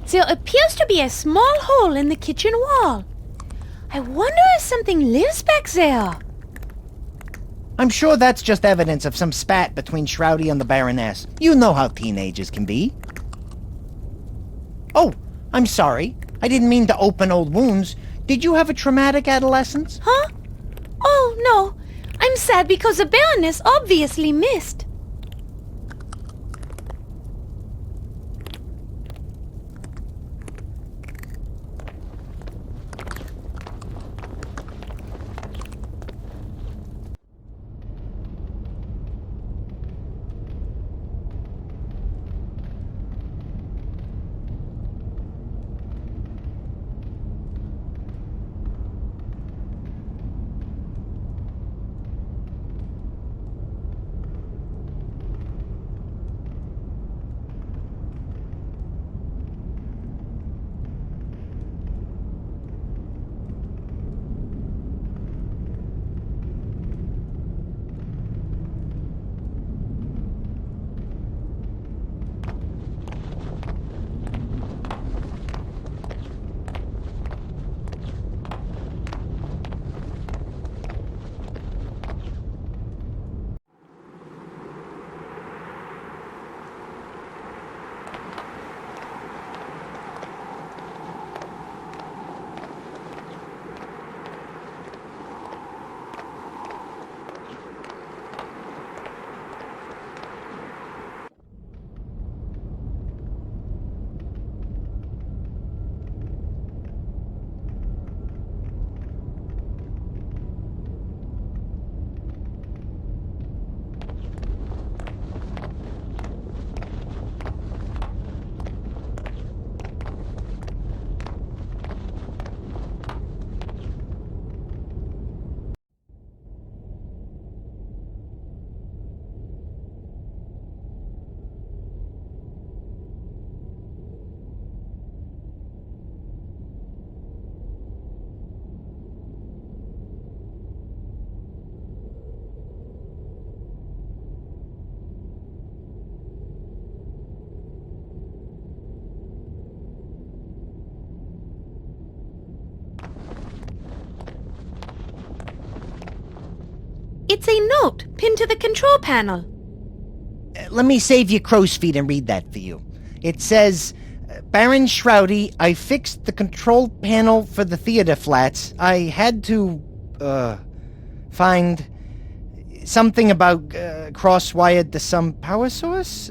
There appears to be a small hole in the kitchen wall. I wonder if something lives back there. I'm sure that's just evidence of some spat between Shroudy and the Baroness. You know how teenagers can be. Oh, I'm sorry. I didn't mean to open old wounds. Did you have a traumatic adolescence? Huh? Oh, no. I'm sad because the Baroness obviously missed. It's a note pinned to the control panel. Let me save you crow's feet and read that for you. It says, Baron Shroudy, I fixed the control panel for the theater flats. I had to, find something about, cross-wired to some power source?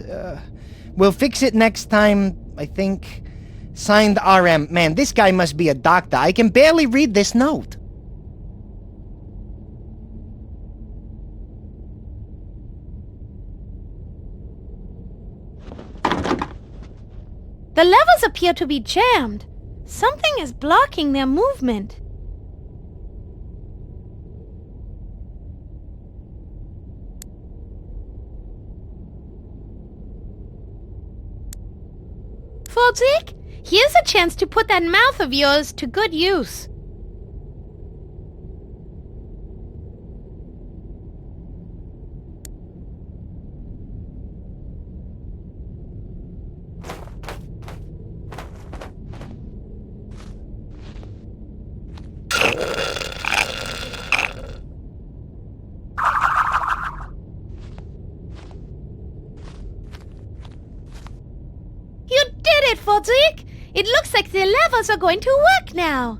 We'll fix it next time, I think. Signed RM. Man, this guy must be a doctor. I can barely read this note. The levers appear to be jammed. Something is blocking their movement. Fordzik, here's a chance to put that mouth of yours to good use. You did it, Fordzik! It looks like the levers are going to work now.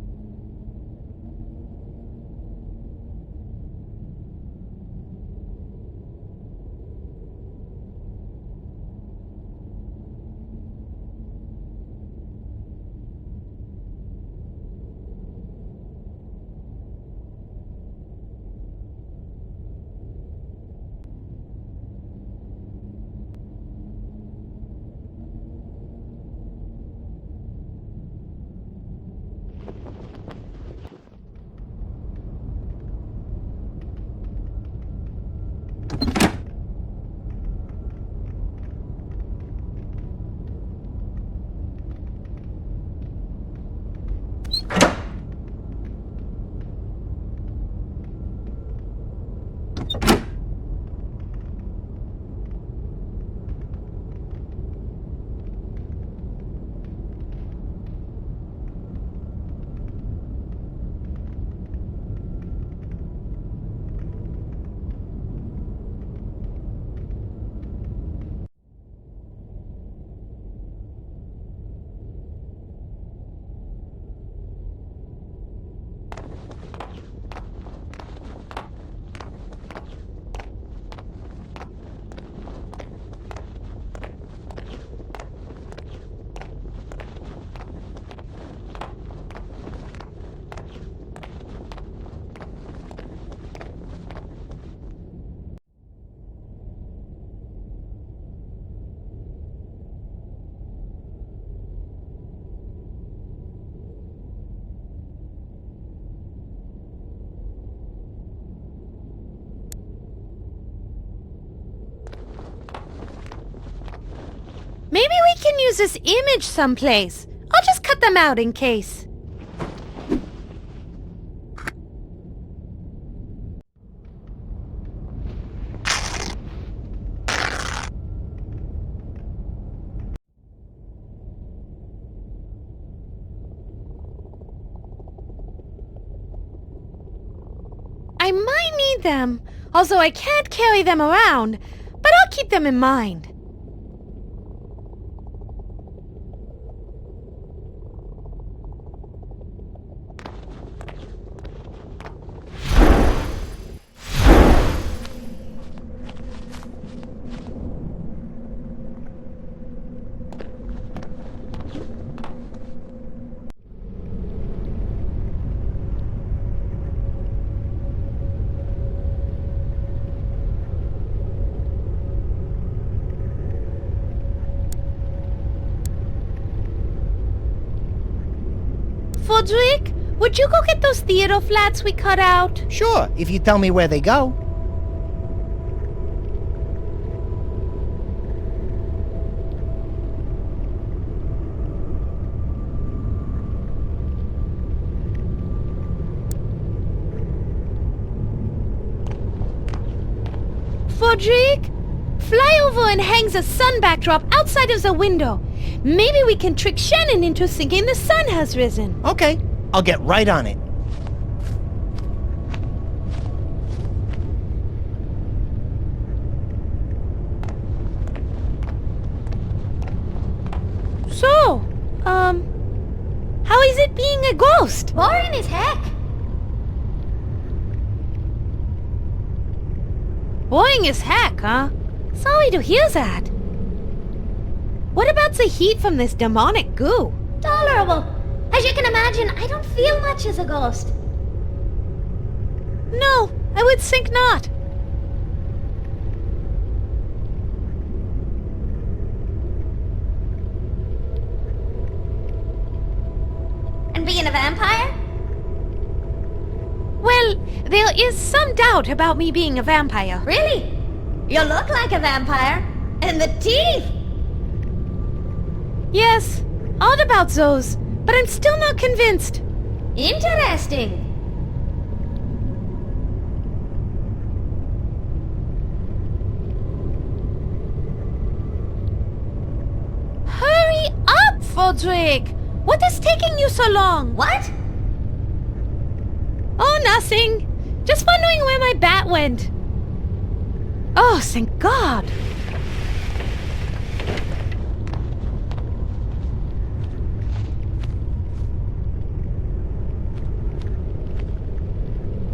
is this image someplace. I'll just cut them out in case. I might need them, although I can't carry them around, but I'll keep them in mind. Fodrick, would you go get those theater flats we cut out? Sure, if you tell me where they go. Fodrick, fly over and hangs a sun backdrop outside of the window. Maybe we can trick Shannon into thinking the sun has risen. Okay, I'll get right on it. So, how is it being a ghost? Boring as heck. Boring as heck, huh? Sorry to hear that. What about the heat from this demonic goo? Tolerable. As you can imagine, I don't feel much as a ghost. No, I would think not. And being a vampire? Well, there is some doubt about me being a vampire. Really? You look like a vampire. And the teeth! Yes, odd about those, but I'm still not convinced. Interesting. Hurry up, Fodrick! What is taking you so long? What? Oh, nothing. Just wondering where my bat went. Oh, thank God.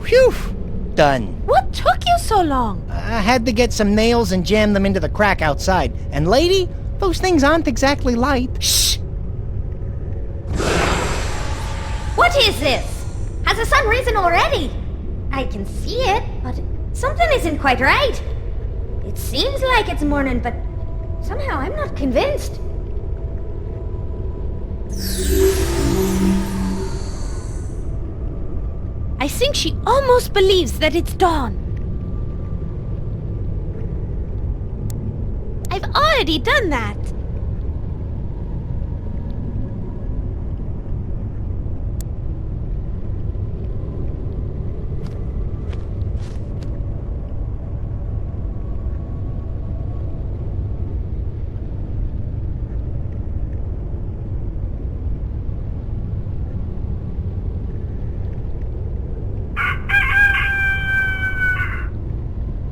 Phew! Done. What took you so long? I had to get some nails and jam them into the crack outside. And lady, those things aren't exactly light. Shh! What is this? Has the sun risen already? I can see it, but something isn't quite right. It seems like it's morning, but somehow I'm not convinced. I think she almost believes that it's dawn. I've already done that.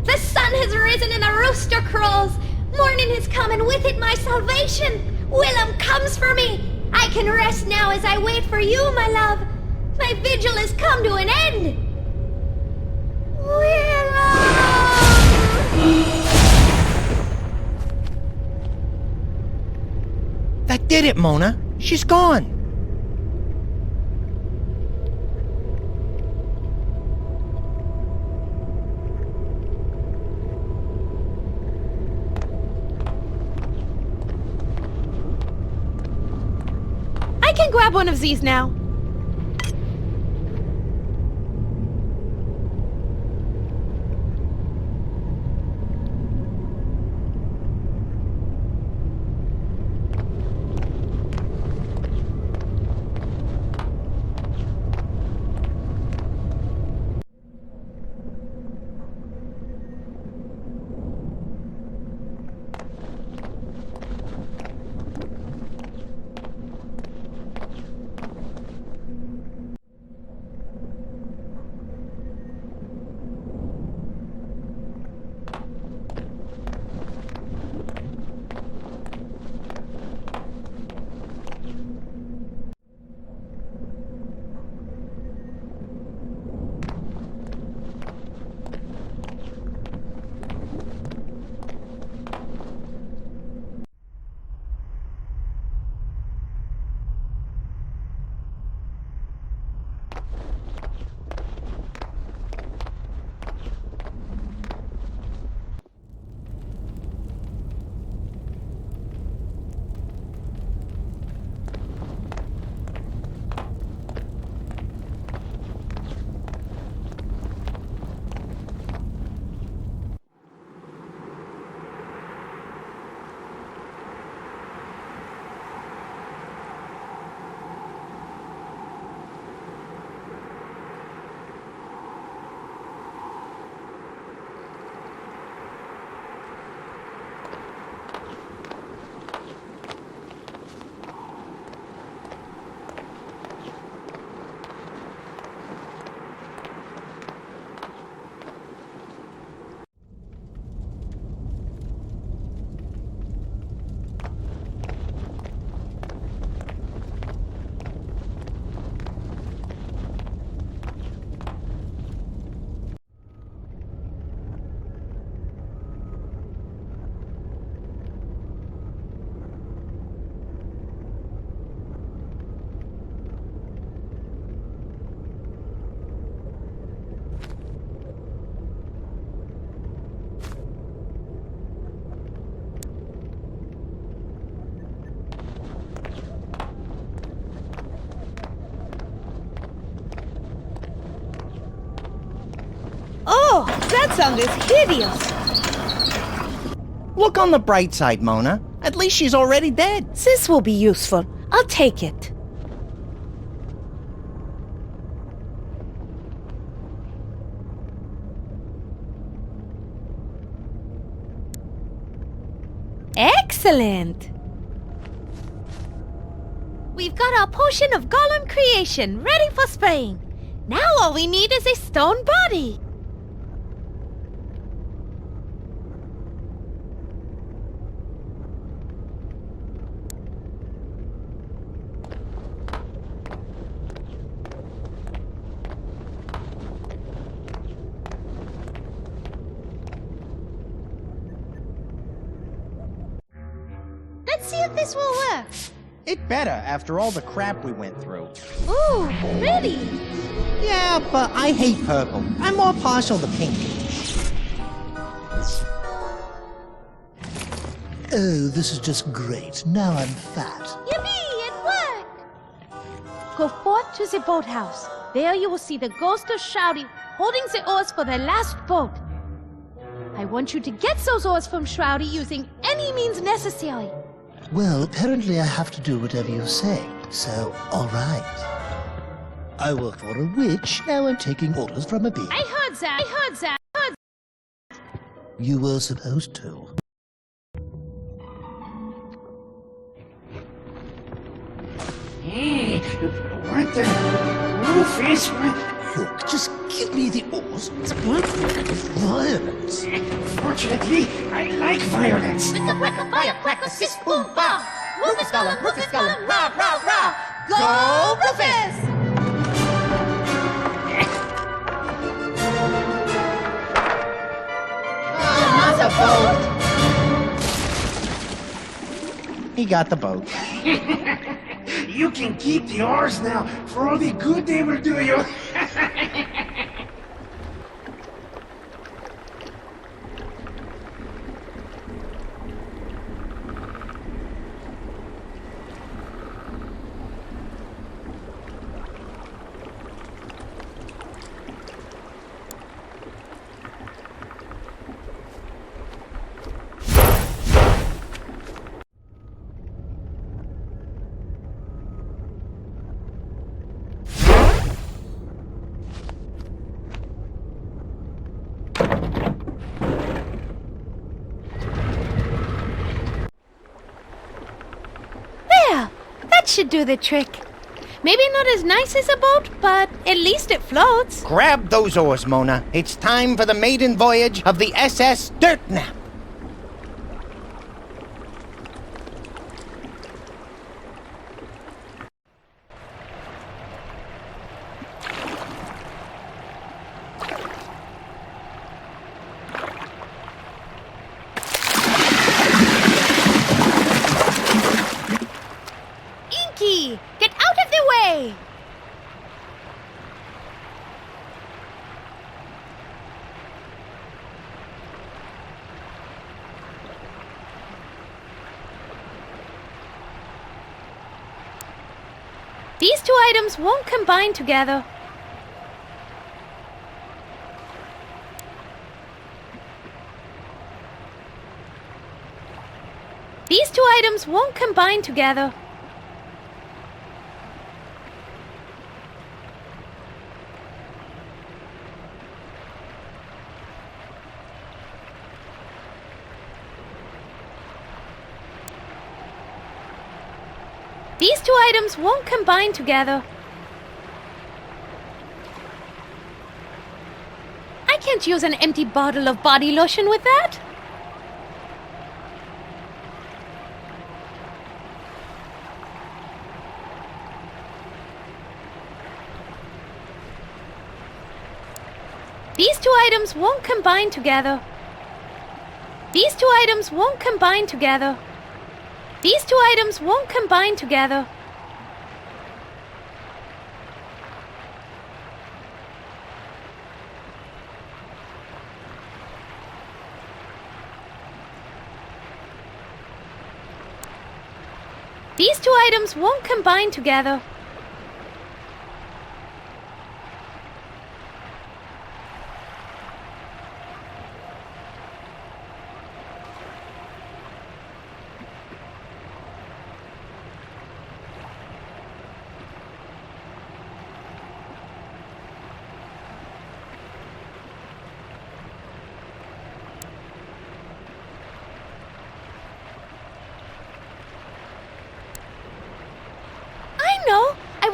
The sun has risen and the rooster crows. Morning has come and with it my salvation. Willem comes for me. I can rest now as I wait for you, my love. My vigil has come to an end. Willem! That did it, Mona. She's gone. I can grab one of these now. Oh, that sound is hideous. Look on the bright side, Mona. At least she's already dead. This will be useful. I'll take it. Excellent! We've got our potion of golem creation ready for spraying. Now all we need is a stone body. Let's see if this will work. It better after all the crap we went through. Ooh, pretty. Yeah, but I hate purple. I'm more partial to pink. Oh, this is just great. Now I'm fat. Yippee, it worked. Go forth to the boathouse. There you will see the ghost of Shroudy holding the oars for the last boat. I want you to get those oars from Shroudy using any means necessary. Well, apparently I have to do whatever you say. So, all right. I work for a witch, now I'm taking orders from a bee. I heard that. You were supposed to. Hey, what the roof is? Look, just give me the oars. What kind of violence? Fortunately, I like violence. Firecracker, sis, boom, ba. Rufus Gollum, rah, rah, rah. Go, Rufus! Another boat! He got the boat. You can keep the oars now for all the good they will do you. There! That should do the trick. Maybe not as nice as a boat, but at least it floats. Grab those oars, Mona. It's time for the maiden voyage of the SS Dirtnap. Inky! Get out of the way! These two items won't combine together. These two items won't combine together. These two items won't combine together. I can't use an empty bottle of body lotion with that. These two items won't combine together. These two items won't combine together. These two items won't combine together. These two items won't combine together.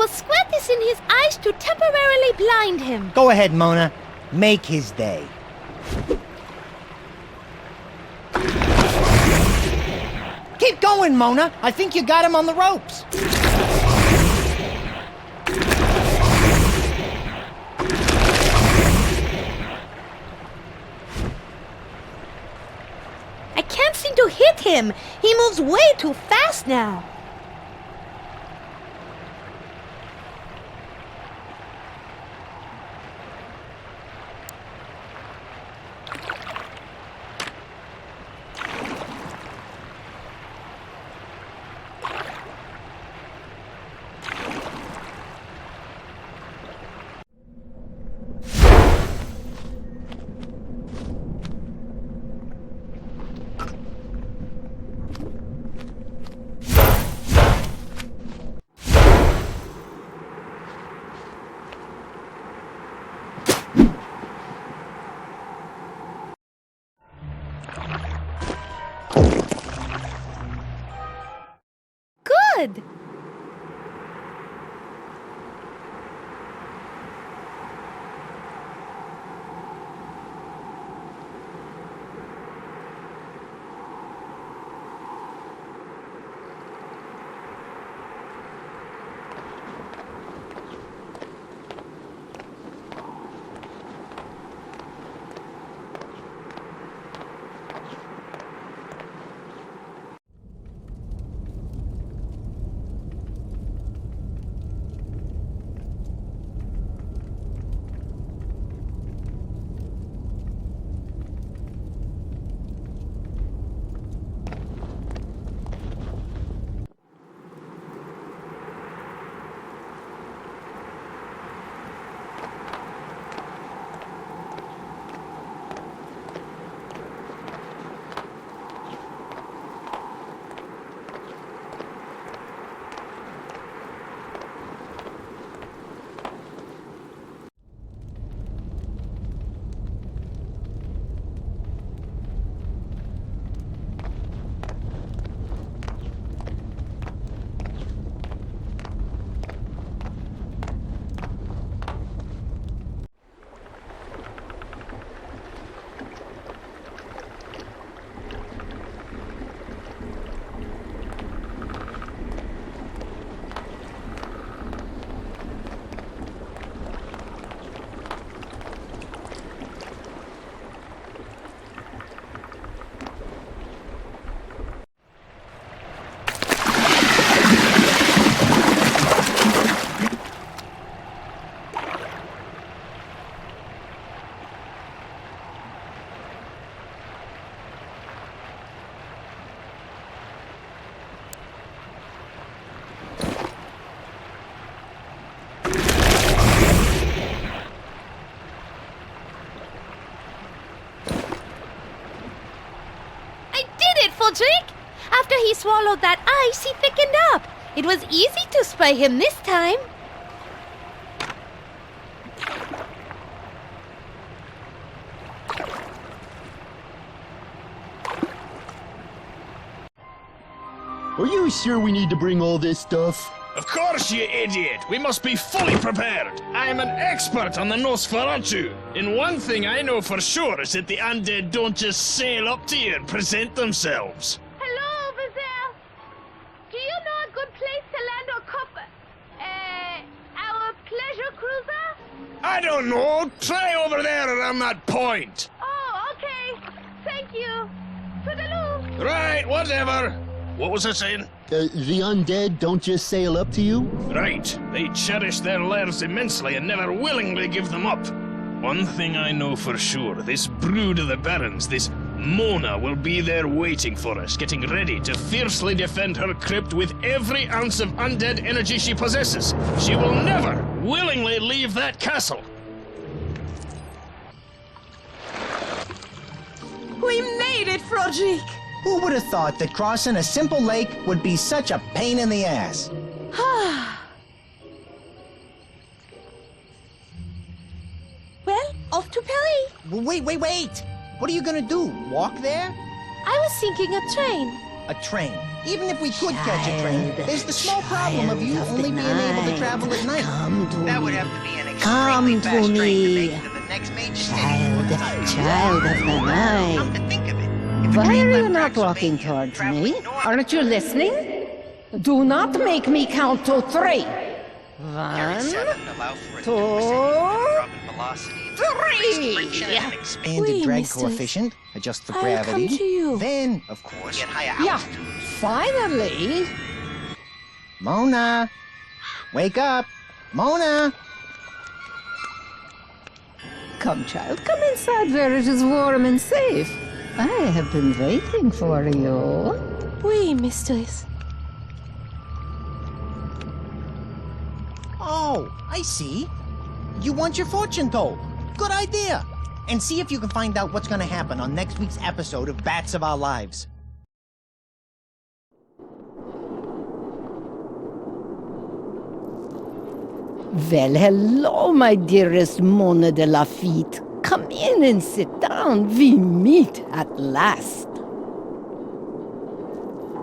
will squirt this in his eyes to temporarily blind him. Go ahead, Mona. Make his day. Keep going, Mona. I think you got him on the ropes. I can't seem to hit him. He moves way too fast now. Good. Drake. After he swallowed that ice, he thickened up. It was easy to spray him this time. Are you sure we need to bring all this stuff? Of course, you idiot! We must be fully prepared! I am an expert on the Nosferatu! And one thing I know for sure is that the undead don't just sail up to you and present themselves. Hello over there. Do you know a good place to land our our pleasure cruiser? I don't know! Try over there around that point! Oh, okay. Thank you. Toodaloo. Right, whatever. What was I saying? The undead don't just sail up to you? Right. They cherish their lairs immensely and never willingly give them up. One thing I know for sure, this brood of the Barons, this Mona, will be there waiting for us, getting ready to fiercely defend her crypt with every ounce of undead energy she possesses. She will never willingly leave that castle. We made it, Frodrick! Who would have thought that crossing a simple lake would be such a pain in the ass? Well, off to Paris. Wait. What are you gonna do? Walk there? I was thinking a train. A train. Even if we could catch a train, there's the small problem of you only being able to travel at night. That would have to be an extremely fast train to make it to the next major city. Child of the night. Come to think of it, if a Why train are you left not walking Transylvania towards traveling me? north- Aren't you listening? Do not make me count to 3. Carry 1, 7 allow for a 2% 2, drop in velocity, increased friction and an Expanded Oui, drag mistress. coefficient, adjust for I'll gravity. come to you. Then, of course, at higher Yeah, altitudes. finally. Mona! Wake up! Mona! Come, child, come inside where it is warm and safe. I have been waiting for you. Oui, mistress. Oh, I see. You want your fortune told. Good idea. And see if you can find out what's going to happen on next week's episode of Bats of Our Lives. Well, hello, my dearest Mona de Lafitte. Come in and sit down. We meet at last.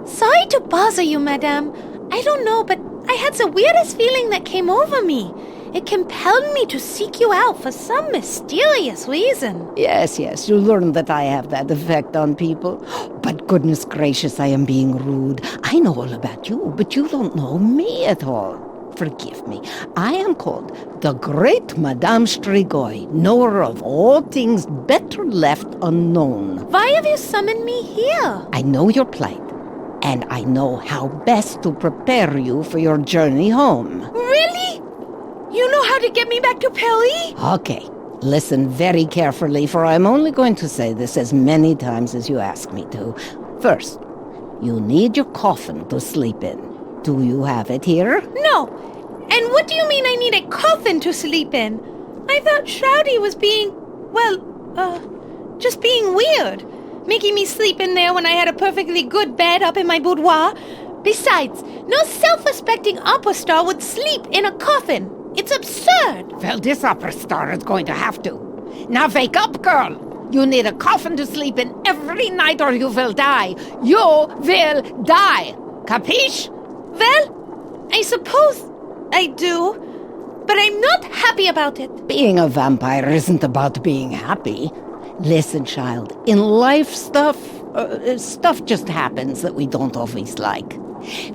Sorry to bother you, madame. I don't know, but I had the weirdest feeling that came over me. It compelled me to seek you out for some mysterious reason. Yes, you learn that I have that effect on people. But goodness gracious, I am being rude. I know all about you, but you don't know me at all. Forgive me. I am called the Great Madame Strigoi, knower of all things better left unknown. Why have you summoned me here? I know your plight, and I know how best to prepare you for your journey home. Really? You know how to get me back to Paris? Okay, listen very carefully, for I'm only going to say this as many times as you ask me to. First, you need your coffin to sleep in. Do you have it here? No. And what do you mean I need a coffin to sleep in? I thought Shroudy was being, just being weird. Making me sleep in there when I had a perfectly good bed up in my boudoir. Besides, no self-respecting opera star would sleep in a coffin. It's absurd. Well, this opera star is going to have to. Now wake up, girl. You need a coffin to sleep in every night or you will die. You will die. Capiche? Well, I suppose I do, but I'm not happy about it. Being a vampire isn't about being happy. Listen, child, in life stuff just happens that we don't always like.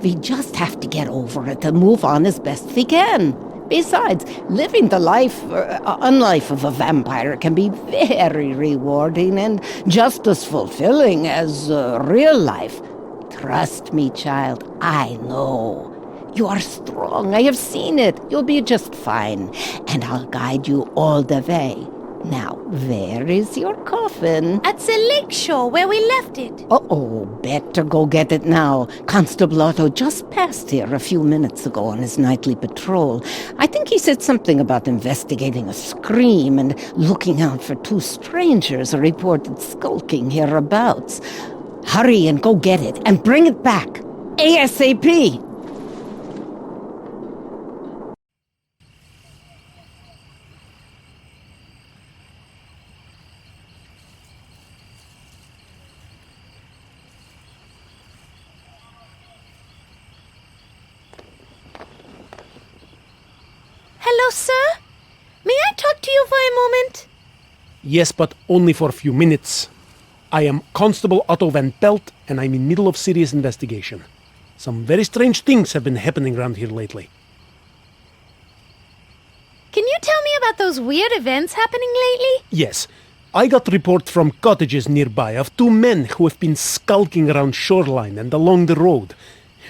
We just have to get over it and move on as best we can. Besides, living the unlife of a vampire can be very rewarding and just as fulfilling as real life. Trust me, child, I know. You are strong, I have seen it. You'll be just fine, and I'll guide you all the way. Now, where is your coffin? At the lake shore where we left it. Uh-oh, better go get it now. Constable Otto just passed here a few minutes ago on his nightly patrol. I think he said something about investigating a scream and looking out for 2 strangers reported skulking hereabouts. Hurry and go get it, and bring it back. ASAP! Hello, sir? May I talk to you for a moment? Yes, but only for a few minutes. I am Constable Otto Van Pelt, and I'm in middle of serious investigation. Some very strange things have been happening around here lately. Can you tell me about those weird events happening lately? Yes, I got report from cottages nearby of 2 men who have been skulking around shoreline and along the road.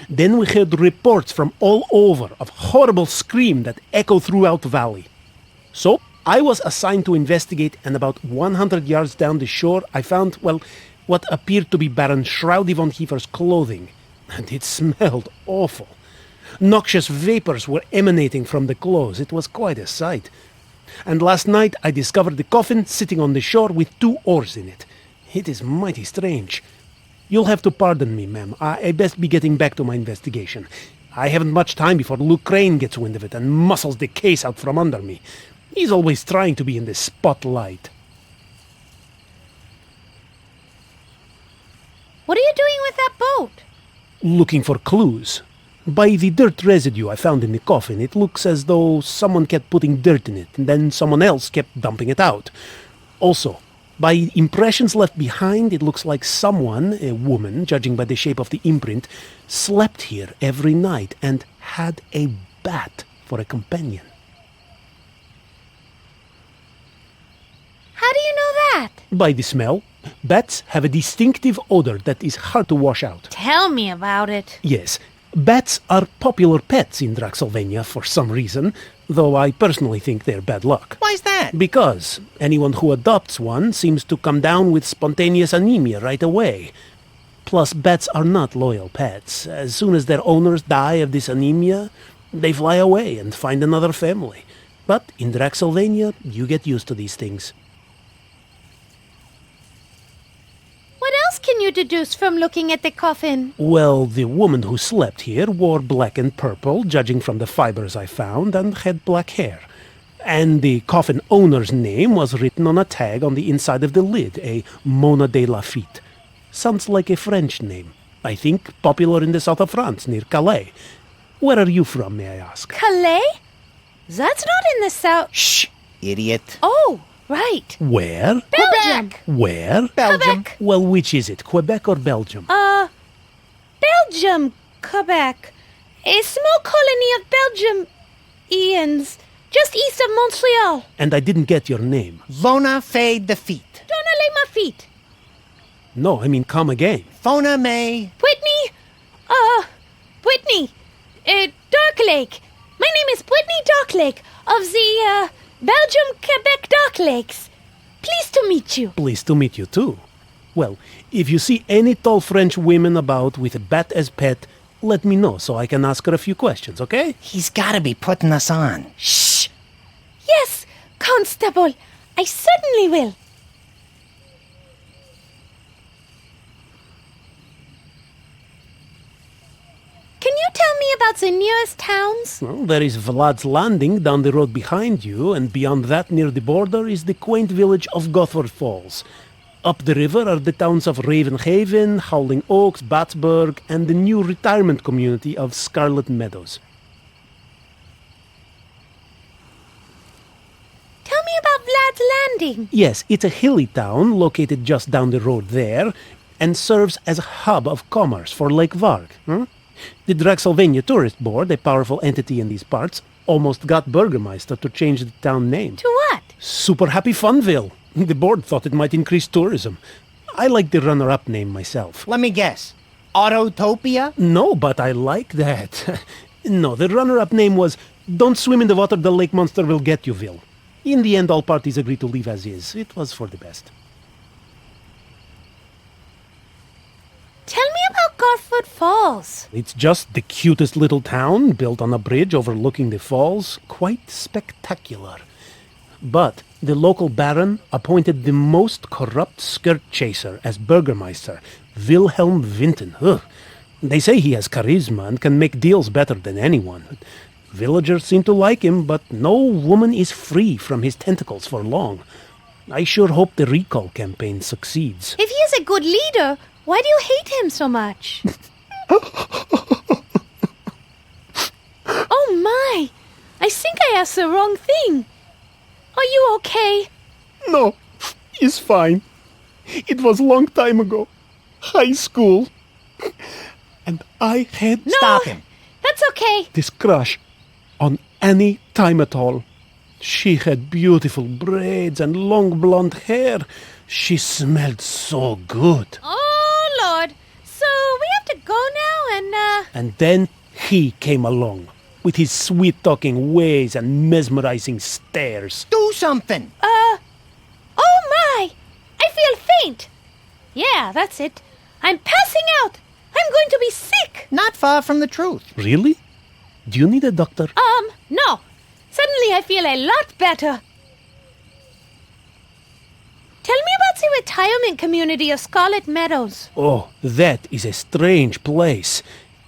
Then we heard reports from all over of horrible screams that echo throughout the valley. So, I was assigned to investigate, and about 100 yards down the shore, I found, well, what appeared to be Baron Shroudy von Kiefer's clothing. And it smelled awful. Noxious vapors were emanating from the clothes. It was quite a sight. And last night, I discovered the coffin sitting on the shore with 2 oars in it. It is mighty strange. You'll have to pardon me, ma'am. I best be getting back to my investigation. I haven't much time before Luke Crane gets wind of it and muscles the case out from under me. He's always trying to be in the spotlight. What are you doing with that boat? looking for clues. By the dirt residue I found in the coffin, it looks as though someone kept putting dirt in it, and then someone else kept dumping it out. Also, by impressions left behind, it looks like someone, a woman, judging by the shape of the imprint, slept here every night and had a bat for a companion. How do you know that? By the smell. Bats have a distinctive odor that is hard to wash out. Tell me about it. Yes, bats are popular pets in Draxylvania for some reason, though I personally think they're bad luck. Why's that? Because anyone who adopts one seems to come down with spontaneous anemia right away. Plus, bats are not loyal pets. As soon as their owners die of this anemia, they fly away and find another family. But in Draxylvania, you get used to these things. What else can you deduce from looking at the coffin? Well, the woman who slept here wore black and purple, judging from the fibers I found, and had black hair. And the coffin owner's name was written on a tag on the inside of the lid, a Mona de Lafitte. Sounds like a French name. I think popular in the south of France, near Calais. Where are you from, may I ask? Calais? That's not in the south. Shh, idiot. Oh, right. Where? Belgium. Where? Belgium. Quebec. Well, which is it, Quebec or Belgium? Belgium, Quebec. A small colony of Belgians, just east of Montreal. And I didn't get your name. Vona Fe Defeat. Donna lay my feet. No, I mean come again. Fona May. Whitney, Dark Lake. My name is Whitney Dark Lake of the, Belgium-Quebec Dark Lakes. Pleased to meet you. Pleased to meet you too. Well, if you see any tall French women about with a bat as pet, let me know so I can ask her a few questions, okay? He's gotta be putting us on. Shh. Yes, Constable. I certainly will. Can you tell me about the nearest towns? Well, there is Vlad's Landing down the road behind you, and beyond that, near the border, is the quaint village of Gothford Falls. Up the river are the towns of Ravenhaven, Howling Oaks, Battsburg, and the new retirement community of Scarlet Meadows. Tell me about Vlad's Landing. Yes, it's a hilly town located just down the road there, and serves as a hub of commerce for Lake Varg. The Draxylvania Tourist Board, a powerful entity in these parts, almost got Burgermeister to change the town name. To what? Super Happy Funville. The board thought it might increase tourism. I like the runner-up name myself. Let me guess. Autotopia? No, but I like that. No, the runner-up name was Don't Swim in the Water the Lake Monster Will Get You-ville. In the end, all parties agreed to leave as is. It was for the best. Tell me about Gothford Falls. It's just the cutest little town, built on a bridge overlooking the falls. Quite spectacular. But the local baron appointed the most corrupt skirt chaser as Burgermeister, Wilhelm Vinten. Ugh. They say he has charisma and can make deals better than anyone. Villagers seem to like him, but no woman is free from his tentacles for long. I sure hope the recall campaign succeeds. If he is a good leader, why do you hate him so much? Oh my! I think I asked the wrong thing. Are you okay? No, he's fine. It was a long time ago. High school. And I had... No, Stop him. That's okay. this crush on Annie Time at all. She had beautiful braids and long blonde hair. She smelled so good. Oh, Lord. So we have to go now and, And then he came along, with his sweet-talking ways and mesmerizing stares. Do something. Oh my! I feel faint. Yeah, that's it. I'm passing out. I'm going to be sick. Not far from the truth. Really? Do you need a doctor? No. Suddenly I feel a lot better. Tell me about the retirement community of Scarlet Meadows. Oh, that is a strange place.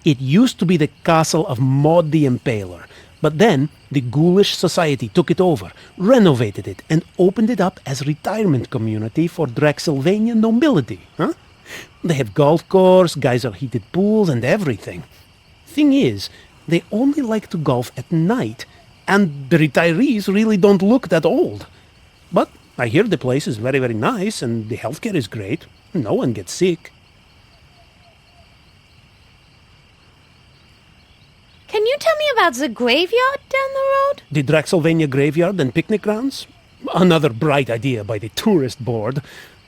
It used to be the castle of Maud the Impaler, but then the Ghoulish Society took it over, renovated it, and opened it up as a retirement community for Draxylvania nobility. They have golf course, geyser-heated pools, and everything. Thing is, they only like to golf at night, and the retirees really don't look that old. But I hear the place is very, very nice, and the healthcare is great. No one gets sick. Can you tell me about the graveyard down the road? The Draxylvania Graveyard and Picnic Grounds? Another bright idea by the tourist board.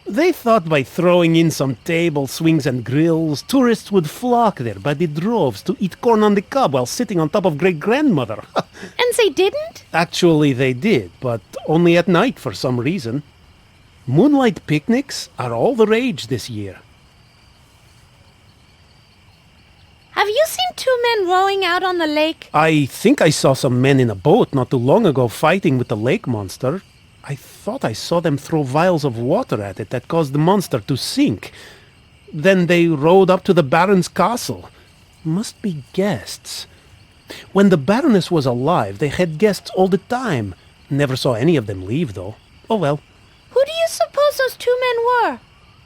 They thought by throwing in some tables, swings, and grills, tourists would flock there by the droves to eat corn on the cob while sitting on top of great-grandmother. And they didn't? Actually, they did, but only at night for some reason. Moonlight picnics are all the rage this year. Have you seen two men rowing out on the lake? I think I saw some men in a boat not too long ago fighting with the lake monster. I thought I saw them throw vials of water at it that caused the monster to sink. Then they rowed up to the Baron's castle. Must be guests. When the Baroness was alive, they had guests all the time. Never saw any of them leave, though. Oh well. Who do you suppose those two men were?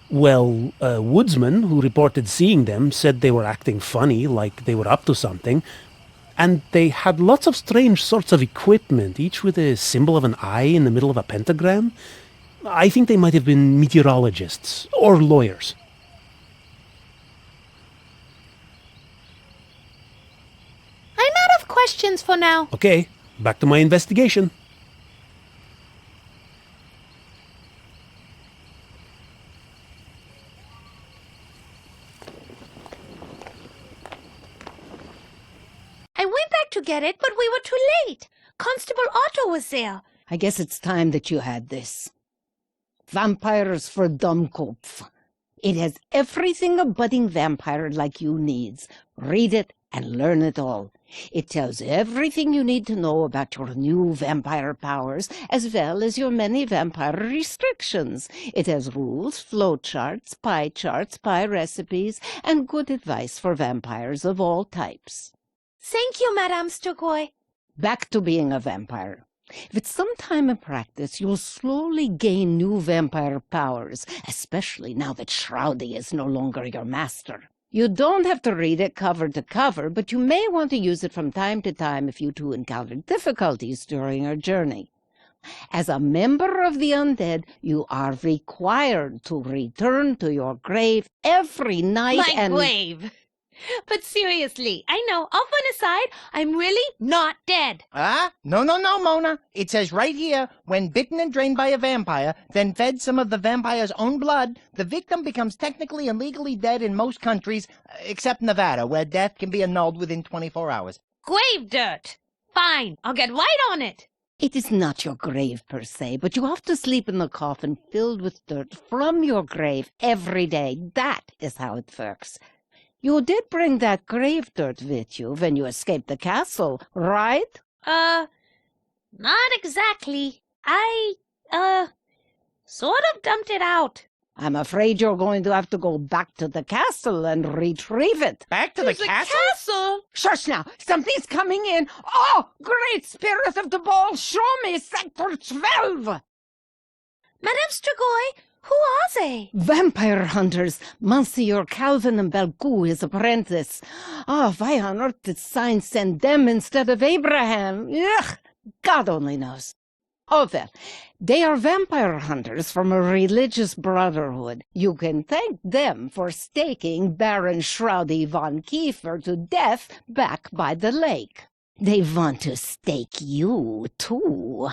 Well, a woodsman who reported seeing them said they were acting funny, like they were up to something. And they had lots of strange sorts of equipment, each with a symbol of an eye in the middle of a pentagram. I think they might have been meteorologists or lawyers. I'm out of questions for now. Okay, back to my investigation. I went back to get it, but we were too late. Constable Otto was there. I guess it's time that you had this. Vampires for Dummkopf. It has everything a budding vampire like you needs. Read it and learn it all. It tells everything you need to know about your new vampire powers, as well as your many vampire restrictions. It has rules, flowcharts, pie recipes, and good advice for vampires of all types. Thank you, Madame Sturgoy. Back to being a vampire. With some time and practice, you'll slowly gain new vampire powers, especially now that Shroudy is no longer your master. You don't have to read it cover to cover, but you may want to use it from time to time if you two encounter difficulties during your journey. As a member of the undead, you are required to return to your grave every night My grave. But seriously, I know, off on a side, I'm really not dead. No, Mona. It says right here, when bitten and drained by a vampire, then fed some of the vampire's own blood, the victim becomes technically and legally dead in most countries, except Nevada, where death can be annulled within 24 hours. Grave dirt. Fine, I'll get right on it. It is not your grave per se, but you have to sleep in the coffin filled with dirt from your grave every day. That is how it works. You did bring that grave dirt with you when you escaped the castle, right? Not exactly. I, sort of dumped it out. I'm afraid you're going to have to go back to the castle and retrieve it. Back to the castle? Shush now! Something's coming in! Oh, great spirit of the ball, show me Sector 12! Madame Sturgoy, who are they? Vampire hunters. Monsieur Calvin and Belcou, his apprentice. Why on earth did Sign send them instead of Abraham? Ugh! God only knows. Oh, well, they are vampire hunters from a religious brotherhood. You can thank them for staking Baron Shroudy von Kiefer to death back by the lake. They want to stake you, too.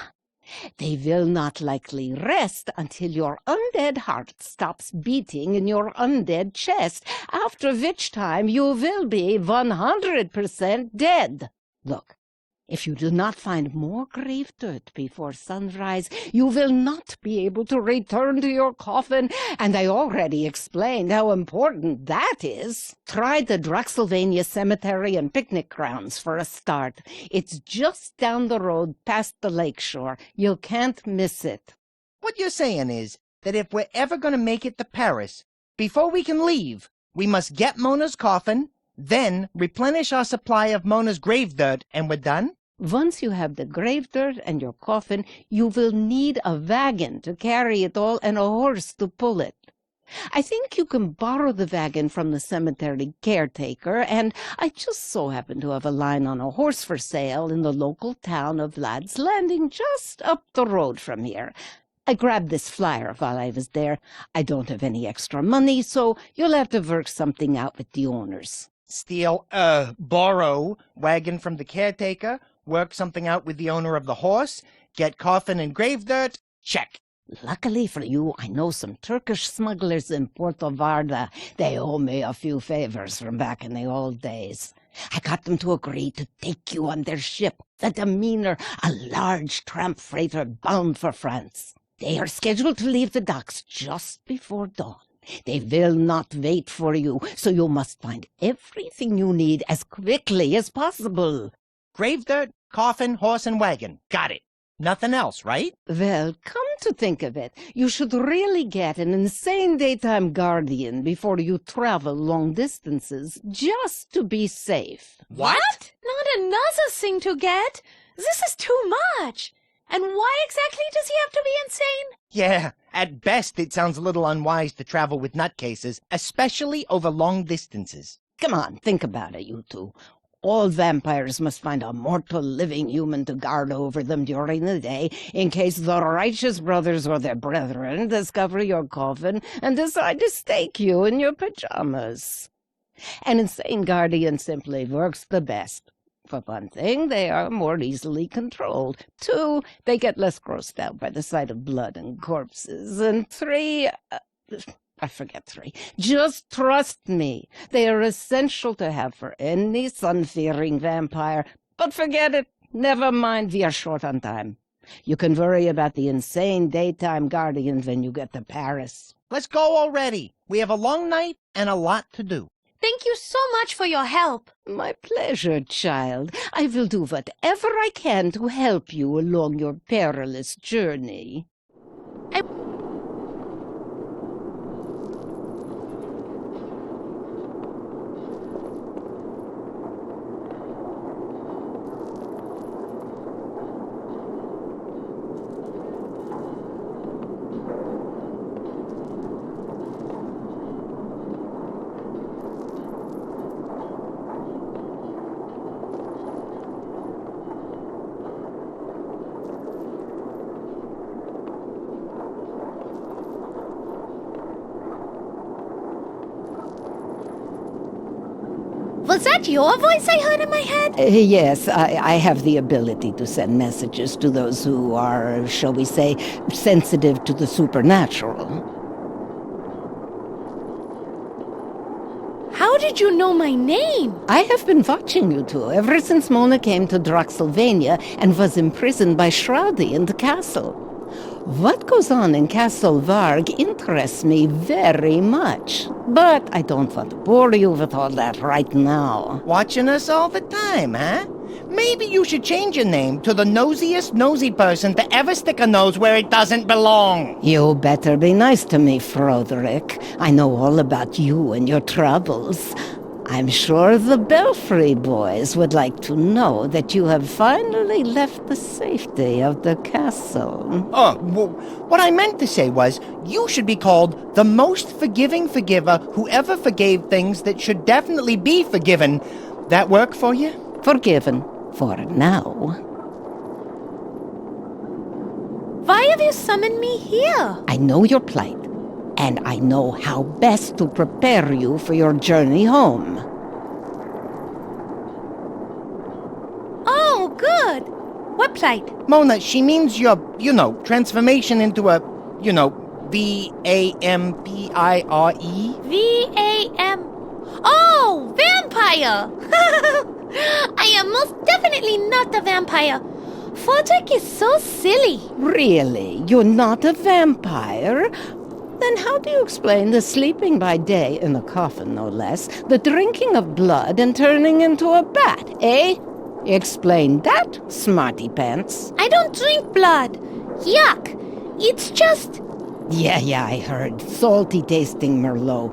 They will not likely rest until your undead heart stops beating in your undead chest, after which time you will be 100% dead. Look, if you do not find more grave dirt before sunrise, you will not be able to return to your coffin, and I already explained how important that is. Try the Draxylvania Cemetery and Picnic Grounds for a start. It's just down the road past the lakeshore. You can't miss it. What you're saying is that if we're ever going to make it to Paris, before we can leave, we must get Mona's coffin, then replenish our supply of Mona's grave dirt, and we're done? Once you have the grave dirt and your coffin, you will need a wagon to carry it all and a horse to pull it. I think you can borrow the wagon from the cemetery caretaker, and I just so happen to have a line on a horse for sale in the local town of Lad's Landing, just up the road from here. I grabbed this flyer while I was there. I don't have any extra money, so you'll have to work something out with the owners. Borrow wagon from the caretaker, work something out with the owner of the horse, get coffin and grave dirt, check. Luckily for you, I know some Turkish smugglers in Puerto Varda. They owe me a few favors from back in the old days. I got them to agree to take you on their ship, the Demeanor, a large tramp freighter bound for France. They are scheduled to leave the docks just before dawn. They will not wait for you, so you must find everything you need as quickly as possible. Grave dirt, coffin, horse, and wagon. Got it. Nothing else, right? Well, come to think of it, you should really get an insane daytime guardian before you travel long distances, just to be safe. What? Not another thing to get. This is too much. And why exactly does he have to be insane? Yeah, at best it sounds a little unwise to travel with nutcases, especially over long distances. Come on, think about it, you two. All vampires must find a mortal living human to guard over them during the day, in case the righteous brothers or their brethren discover your coffin and decide to stake you in your pajamas. An insane guardian simply works the best. For one thing, they are more easily controlled. 2, they get less grossed out by the sight of blood and corpses. And 3, I forget 3. Just trust me. They are essential to have for any sun-fearing vampire. But forget it. Never mind, we are short on time. You can worry about the insane daytime guardian when you get to Paris. Let's go already. We have a long night and a lot to do. Thank you so much for your help. My pleasure, child. I will do whatever I can to help you along your perilous journey. Was that your voice I heard in my head? Yes, I have the ability to send messages to those who are, shall we say, sensitive to the supernatural. How did you know my name? I have been watching you two ever since Mona came to Droxylvania and was imprisoned by Shroudy in the castle. What goes on in Castle Varg interests me very much, but I don't want to bore you with all that right now. Watching us all the time, huh? Maybe you should change your name to the nosiest nosy person to ever stick a nose where it doesn't belong. You better be nice to me, Froderick. I know all about you and your troubles. I'm sure the Belfry boys would like to know that you have finally left the safety of the castle. Oh, well, what I meant to say was, you should be called the most forgiving forgiver who ever forgave things that should definitely be forgiven. That work for you? Forgiven. For now. Why have you summoned me here? I know your plight. And I know how best to prepare you for your journey home. Oh, good. What plight? Mona, she means your, transformation into a, vampire. V-A-M... Oh, vampire! I am most definitely not a vampire. Fodrick is so silly. Really? You're not a vampire? Then how do you explain the sleeping by day, in a coffin no less, the drinking of blood and turning into a bat, eh? Explain that, smarty pants. I don't drink blood. Yuck. It's just... Yeah, I heard. Salty tasting Merlot.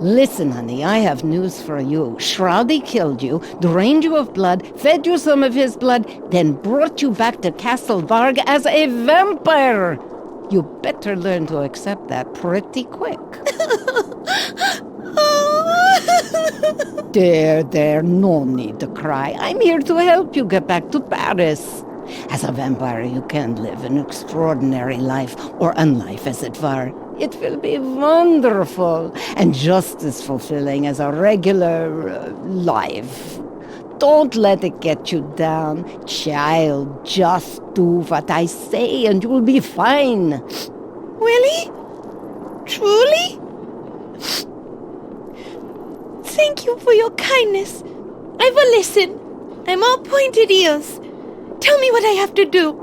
Listen, honey, I have news for you. Shroudy killed you, drained you of blood, fed you some of his blood, then brought you back to Castle Varg as a vampire. You better learn to accept that pretty quick. There, no need to cry. I'm here to help you get back to Paris. As a vampire, you can live an extraordinary life, or unlife as it were. It will be wonderful, and just as fulfilling as a regular life. Don't let it get you down. Child, just do what I say and you'll be fine. Willie? Truly? Thank you for your kindness. I will listen. I'm all pointed ears. Tell me what I have to do.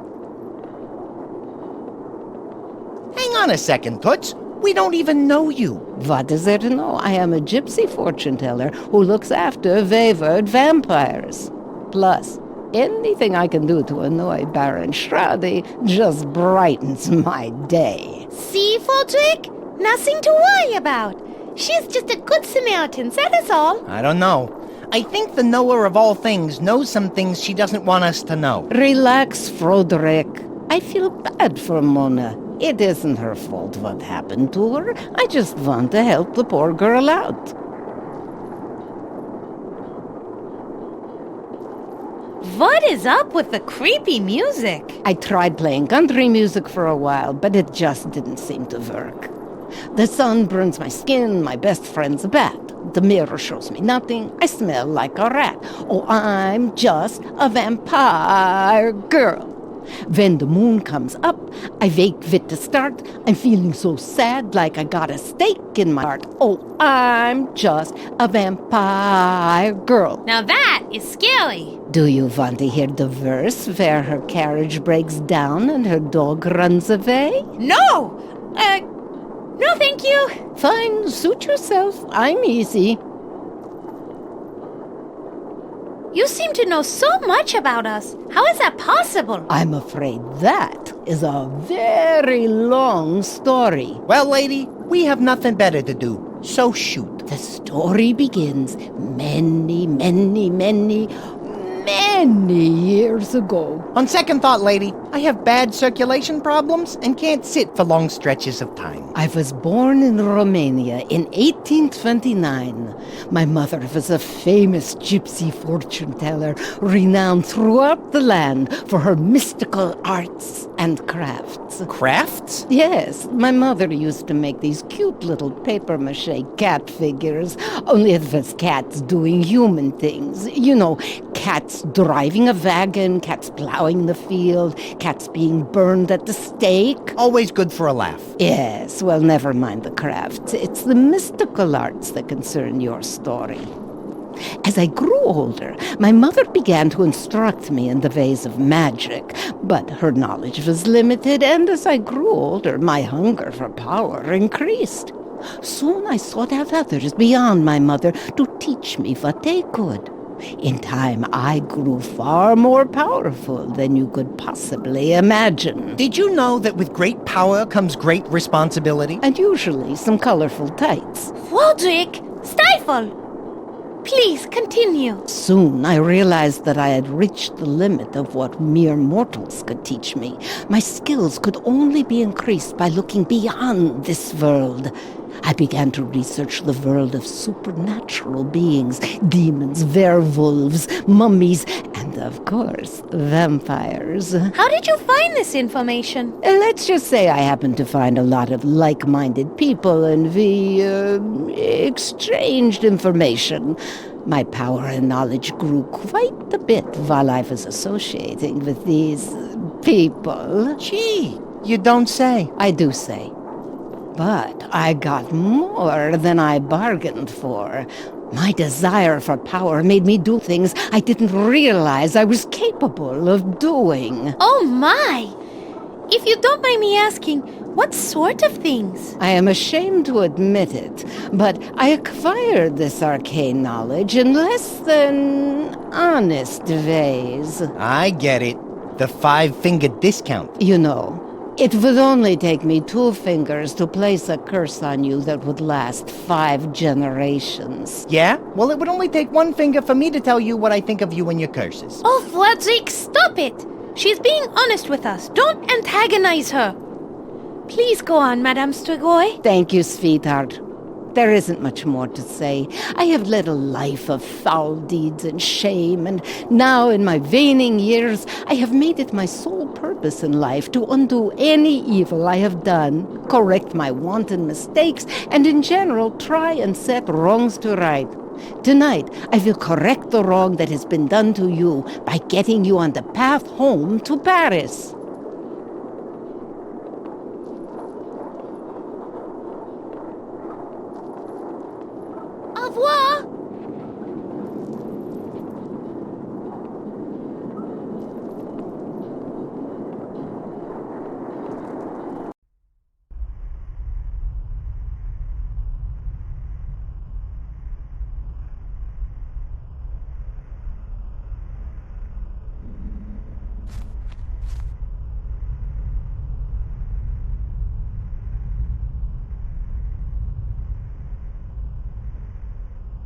Hang on a second, Toots. We don't even know you. What is there to know? I am a gypsy fortune teller who looks after wayward vampires. Plus, anything I can do to annoy Baron Shroudy just brightens my day. See, Fodrick? Nothing to worry about. She's just a good Samaritan, that is all. I don't know. I think the knower of all things knows some things she doesn't want us to know. Relax, Froderick. I feel bad for Mona. It isn't her fault what happened to her. I just want to help the poor girl out. What is up with the creepy music? I tried playing country music for a while, but it just didn't seem to work. The sun burns my skin, my best friend's a bat. The mirror shows me nothing, I smell like a rat. Oh, I'm just a vampire girl. When the moon comes up, I wake with the start. I'm feeling so sad like I got a stake in my heart. Oh, I'm just a vampire girl. Now that is scary. Do you want to hear the verse where her carriage breaks down and her dog runs away? No! No, thank you. Fine, suit yourself. I'm easy. You seem to know so much about us. How is that possible? I'm afraid that is a very long story. Well, lady, we have nothing better to do, so shoot. The story begins many years ago. On second thought, lady, I have bad circulation problems and can't sit for long stretches of time. I was born in Romania in 1829. My mother was a famous gypsy fortune teller, renowned throughout the land for her mystical arts and crafts. Crafts? Yes, my mother used to make these cute little papier-mâché cat figures, only it was cats doing human things. You know, cats driving a wagon, cats plowing the field, cats being burned at the stake. Always good for a laugh. Yes, well, never mind the crafts. It's the mystical arts that concern your story. As I grew older, my mother began to instruct me in the ways of magic, but her knowledge was limited, and as I grew older, my hunger for power increased. Soon I sought out others beyond my mother to teach me what they could. In time, I grew far more powerful than you could possibly imagine. Did you know that with great power comes great responsibility? And usually some colorful tights. Fodrick, stifle! Please, continue. Soon I realized that I had reached the limit of what mere mortals could teach me. My skills could only be increased by looking beyond this world. I began to research the world of supernatural beings, demons, werewolves, mummies, and of course, vampires. How did you find this information? Let's just say I happened to find a lot of like-minded people and we exchanged information. My power and knowledge grew quite a bit while I was associating with these people. Gee, you don't say. I do say. But I got more than I bargained for. My desire for power made me do things I didn't realize I was capable of doing. Oh my! If you don't mind me asking, what sort of things? I am ashamed to admit it, but I acquired this arcane knowledge in less than honest ways. I get it. The 5-finger discount. You know, it would only take me 2 fingers to place a curse on you that would last 5 generations. Yeah? Well, it would only take 1 finger for me to tell you what I think of you and your curses. Oh, Fodrick, stop it! She's being honest with us. Don't antagonize her. Please go on, Madame Strigoi. Thank you, sweetheart. There isn't much more to say. I have led a life of foul deeds and shame, and now in my waning years, I have made it my sole purpose in life to undo any evil I have done, correct my wanton mistakes, and in general try and set wrongs to right. Tonight, I will correct the wrong that has been done to you by getting you on the path home to Paris. Au revoir!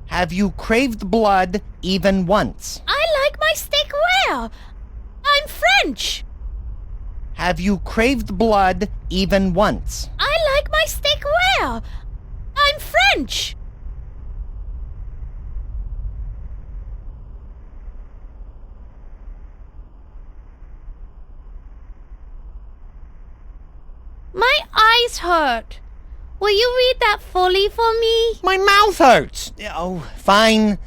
Have you craved blood even once? I like my steak rare. I'm French. Have you craved blood even once? I like my steak rare. I'm French. My eyes hurt. Will you read that fully for me? My mouth hurts. Oh, fine.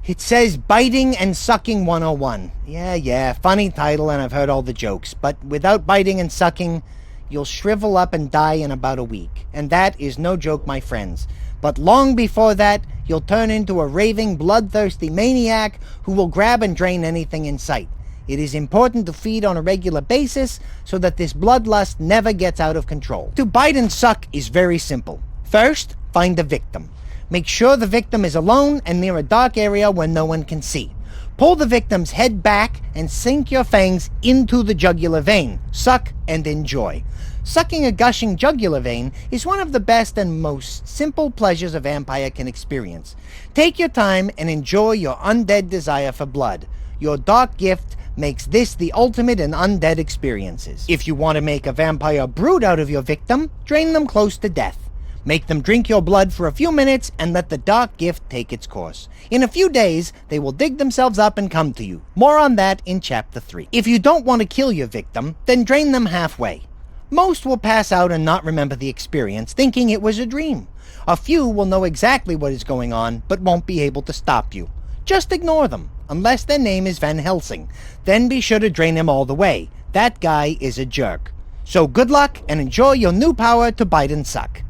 It says Biting and Sucking 101. Yeah, funny title, and I've heard all the jokes. But without biting and sucking, you'll shrivel up and die in about a week. And that is no joke, my friends. But long before that, you'll turn into a raving, bloodthirsty maniac who will grab and drain anything in sight. It is important to feed on a regular basis so that this bloodlust never gets out of control. To bite and suck is very simple. First, find the victim. Make sure the victim is alone and near a dark area where no one can see. Pull the victim's head back and sink your fangs into the jugular vein. Suck and enjoy. Sucking a gushing jugular vein is one of the best and most simple pleasures a vampire can experience. Take your time and enjoy your undead desire for blood. Your dark gift makes this the ultimate in undead experiences. If you want to make a vampire brood out of your victim, drain them close to death. Make them drink your blood for a few minutes and let the dark gift take its course. In a few days, they will dig themselves up and come to you. More on that in Chapter 3. If you don't want to kill your victim, then drain them halfway. Most will pass out and not remember the experience, thinking it was a dream. A few will know exactly what is going on, but won't be able to stop you. Just ignore them, unless their name is Van Helsing. Then be sure to drain him all the way. That guy is a jerk. So good luck and enjoy your new power to bite and suck.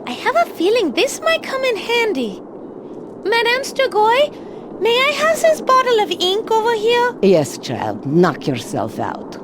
I have a feeling this might come in handy. Madame Strigoi, may I have this bottle of ink over here? Yes, child, knock yourself out.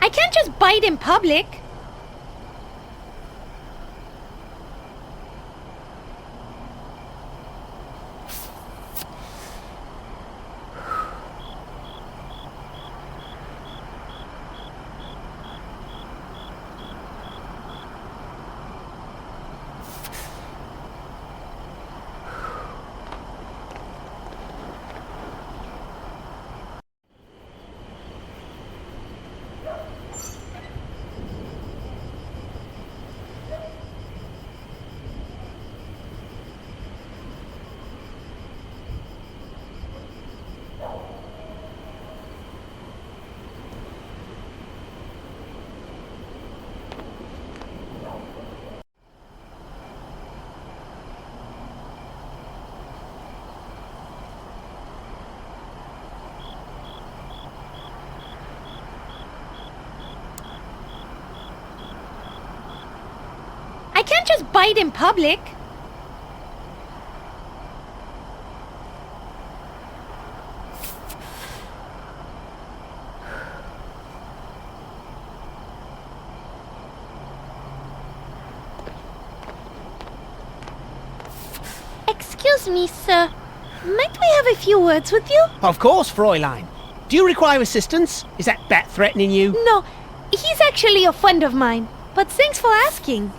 I can't just bite in public. I can't just bite in public. Excuse me, sir. Might we have a few words with you? Of course, Fräulein. Do you require assistance? Is that bat threatening you? No, he's actually a friend of mine. But thanks for asking.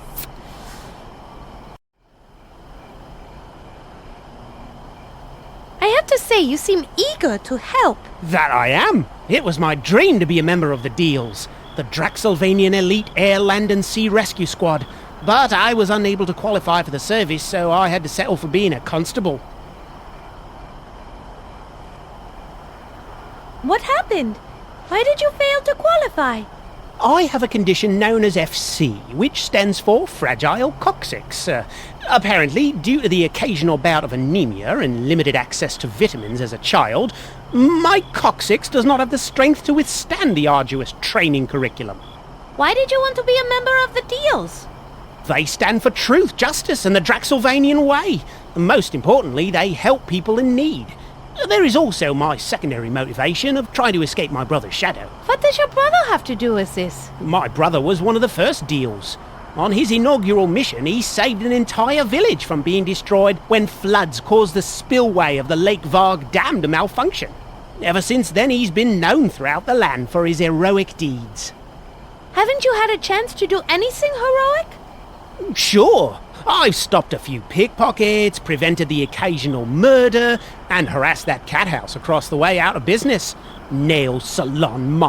I have to say, you seem eager to help. That I am. It was my dream to be a member of the Deals, the Draxylvanian Elite Air, Land and Sea Rescue Squad. But I was unable to qualify for the service, so I had to settle for being a constable. What happened? Why did you fail to qualify? I have a condition known as FC, which stands for Fragile Coccyx. Apparently, due to the occasional bout of anemia and limited access to vitamins as a child, my coccyx does not have the strength to withstand the arduous training curriculum. Why did you want to be a member of the Deals? They stand for truth, justice, and the Draxylvanian way. And most importantly, they help people in need. There is also my secondary motivation of trying to escape my brother's shadow. What does your brother have to do with this? My brother was one of the first Deals. On his inaugural mission, he saved an entire village from being destroyed when floods caused the spillway of the Lake Varg Dam to malfunction. Ever since then, he's been known throughout the land for his heroic deeds. Haven't you had a chance to do anything heroic? Sure. I've stopped a few pickpockets, prevented the occasional murder, and harassed that cat house across the way out of business. Nail salon,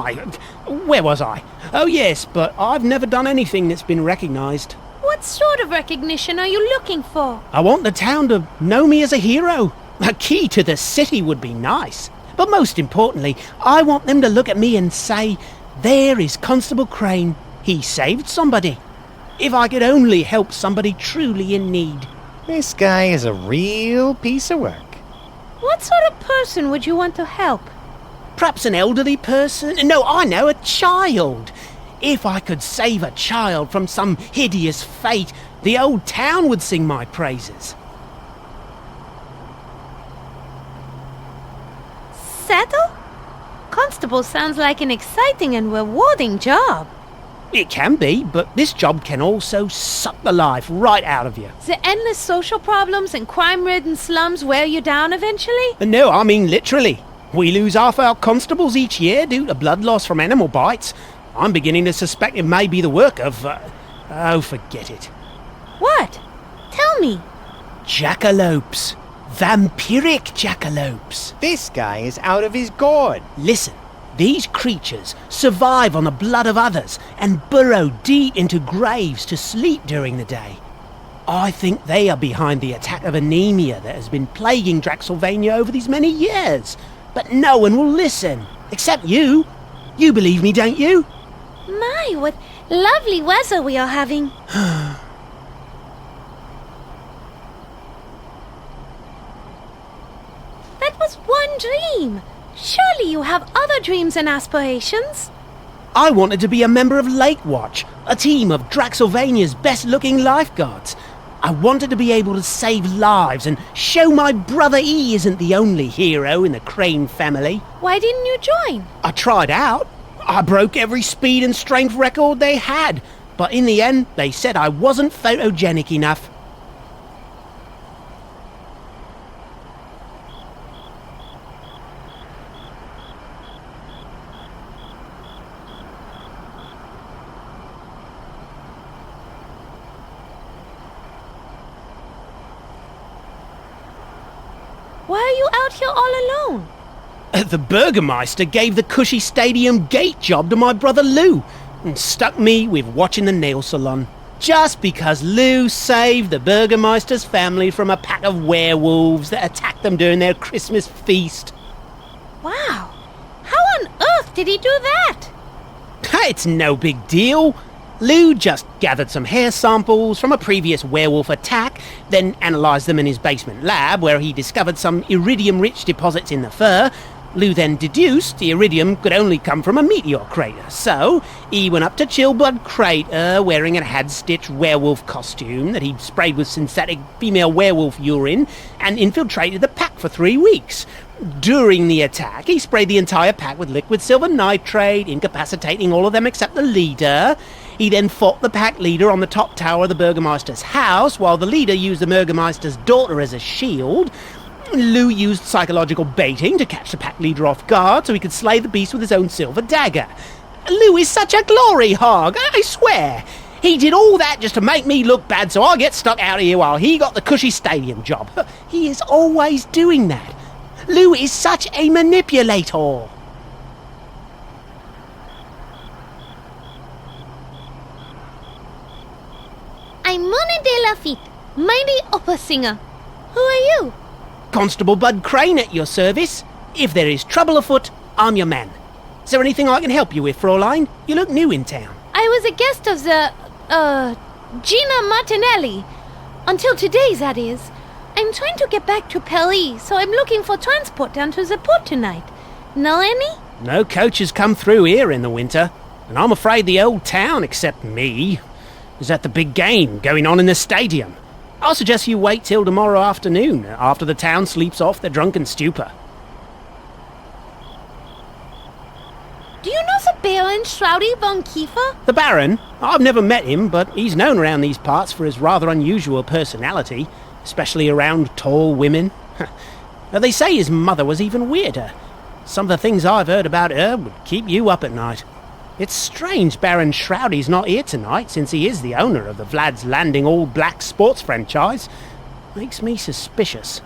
where was I? Oh yes, but I've never done anything that's been recognised. What sort of recognition are you looking for? I want the town to know me as a hero. A key to the city would be nice. But most importantly, I want them to look at me and say, there is Constable Crane. He saved somebody. If I could only help somebody truly in need. This guy is a real piece of work. What sort of person would you want to help? Perhaps an elderly person? No, I know, a child. If I could save a child from some hideous fate, the old town would sing my praises. Settle? Constable sounds like an exciting and rewarding job. It can be, but this job can also suck the life right out of you. The endless social problems and crime-ridden slums wear you down eventually? No, I mean literally. We lose half our constables each year due to blood loss from animal bites. I'm beginning to suspect it may be the work of... oh, forget it. What? Tell me. Jackalopes. Vampiric jackalopes. This guy is out of his gourd. Listen. These creatures survive on the blood of others and burrow deep into graves to sleep during the day. I think they are behind the attack of anemia that has been plaguing Draxylvania over these many years. But no one will listen, except you. You believe me, don't you? My, what lovely weather we are having. That was one dream. Surely you have other dreams and aspirations? I wanted to be a member of Lake Watch, a team of Draxylvania's best-looking lifeguards. I wanted to be able to save lives and show my brother E isn't the only hero in the Crane family. Why didn't you join? I tried out. I broke every speed and strength record they had, but in the end, they said I wasn't photogenic enough. Why are you out here all alone? The Burgermeister gave the cushy stadium gate job to my brother Lou and stuck me with watching the nail salon. Just because Lou saved the Burgermeister's family from a pack of werewolves that attacked them during their Christmas feast. Wow. How on earth did he do that? It's no big deal. Lou just gathered some hair samples from a previous werewolf attack, then analysed them in his basement lab where he discovered some iridium-rich deposits in the fur. Lou then deduced the iridium could only come from a meteor crater, so he went up to Chillblood Crater wearing a had-stitched werewolf costume that he'd sprayed with synthetic female werewolf urine and infiltrated the pack for 3 weeks. During the attack, he sprayed the entire pack with liquid silver nitrate, incapacitating all of them except the leader. He then fought the pack leader on the top tower of the Burgermeister's house, while the leader used the Burgermeister's daughter as a shield. Lou used psychological baiting to catch the pack leader off guard so he could slay the beast with his own silver dagger. Lou is such a glory hog, I swear. He did all that just to make me look bad so I get stuck out of here while he got the cushy stadium job. He is always doing that. Lou is such a manipulator. I'm Mona de Lafitte, mighty opera singer. Who are you? Constable Bud Crane at your service. If there is trouble afoot, I'm your man. Is there anything I can help you with, Fraulein? You look new in town. I was a guest of Gina Martinelli. Until today, that is. I'm trying to get back to Paris, so I'm looking for transport down to the port tonight. Know any? No coaches come through here in the winter, and I'm afraid the old town, except me, is at the big game going on in the stadium. I'll suggest you wait till tomorrow afternoon, after the town sleeps off their drunken stupor. Do you know the Baron Shroudy von Kiefer? The Baron? I've never met him, but he's known around these parts for his rather unusual personality, especially around tall women. They say his mother was even weirder. Some of the things I've heard about her would keep you up at night. It's strange Baron Shroudy's not here tonight, since he is the owner of the Vlad's Landing all-black sports franchise. Makes me suspicious.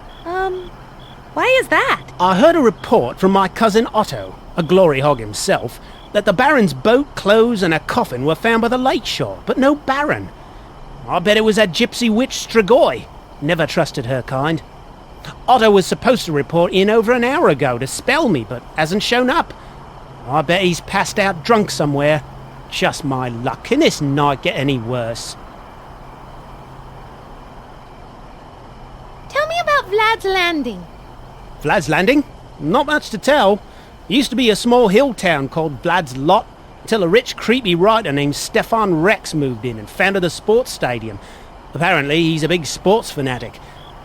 Why is that? I heard a report from my cousin Otto, a glory hog himself, that the Baron's boat, clothes and a coffin were found by the lake shore, but no Baron. I bet it was that gypsy witch Strigoi. Never trusted her kind. Otto was supposed to report in over an hour ago to spell me, but hasn't shown up. I bet he's passed out drunk somewhere. Just my luck. Can this night get any worse? Tell me about Vlad's Landing. Vlad's Landing? Not much to tell. It used to be a small hill town called Vlad's Lot, until a rich, creepy writer named Stefan Rex moved in and founded a sports stadium. Apparently, he's a big sports fanatic.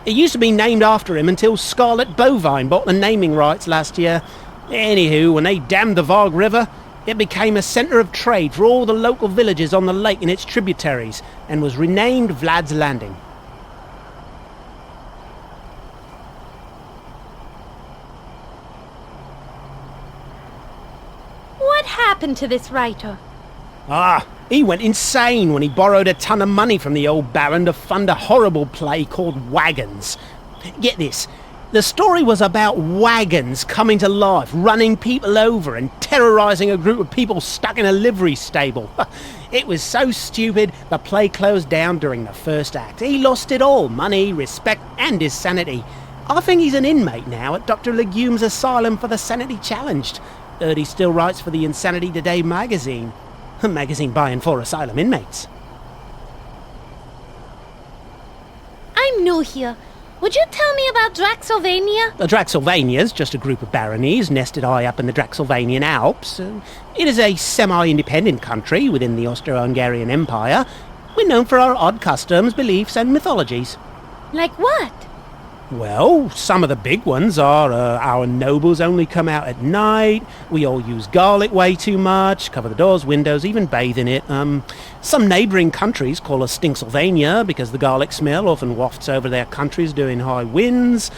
It used to be named after him until Scarlet Bovine bought the naming rights last year. Anywho, when they dammed the Varg River, it became a centre of trade for all the local villages on the lake and its tributaries, and was renamed Vlad's Landing. What happened to this writer? He went insane when he borrowed a ton of money from the old Baron to fund a horrible play called Wagons. Get this. The story was about wagons coming to life, running people over and terrorising a group of people stuck in a livery stable. It was so stupid, the play closed down during the first act. He lost it all, money, respect and his sanity. I think he's an inmate now at Dr. Legume's Asylum for the Sanity Challenged. Heard he still writes for the Insanity Today magazine. A magazine by and for asylum inmates. I'm new here. Would you tell me about Draxylvania? Draxylvania's just a group of baronies nested high up in the Draxylvanian Alps. It is a semi-independent country within the Austro-Hungarian Empire. We're known for our odd customs, beliefs and mythologies. Like what? Well, some of the big ones are our nobles only come out at night, we all use garlic way too much, cover the doors, windows, even bathe in it. Some neighbouring countries call us Stinksylvania because the garlic smell often wafts over their countries during high winds.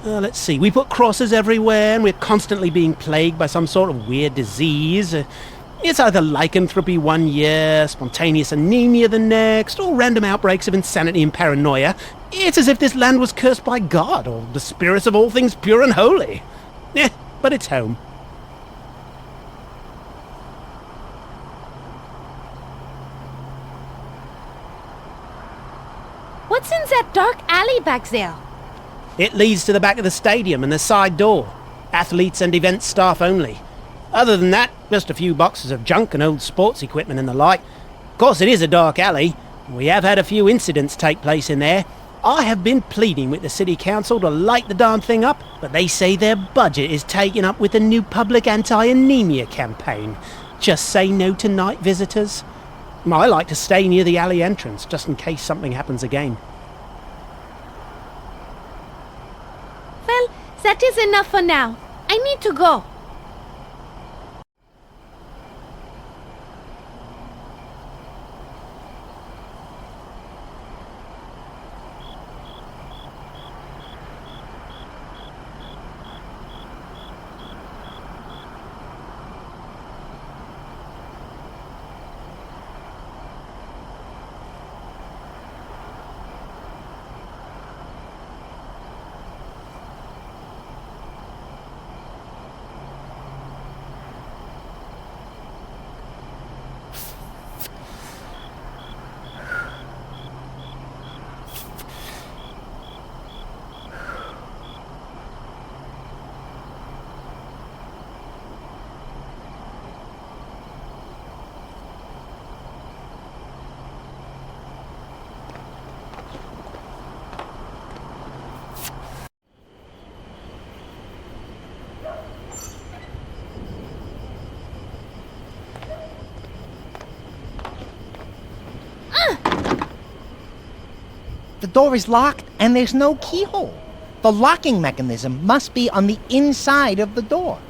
Let's see, we put crosses everywhere and we're constantly being plagued by some sort of weird disease. It's either lycanthropy one year, spontaneous anemia the next, or random outbreaks of insanity and paranoia. It's as if this land was cursed by God, or the spirits of all things pure and holy. But it's home. What's in that dark alley back there? It leads to the back of the stadium and the side door. Athletes and event staff only. Other than that, just a few boxes of junk and old sports equipment and the like. Of course, it is a dark alley. We have had a few incidents take place in there. I have been pleading with the city council to light the darn thing up, but they say their budget is taken up with the new public anti-anemia campaign. Just say no to night visitors. I like to stay near the alley entrance, just in case something happens again. Well, that is enough for now. I need to go. The door is locked and there's no keyhole. The locking mechanism must be on the inside of the door.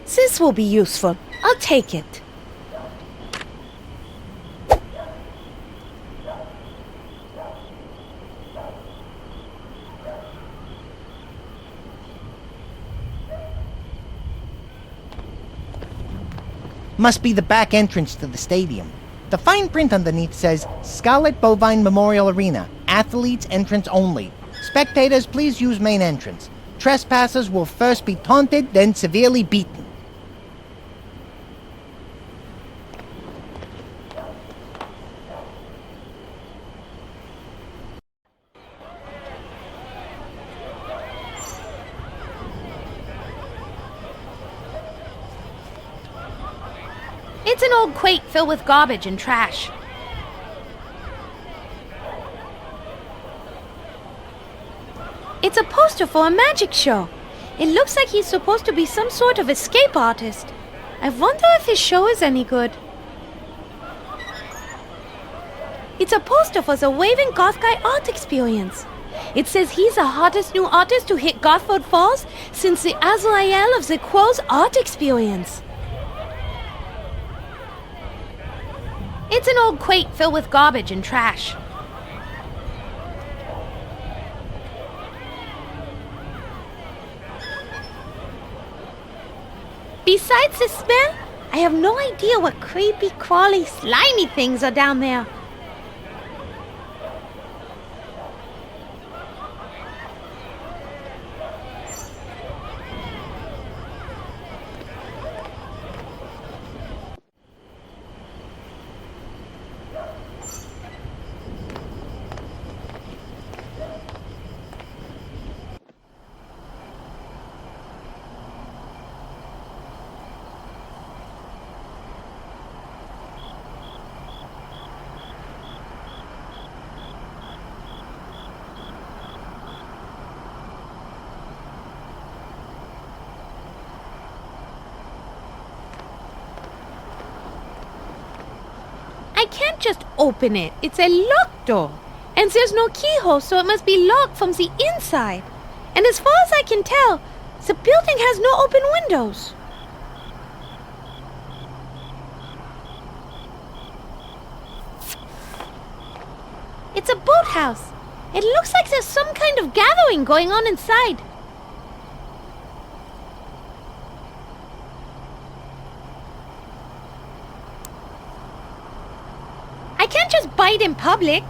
This will be useful. I'll take it. Must be the back entrance to the stadium. The fine print underneath says Scarlet Bovine Memorial Arena, athletes entrance only. Spectators, please use main entrance. Trespassers will first be taunted, then severely beaten. It's an old crate filled with garbage and trash. It's a poster for a magic show. It looks like he's supposed to be some sort of escape artist. I wonder if his show is any good. It's a poster for the Waving Goth Guy art experience. It says he's the hottest new artist to hit Gothford Falls since the Azrael of the Crows art experience. It's an old crate filled with garbage and trash. Besides the smell, I have no idea what creepy, crawly, slimy things are down there. can't just open it. It's a locked door. And there's no keyhole, so it must be locked from the inside. And as far as I can tell, the building has no open windows. It's a boathouse. It looks like there's some kind of gathering going on inside. I can't just bite in public.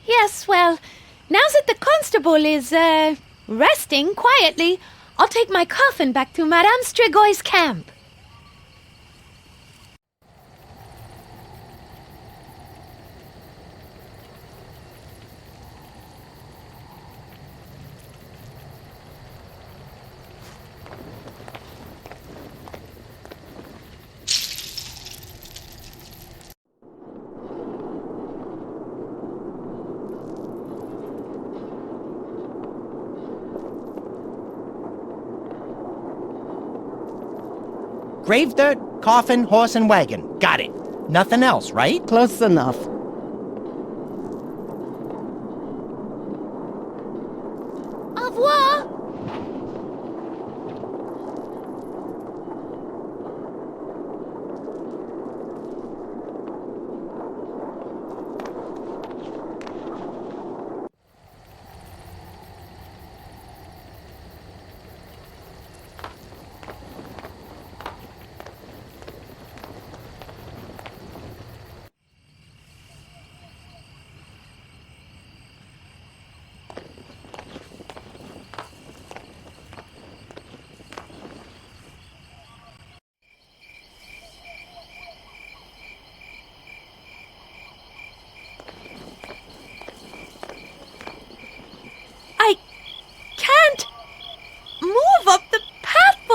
Yes, well, now that the constable is, resting quietly, I'll take my coffin back to Madame Strigoi camp. Grave dirt, coffin, horse, and wagon. Got it. Nothing else, right? Close enough. Au revoir!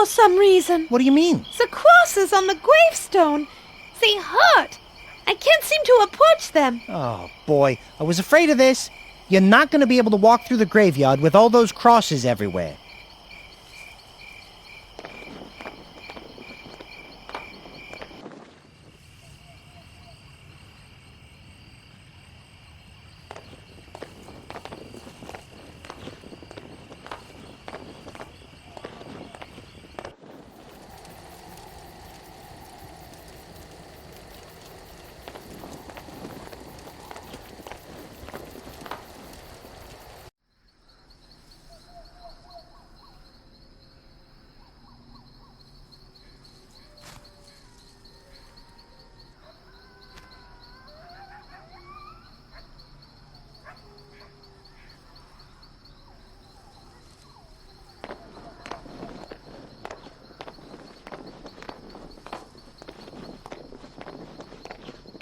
Some reason. What do you mean? The crosses on the gravestone. They hurt. I can't seem to approach them. Oh, boy. I was afraid of this. You're not going to be able to walk through the graveyard with all those crosses everywhere.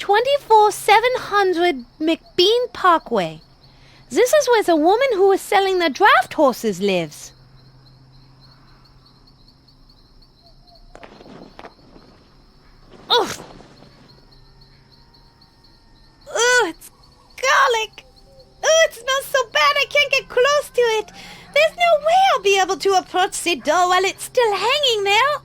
24700 McBean Parkway. This is where the woman who was selling the draft horses lives. Ugh! Ugh, it's garlic! Ugh, it smells so bad I can't get close to it. There's no way I'll be able to approach the door while it's still hanging there.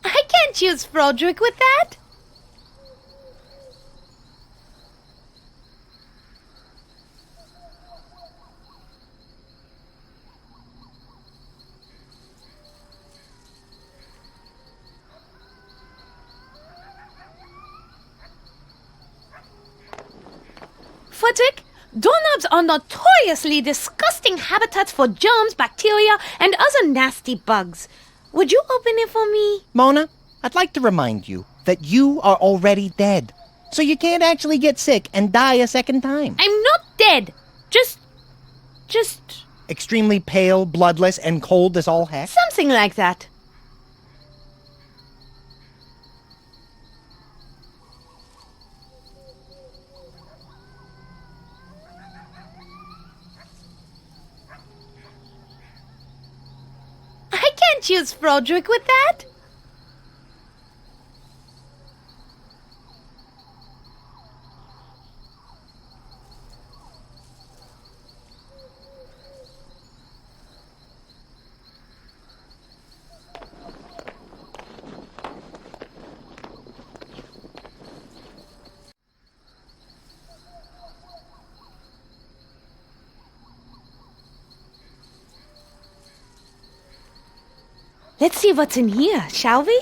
I can't use Frodrick with that. Frederick, doorknobs are notoriously disgusting habitats for germs, bacteria, and other nasty bugs. Would you open it for me? Mona, I'd like to remind you that you are already dead. So you can't actually get sick and die a second time. I'm not dead. Just... Extremely pale, bloodless, and cold as all heck? something like that. I can't use Frodrick with that. Let's see what's in here, shall we?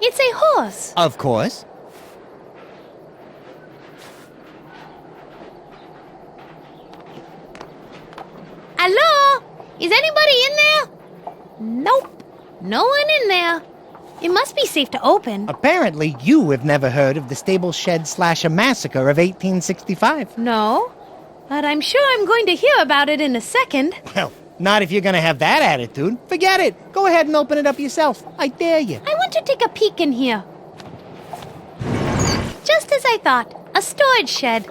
It's a horse. Of course. Hello? Is anybody in there? Nope. No one in there. It must be safe to open. Apparently, you have never heard of the Stable Shed Slasher Massacre of 1865. No. But I'm sure I'm going to hear about it in a second. Well, not if you're gonna have that attitude. Forget it. Go ahead and open it up yourself. I dare you. I want to take a peek in here. Just as I thought. A storage shed.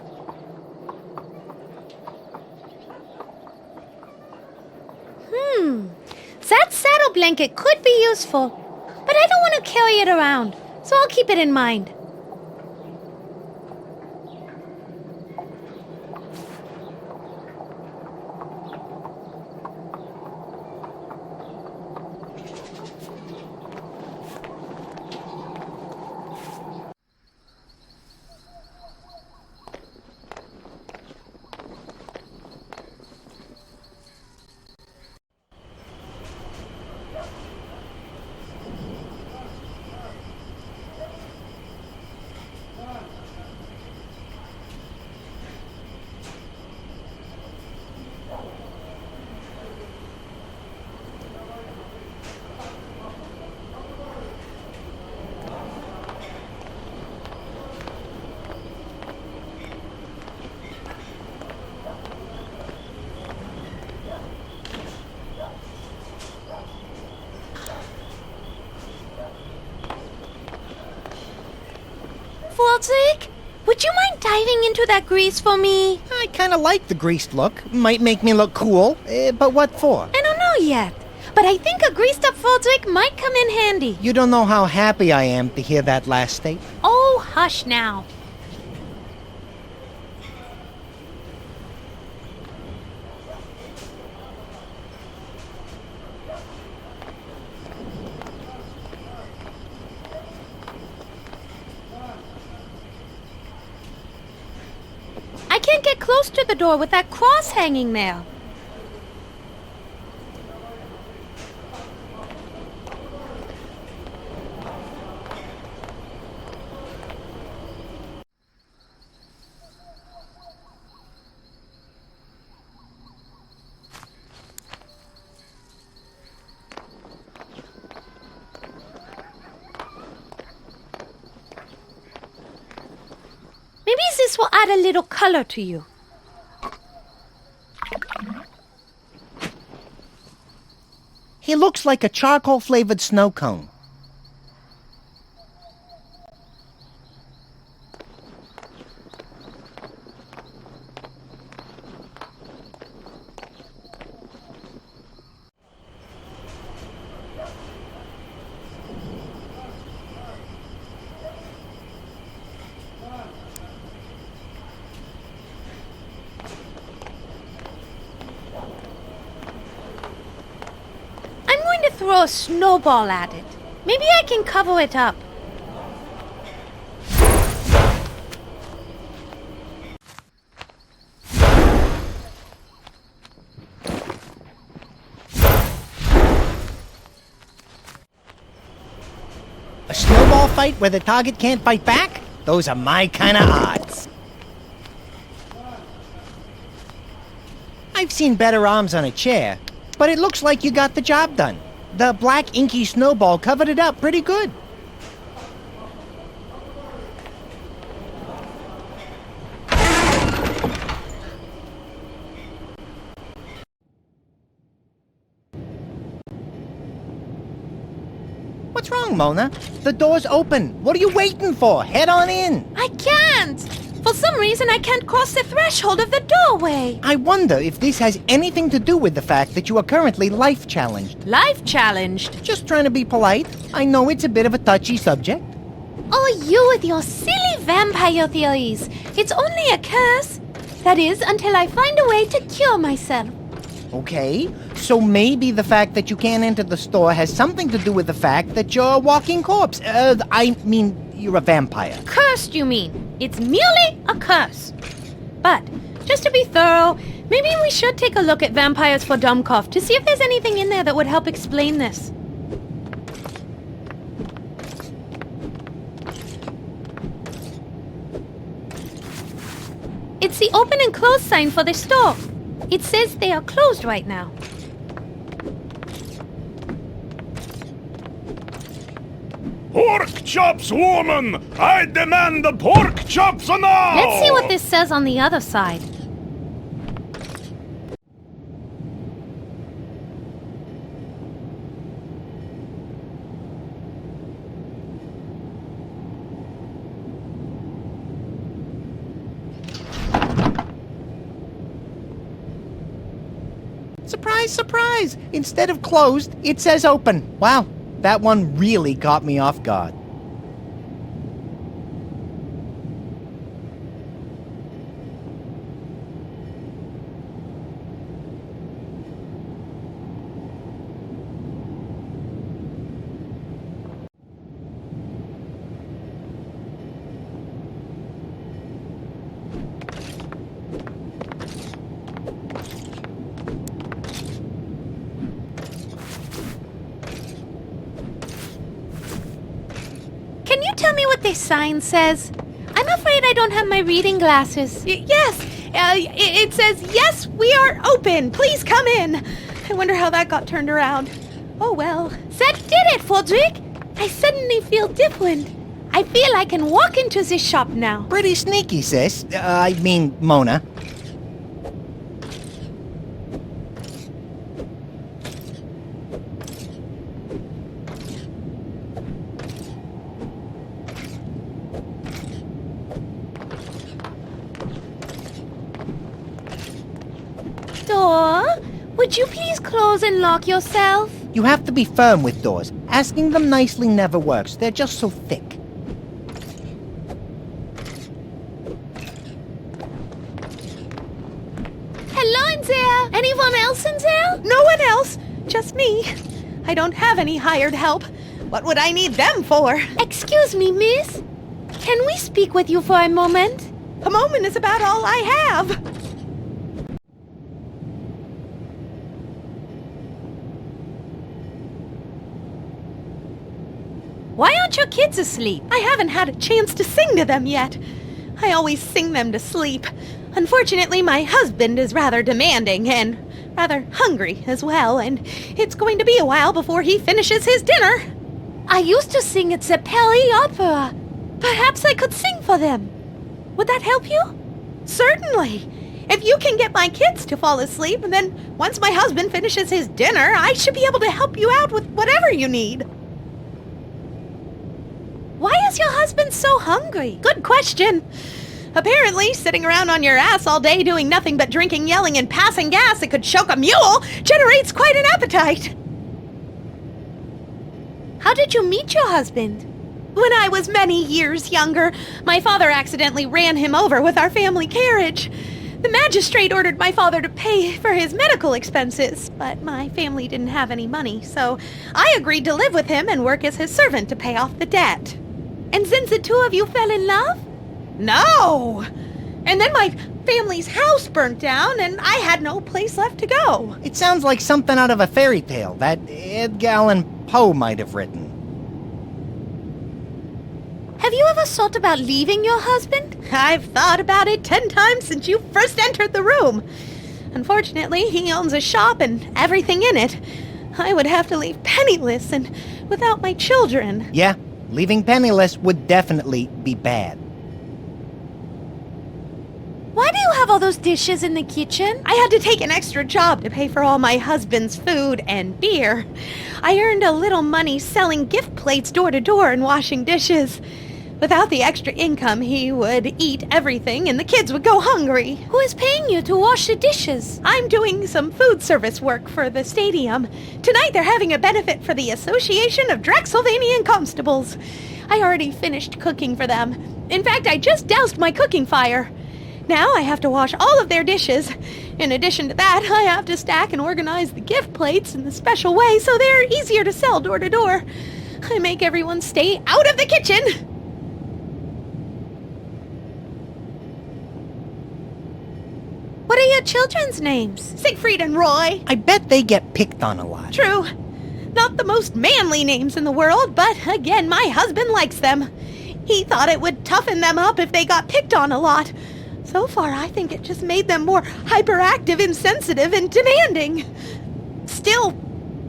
That saddle blanket could be useful, but I don't want to carry it around, so I'll keep it in mind. Fordzik, would you mind diving into that grease for me? I kinda like the greased look. Might make me look cool, but what for? I don't know yet, but I think a greased up Fordzik might come in handy. You don't know how happy I am to hear that last statement. Oh, hush now. I can't get close to the door with that cross hanging there. this will add a little color to you. He looks like a charcoal-flavored snow cone. Throw a snowball at it. Maybe I can cover it up. A snowball fight where the target can't fight back? Those are my kind of odds. I've seen better arms on a chair, but it looks like you got the job done. The black inky snowball covered it up pretty good. What's wrong, Mona? The door's open. What are you waiting for? Head on in. I can't! For some reason, I can't cross the threshold of the doorway. I wonder if this has anything to do with the fact that you are currently life-challenged. Life-challenged? Just trying to be polite. I know it's a bit of a touchy subject. Oh, you with your silly vampire theories. It's only a curse. That is, until I find a way to cure myself. Okay, so maybe the fact that you can't enter the store has something to do with the fact that you're a walking corpse. I mean, you're a vampire. Cursed, you mean? It's merely a curse. But, just to be thorough, maybe we should take a look at Vampires for Dummkopf to see if there's anything in there that would help explain this. It's the open and close sign for the store. It says they are closed right now. Pork chops, woman! I demand the pork chops now! Let's see what this says on the other side. Surprise, surprise! Instead of closed, it says open. Wow, that one really caught me off guard. Can you tell me what this sign says? I'm afraid I don't have my reading glasses. Yes, it says, yes, we are open. Please come in. I wonder how that got turned around. Oh, well. That did it, Fodrick. I suddenly feel different. I feel I can walk into this shop now. Pretty sneaky, sis. I mean, Mona. Door, would you please close and lock yourself? You have to be firm with doors. Asking them nicely never works. They're just so thick. Hello in there. Anyone else in there? No one else. Just me. I don't have any hired help. What would I need them for? Excuse me, miss. Can we speak with you for a moment? A moment is about all I have. Why aren't your kids asleep? I haven't had a chance to sing to them yet. I always sing them to sleep. Unfortunately, my husband is rather demanding and rather hungry as well, and it's going to be a while before he finishes his dinner. I used to sing at the Paris Opera. Perhaps I could sing for them. Would that help you? Certainly. If you can get my kids to fall asleep, then once my husband finishes his dinner, I should be able to help you out with whatever you need. Why is your husband so hungry? Good question. Apparently, sitting around on your ass all day doing nothing but drinking, yelling, and passing gas that could choke a mule generates quite an appetite. How did you meet your husband? When I was many years younger, my father accidentally ran him over with our family carriage. The magistrate ordered my father to pay for his medical expenses, but my family didn't have any money, so I agreed to live with him and work as his servant to pay off the debt. And since the two of you fell in love? No! And then my family's house burnt down, and I had no place left to go. It sounds like something out of a fairy tale that Edgar Allan Poe might have written. Have you ever thought about leaving your husband? I've thought about it 10 times since you first entered the room. Unfortunately, he owns a shop and everything in it. I would have to leave penniless and without my children. Yeah, leaving penniless would definitely be bad. Why do you have all those dishes in the kitchen? I had to take an extra job to pay for all my husband's food and beer. I earned a little money selling gift plates door to door and washing dishes. Without the extra income, he would eat everything and the kids would go hungry. Who is paying you to wash the dishes? I'm doing some food service work for the stadium. Tonight they're having a benefit for the Association of Draxylvanian Constables. I already finished cooking for them. In fact, I just doused my cooking fire. Now I have to wash all of their dishes. In addition to that, I have to stack and organize the gift plates in the special way so they're easier to sell door to door. I make everyone stay out of the kitchen. What are your children's names? Siegfried and Roy. I bet they get picked on a lot. True. Not the most manly names in the world, but again, my husband likes them. He thought it would toughen them up if they got picked on a lot. So far, I think it just made them more hyperactive, insensitive, and demanding. Still,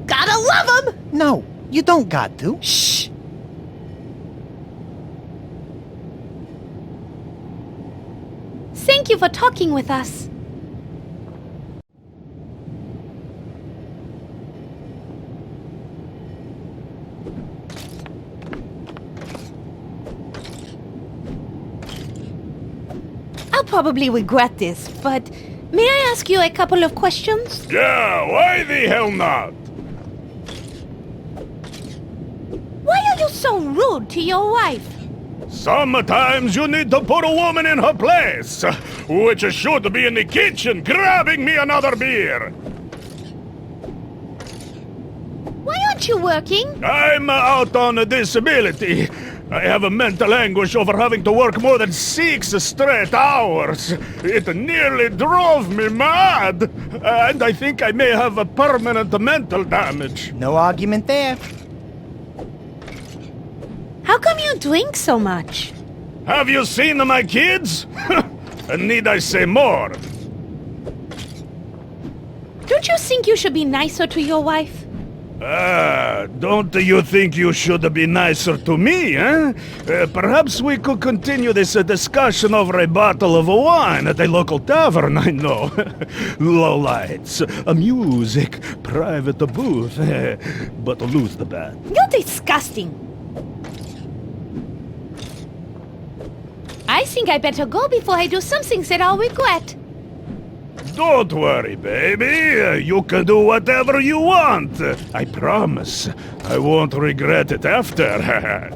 gotta love them! No, you don't got to. Shh! Thank you for talking with us. I'll probably regret this, but may I ask you a couple of questions? Yeah, why the hell not? Why are you so rude to your wife? Sometimes you need to put a woman in her place, which should be in the kitchen grabbing me another beer. Why aren't you working? I'm out on a disability. I have a mental anguish over having to work more than 6 straight hours. It nearly drove me mad. And I think I may have a permanent mental damage. No argument there. How come you drink so much? Have you seen my kids? Need I say more? Don't you think you should be nicer to your wife? Don't you think you should be nicer to me, eh? Perhaps we could continue this discussion over a bottle of wine at a local tavern, I know. Low lights, music, private booth, but lose the bet. You're disgusting. I think I better go before I do something that I'll regret. Don't worry, baby. You can do whatever you want. I promise. I won't regret it after.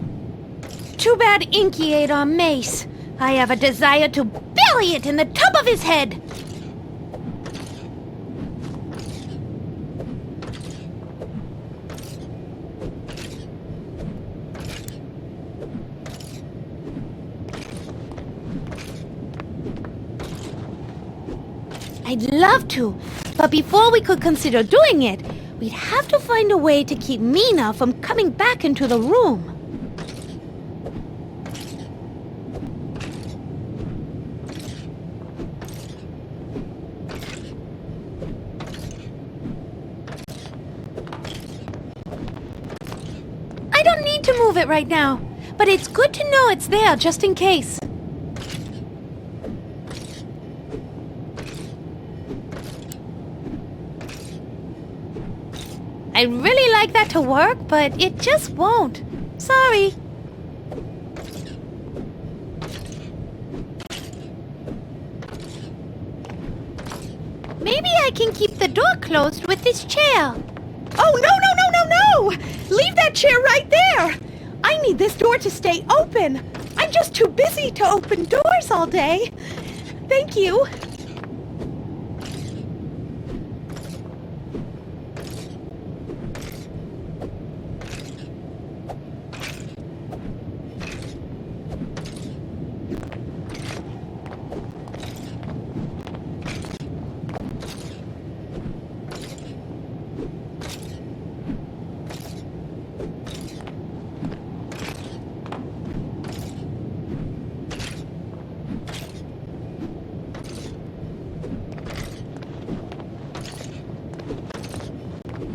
Too bad Inky ate our mace. I have a desire to bury it in the top of his head. I'd love to, but before we could consider doing it, we'd have to find a way to keep Mina from coming back into the room. I don't need to move it right now, but it's good to know it's there just in case. I'd really like that to work, but it just won't. Sorry. Maybe I can keep the door closed with this chair. Oh, no! Leave that chair right there! I need this door to stay open. I'm just too busy to open doors all day. Thank you.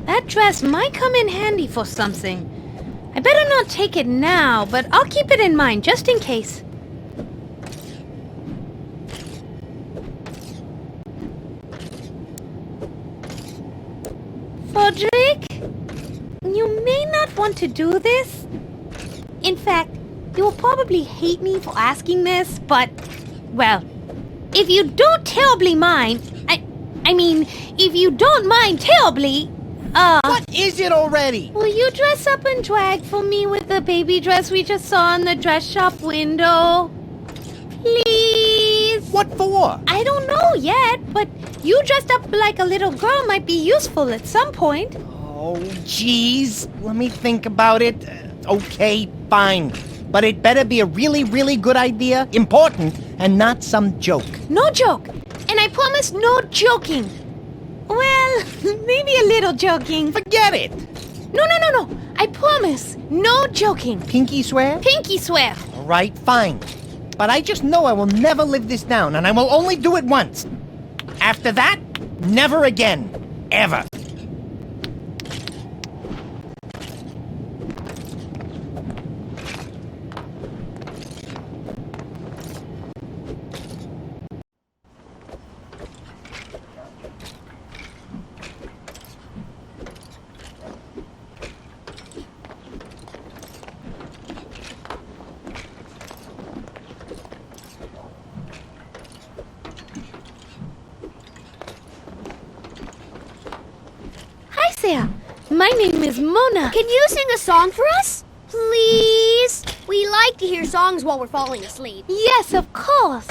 That dress might come in handy for something. I better not take it now, but I'll keep it in mind just in case. Frederick, you may not want to do this. In fact, you will probably hate me for asking this, but, well, if you don't terribly mind, I mean, if you don't mind terribly, What is it already? will you dress up and drag for me with the baby dress we just saw in the dress shop window? Please? What for? I don't know yet, but you dressed up like a little girl might be useful at some point. Oh, jeez. Let me think about it. Okay, fine. But it better be a really, really good idea, important, and not some joke. No joke. And I promise no joking. Well, maybe a little joking. Forget it. No. I promise. No joking. Pinky swear? Pinky swear. All right, fine. But I just know I will never live this down, and I will only do it once. After that, never again. Ever. There. My name is Mona. Can you sing a song for us? Please? We like to hear songs while we're falling asleep. Yes, of course.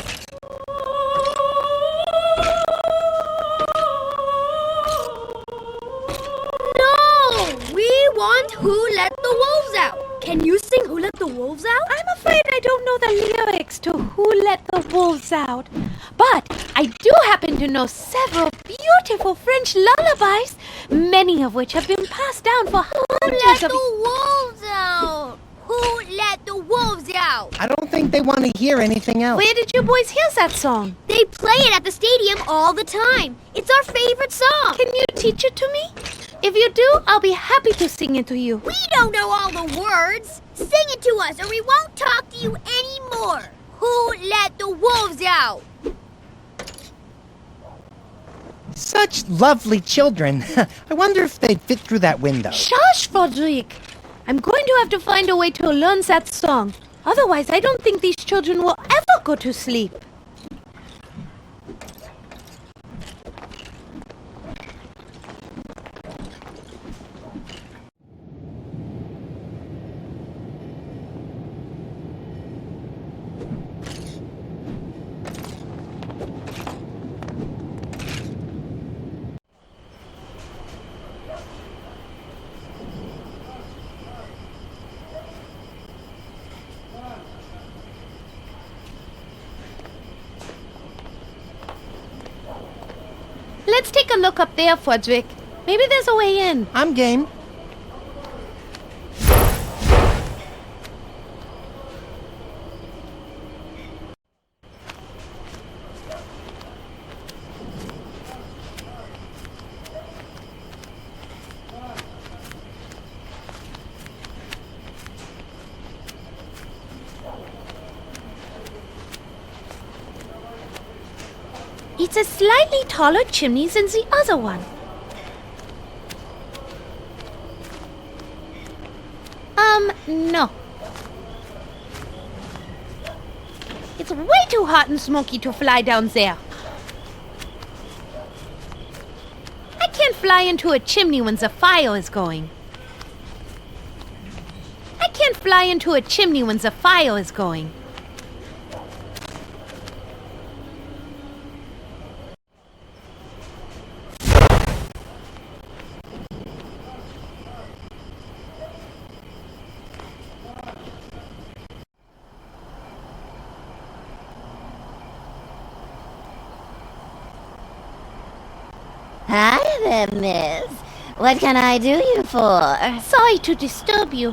No! We want Who Let the Wolves Out. Can you sing Who Let the Wolves Out? I'm afraid I don't know the lyrics to Who Let the Wolves Out. But I do happen to know several beautiful French lullabies, many of which have been passed down for hundreds of... Who let the wolves out? Who let the wolves out? I don't think they want to hear anything else. Where did you boys hear that song? They play it at the stadium all the time. It's our favorite song. Can you teach it to me? If you do, I'll be happy to sing it to you. We don't know all the words. Sing it to us or we won't talk to you anymore. Who let the wolves out? Such lovely children. I wonder if they'd fit through that window. Shush, Frederick. I'm going to have to find a way to learn that song. Otherwise, I don't think these children will ever go to sleep. Let's take a look up there, Frederick. Maybe there's a way in. I'm game. It's a slightly taller chimney than the other one. No. It's way too hot and smoky to fly down there. I can't fly into a chimney when the fire is going. I can't fly into a chimney when the fire is going. Hi there, miss. What can I do you for? Sorry to disturb you,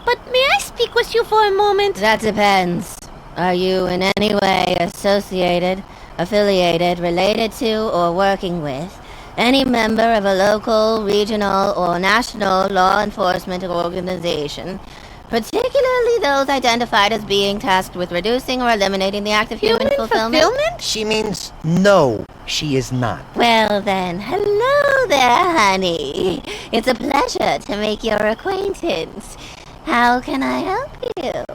but may I speak with you for a moment? That depends. Are you in any way associated, affiliated, related to, or working with any member of a local, regional, or national law enforcement organization, particularly those identified as being tasked with reducing or eliminating the act of human fulfillment? She means no, she is not. Well then, hello there, honey. It's a pleasure to make your acquaintance. How can I help you?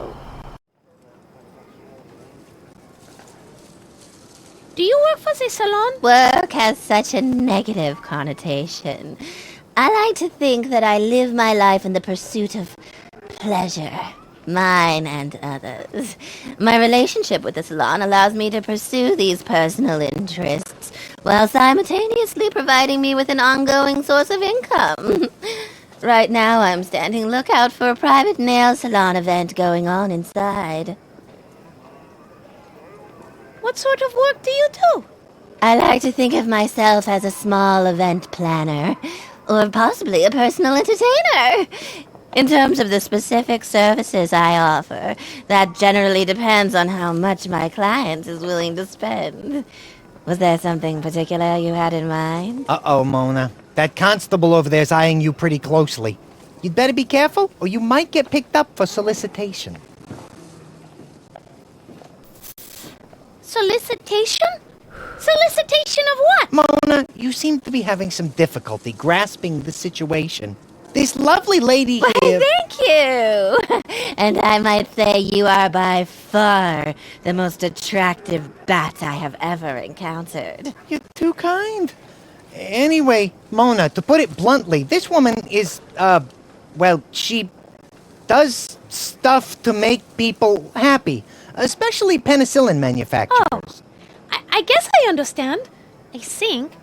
Do you work for the salon? Work has such a negative connotation. I like to think that I live my life in the pursuit of pleasure, mine and others. My relationship with the salon allows me to pursue these personal interests while simultaneously providing me with an ongoing source of income. Right now, I'm standing lookout for a private nail salon event going on inside. What sort of work do you do? I like to think of myself as a small event planner, or possibly a personal entertainer. In terms of the specific services I offer, that generally depends on how much my client is willing to spend. Was there something particular you had in mind? Uh-oh, Mona. That constable over there's eyeing you pretty closely. You'd better be careful, or you might get picked up for solicitation. Solicitation? Solicitation of what? Mona, you seem to be having some difficulty grasping the situation. This lovely lady here... Thank you! And I might say you are by far the most attractive bat I have ever encountered. You're too kind. Anyway, Mona, to put it bluntly, this woman is, well, she does stuff to make people happy, especially penicillin manufacturers. Oh, I guess I understand. I think.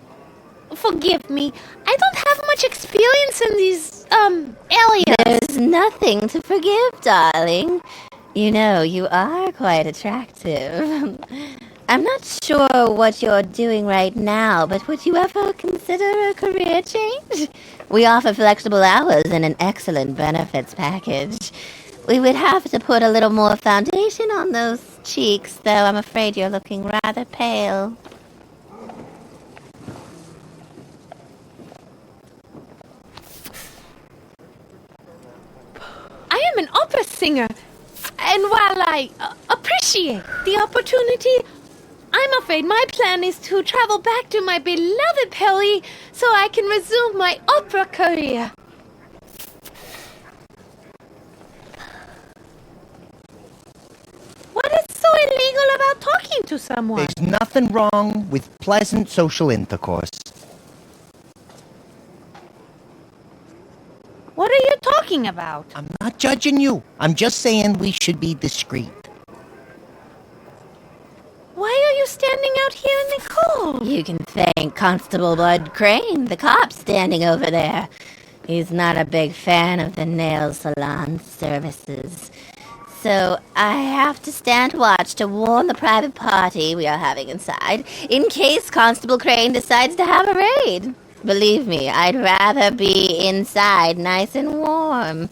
Forgive me, I don't have much experience in these, areas. There's nothing to forgive, darling. You know, you are quite attractive. I'm not sure what you're doing right now, but would you ever consider a career change? We offer flexible hours and an excellent benefits package. We would have to put a little more foundation on those cheeks, though I'm afraid you're looking rather pale. I am an opera singer, and while I appreciate the opportunity, I'm afraid my plan is to travel back to my beloved Paris so I can resume my opera career. What is so illegal about talking to someone? There's nothing wrong with pleasant social intercourse. What are you talking about? I'm not judging you. I'm just saying we should be discreet. Why are you standing out here in the cold? You can thank Constable Bud Crane, the cop standing over there. He's not a big fan of the nail salon services. So I have to stand watch to warn the private party we are having inside, in case Constable Crane decides to have a raid. Believe me, I'd rather be inside nice and warm.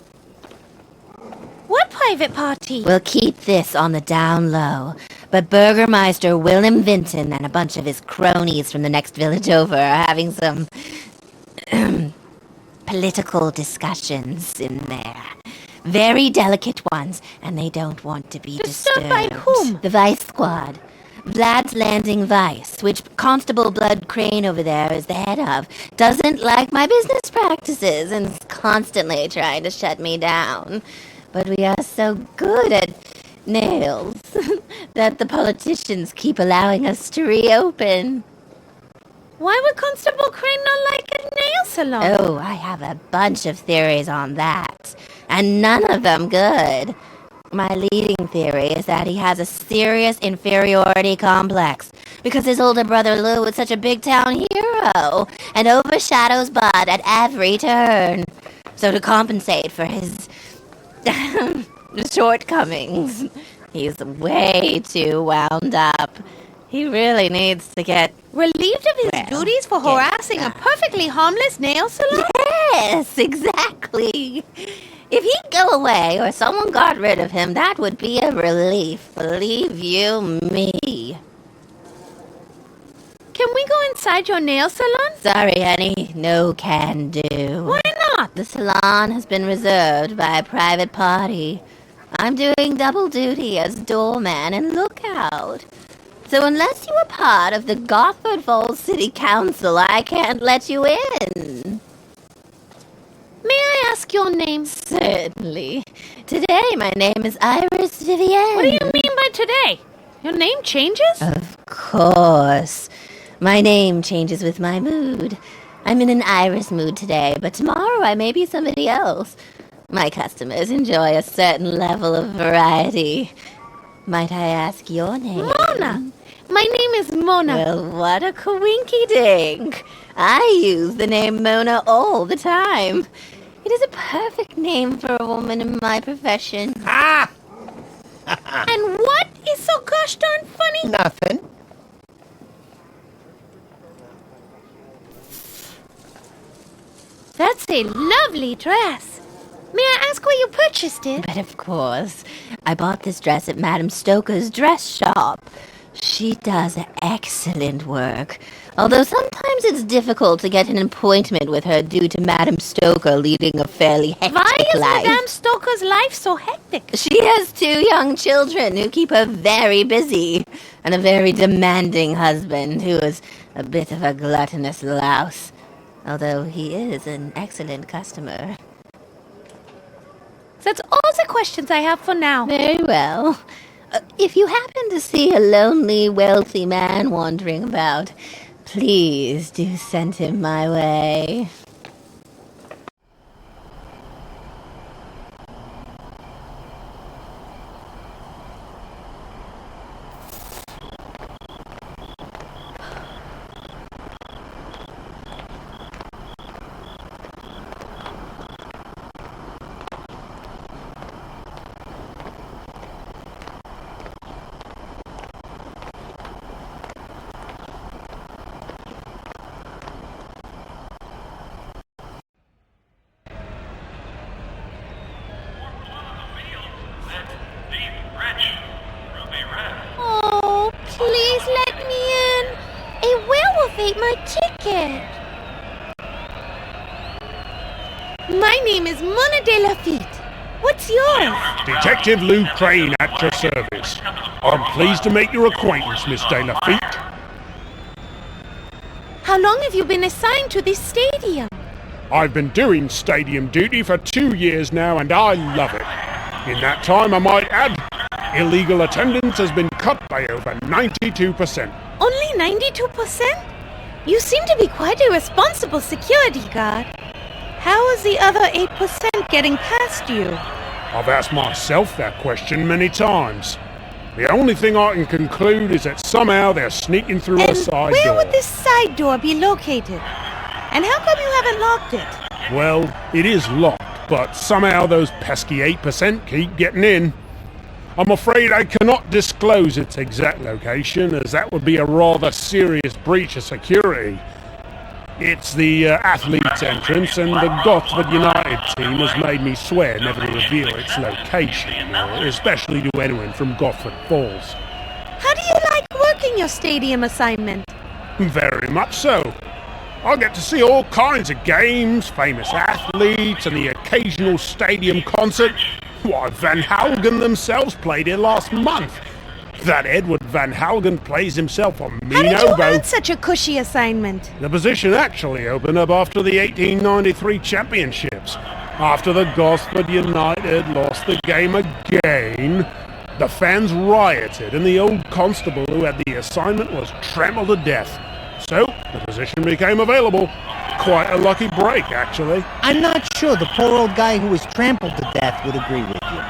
What private party? We'll keep this on the down low, but Burgermeister Willem Vinton and a bunch of his cronies from the next village over are having some political discussions in there. Very delicate ones, and they don't want to be disturbed. By whom? The Vice Squad. Vlad's Landing Vice, which Constable Blood Crane over there is the head of, doesn't like my business practices and is constantly trying to shut me down. But we are so good at nails that the politicians keep allowing us to reopen. Why would Constable Crane not like a nail salon? Oh, I have a bunch of theories on that, and none of them good. My leading theory is that he has a serious inferiority complex because his older brother Lou is such a big town hero and overshadows Bud at every turn. So to compensate for his shortcomings, he's way too wound up. He really needs to get relieved of his duties for harassing a perfectly harmless nail salon? Yes, exactly. If he'd go away or someone got rid of him, that would be a relief, believe you me. Can we go inside your nail salon? Sorry, honey, no can do. Why not? The salon has been reserved by a private party. I'm doing double duty as doorman and lookout. So unless you are part of the Gosford Falls City Council, I can't let you in. May I ask your name? Certainly. Today, my name is Iris Vivienne. What do you mean by today? Your name changes? Of course. My name changes with my mood. I'm in an Iris mood today, but tomorrow I may be somebody else. My customers enjoy a certain level of variety. Might I ask your name? Mona. My name is Mona. Well, what a coinky-dink. I use the name Mona all the time. It is a perfect name for a woman in my profession. Ah! And what is so gosh darn funny? Nothing. That's a lovely dress. May I ask where you purchased it? But of course. I bought this dress at Madame Stoker's dress shop. She does excellent work. Although sometimes it's difficult to get an appointment with her due to Madame Stoker leading a fairly hectic life. Why is Madame Stoker's life so hectic? She has 2 young children who keep her very busy, and a very demanding husband who is a bit of a gluttonous louse, although he is an excellent customer. That's all the questions I have for now. Very well. If you happen to see a lonely, wealthy man wandering about, please do send him my way. Oh, please let me in. A werewolf ate my ticket. My name is Mona de Lafitte. What's yours? Detective Lou Crane at your service. I'm pleased to make your acquaintance, Miss de Lafitte. How long have you been assigned to this stadium? I've been doing stadium duty for 2 years now, and I love it. In that time, I might add, illegal attendance has been cut by over 92%. Only 92%? You seem to be quite a responsible security guard. How is the other 8% getting past you? I've asked myself that question many times. The only thing I can conclude is that somehow they're sneaking through a side where door. would this side door be located? And how come you haven't locked it? Well, it is locked, but somehow those pesky 8% keep getting in. I'm afraid I cannot disclose its exact location, as that would be a rather serious breach of security. It's the athletes' entrance, and the Gosford United team has made me swear never to reveal its location, especially to anyone from Gosford Falls. How do you like working your stadium assignment? Very much so. I get to see all kinds of games, famous athletes, and the occasional stadium concert. Why, Van Halen themselves played here last month. That Edward Van Halen plays himself on How did you oboe. earn such a cushy assignment? The position actually opened up after the 1893 championships. After the Gosford United lost the game again, the fans rioted and the old constable who had the assignment was trampled to death. So, the position became available. Quite a lucky break, actually. I'm not sure the poor old guy who was trampled to death would agree with you.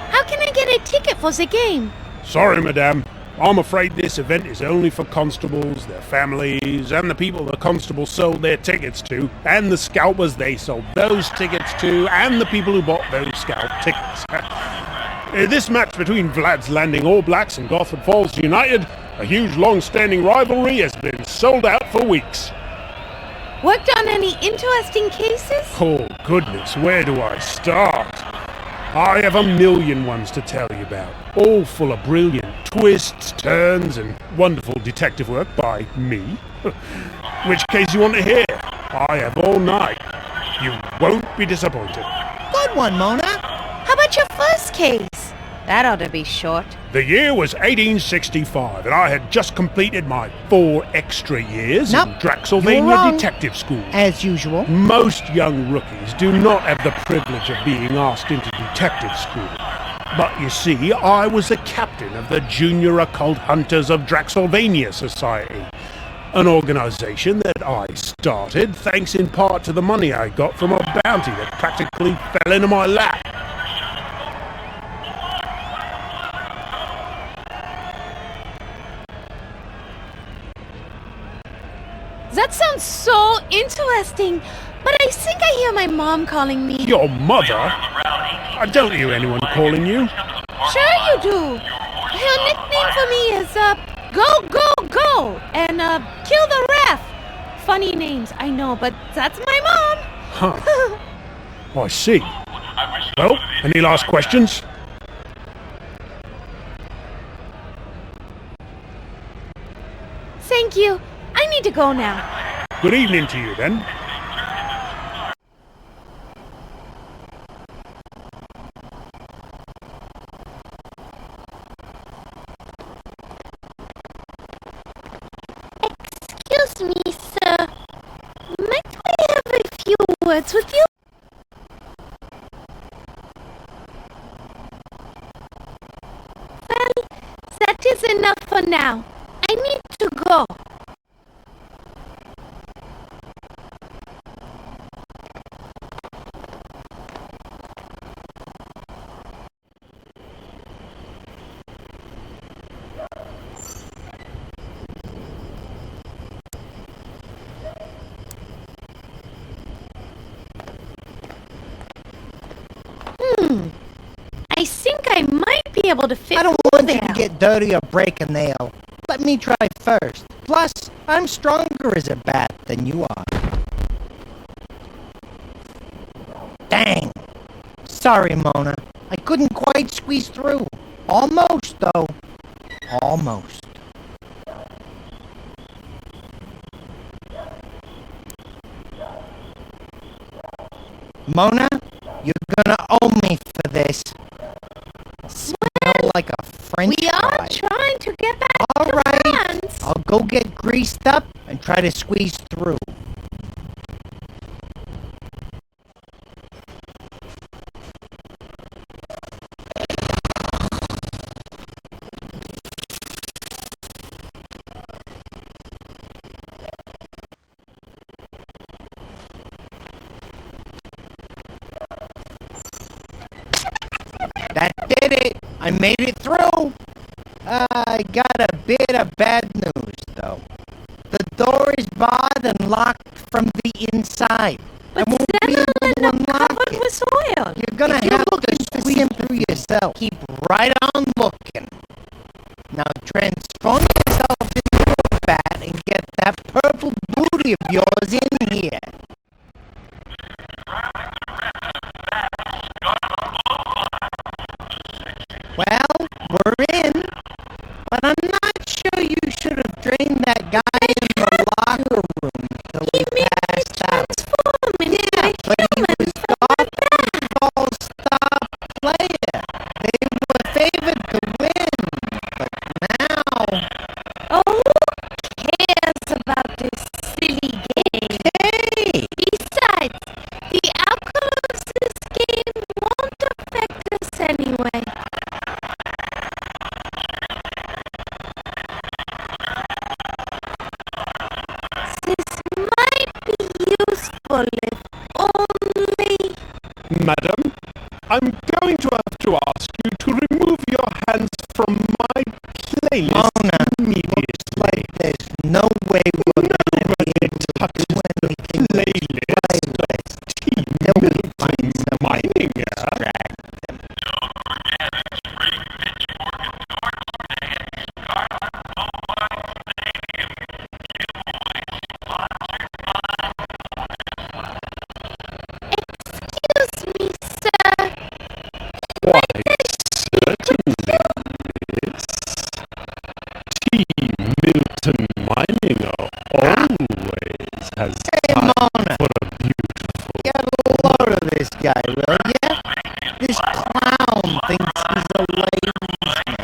How can I get a ticket for the game? Sorry, madame. I'm afraid this event is only for constables, their families, and the people the constables sold their tickets to, and the scalpers they sold those tickets to, and the people who bought those scalp tickets. This match between Vlad's Landing All Blacks and Gosford Falls United, a huge long-standing rivalry, has been sold out for weeks. Worked on any interesting cases? Oh, goodness, where do I start? I have a million ones to tell you about, all full of brilliant twists, turns, and wonderful detective work by me. Which case you want to hear? I have all night. You won't be disappointed. Good one, Mona. How about your first case? That ought to be short. The year was 1865, and I had just completed my 4 extra years in Draxylvania Detective School. As usual. Most young rookies do not have the privilege of being asked into detective school. But you see, I was the captain of the Junior Occult Hunters of Draxylvania Society, an organization that I started thanks in part to the money I got from a bounty that practically fell into my lap. That sounds so interesting, but I think I hear my mom calling me. Your mother? I don't hear anyone calling you. Sure you do. Her nickname for me is, Go, Go, Go, and, Kill the Ref. Funny names, I know, but that's my mom. Huh. I see. Well, any last questions? Thank you. I need to go now. Good evening to you, then. Excuse me, sir. Might I have a few words with you? Well, that is enough for now. I need to go. I think I might be able to fit I don't want there. you to get dirty or break a nail. Let me try first. Plus, I'm stronger as a bat than you are. Dang. Sorry, Mona. I couldn't quite squeeze through. Almost, though. Almost. Mona, you're gonna owe me for this. Smell like a French We are fry. trying to get back All to right, France. I'll go get greased up and try to squeeze through. That did it. I made it through. I got a bit of bad news, though. The door is barred and locked from the inside. I won't be able to unlock it. With oil. You're gonna have to squeeze through yourself. Keep right on looking. Now transform yourself into a bat and get that purple booty of yours in here. Well, we're in, but I'm not sure you should have drained that guy in the locker room till he passed out. Yeah, but he was all star player. They were favored to win, but now... Oh, who cares about this silly game? going to have to ask you to remove your hands from my playlist immediately. Like there's no way we're going to be able to do anything playlist. Team Milton Mininger. Excuse me, sir. Why, certainly, miss. Team Milton Mininger always has time for a beautiful... Get a load of this guy, will ya? This clown thinks he's a ladies' man.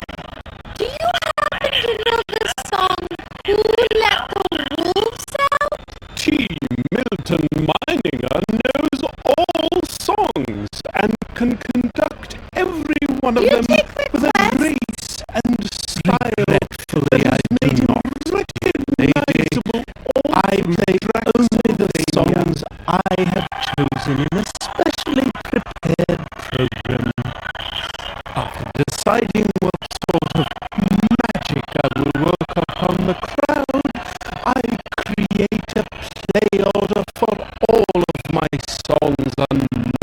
Do you happen to know the song Who Let the Wolves Out? Team Milton Mininger knows all songs and can conduct every one of them with a grace and style that has made him recognizable. I play only the songs I have chosen in a specially prepared program. After deciding what sort of magic I will work upon the crowd, I create a play order for all of my songs on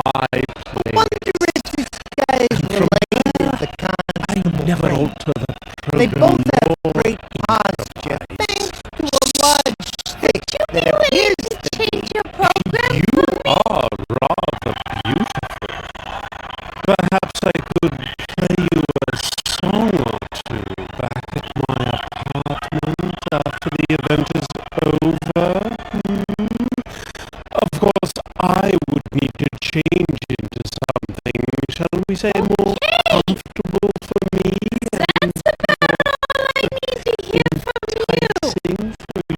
my play. Wonder if this guy is related to Constable. I never alter the program. They both have great posture, thanks to a large stick that appears to change your program. You are rather beautiful. Perhaps I could play you a song or two back at my apartment after the event is over. Of course, I would need to change into something, shall we say, more comfortable for me. That's about all I need to hear from you. Sing for you.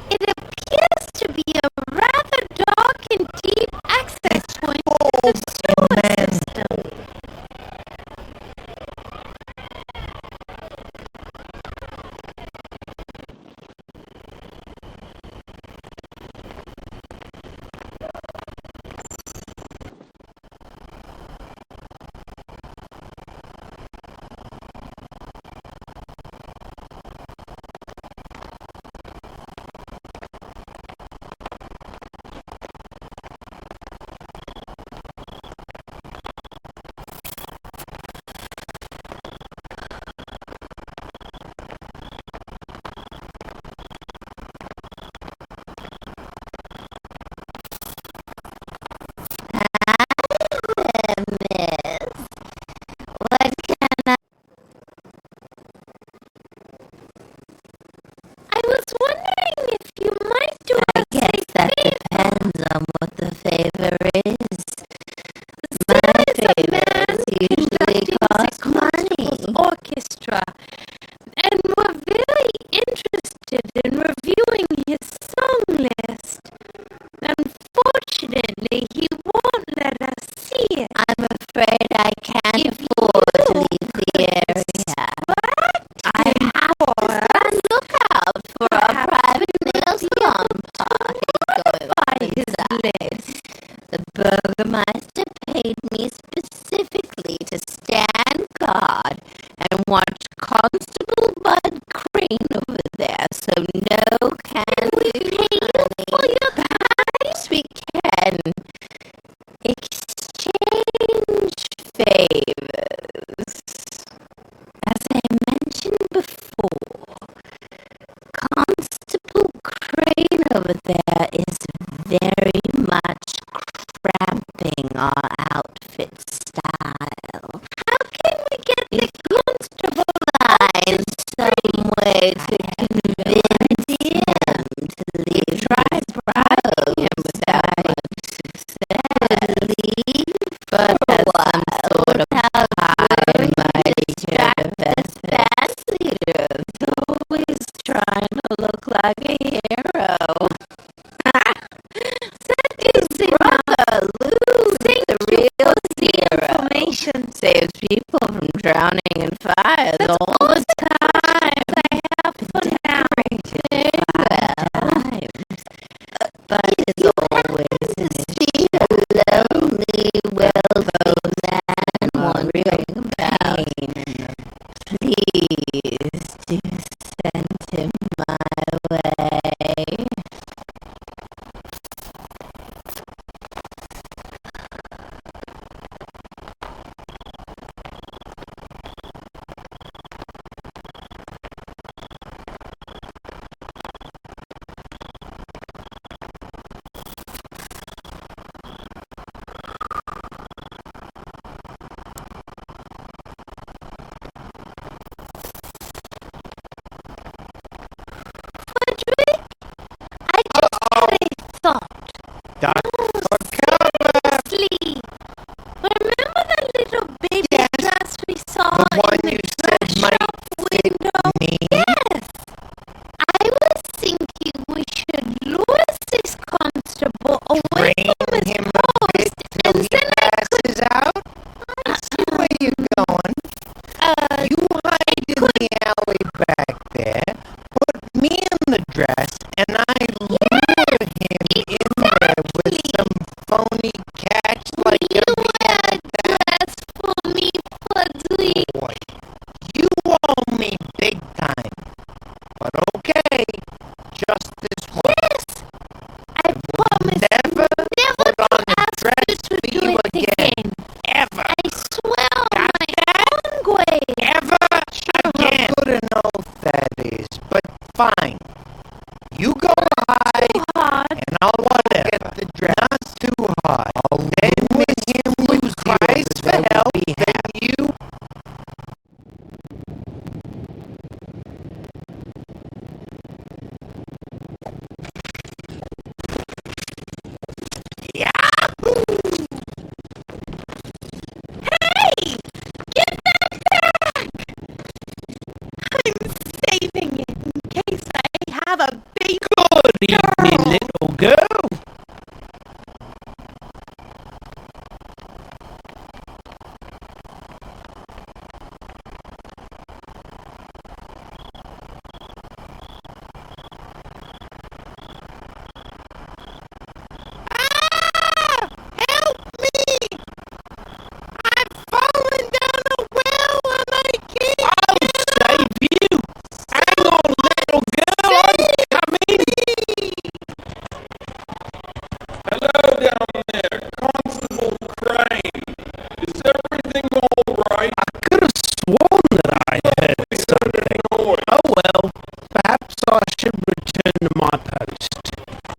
It appears to be a rather dark and deep access point to the sewer system. Orchestra, and were very interested in reviewing his song list. Unfortunately, he won't let us see it. I'm afraid I can't afford to leave the area. I have to stand lookout for a private nail salon party going on inside. The burgomaster paid me specifically to stand guard and watch like a hero. His brother, Lou, the real hero. Saves people from drowning in fires all the time. I have for now. But it's always a lonely, well-known man wondering about. Please do send him my way. Seriously, remember the little baby dress we saw in the dress shop window? Yes. I was thinking we should lure this constable away from his post, and then I could... out? I see where you're going. You hide in the alley back there, put me in the dress, and I lure him in there with some phony catch like you wear a dress for me, Fudley? Boy, you owe me big time. But okay, just this once. Yes, I promise never put on a dress to for do you it again. Ever. I swear on my own grave. Ever again. How good an oath that is, but fine. You go high, and I'll get the dress. Not too high. Then Miss Him cries for help, then you... Yahoo! Hey! Give that back! I'm saving it in case I have a baby Good evening, little girl. Help me! I've fallen down a well and I can't... I'll save you. Hang on, little girl. I'm coming. Hello down there, Constable Crane. Is everything all right? I could have sworn that I heard something. Oh well, perhaps I should return to my post.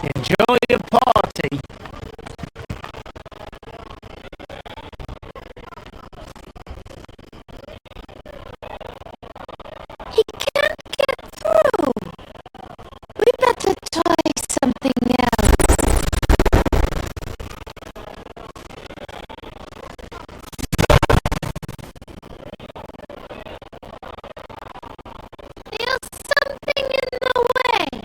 Enjoy your party. He can't get through. We better try something else. There's something in the way.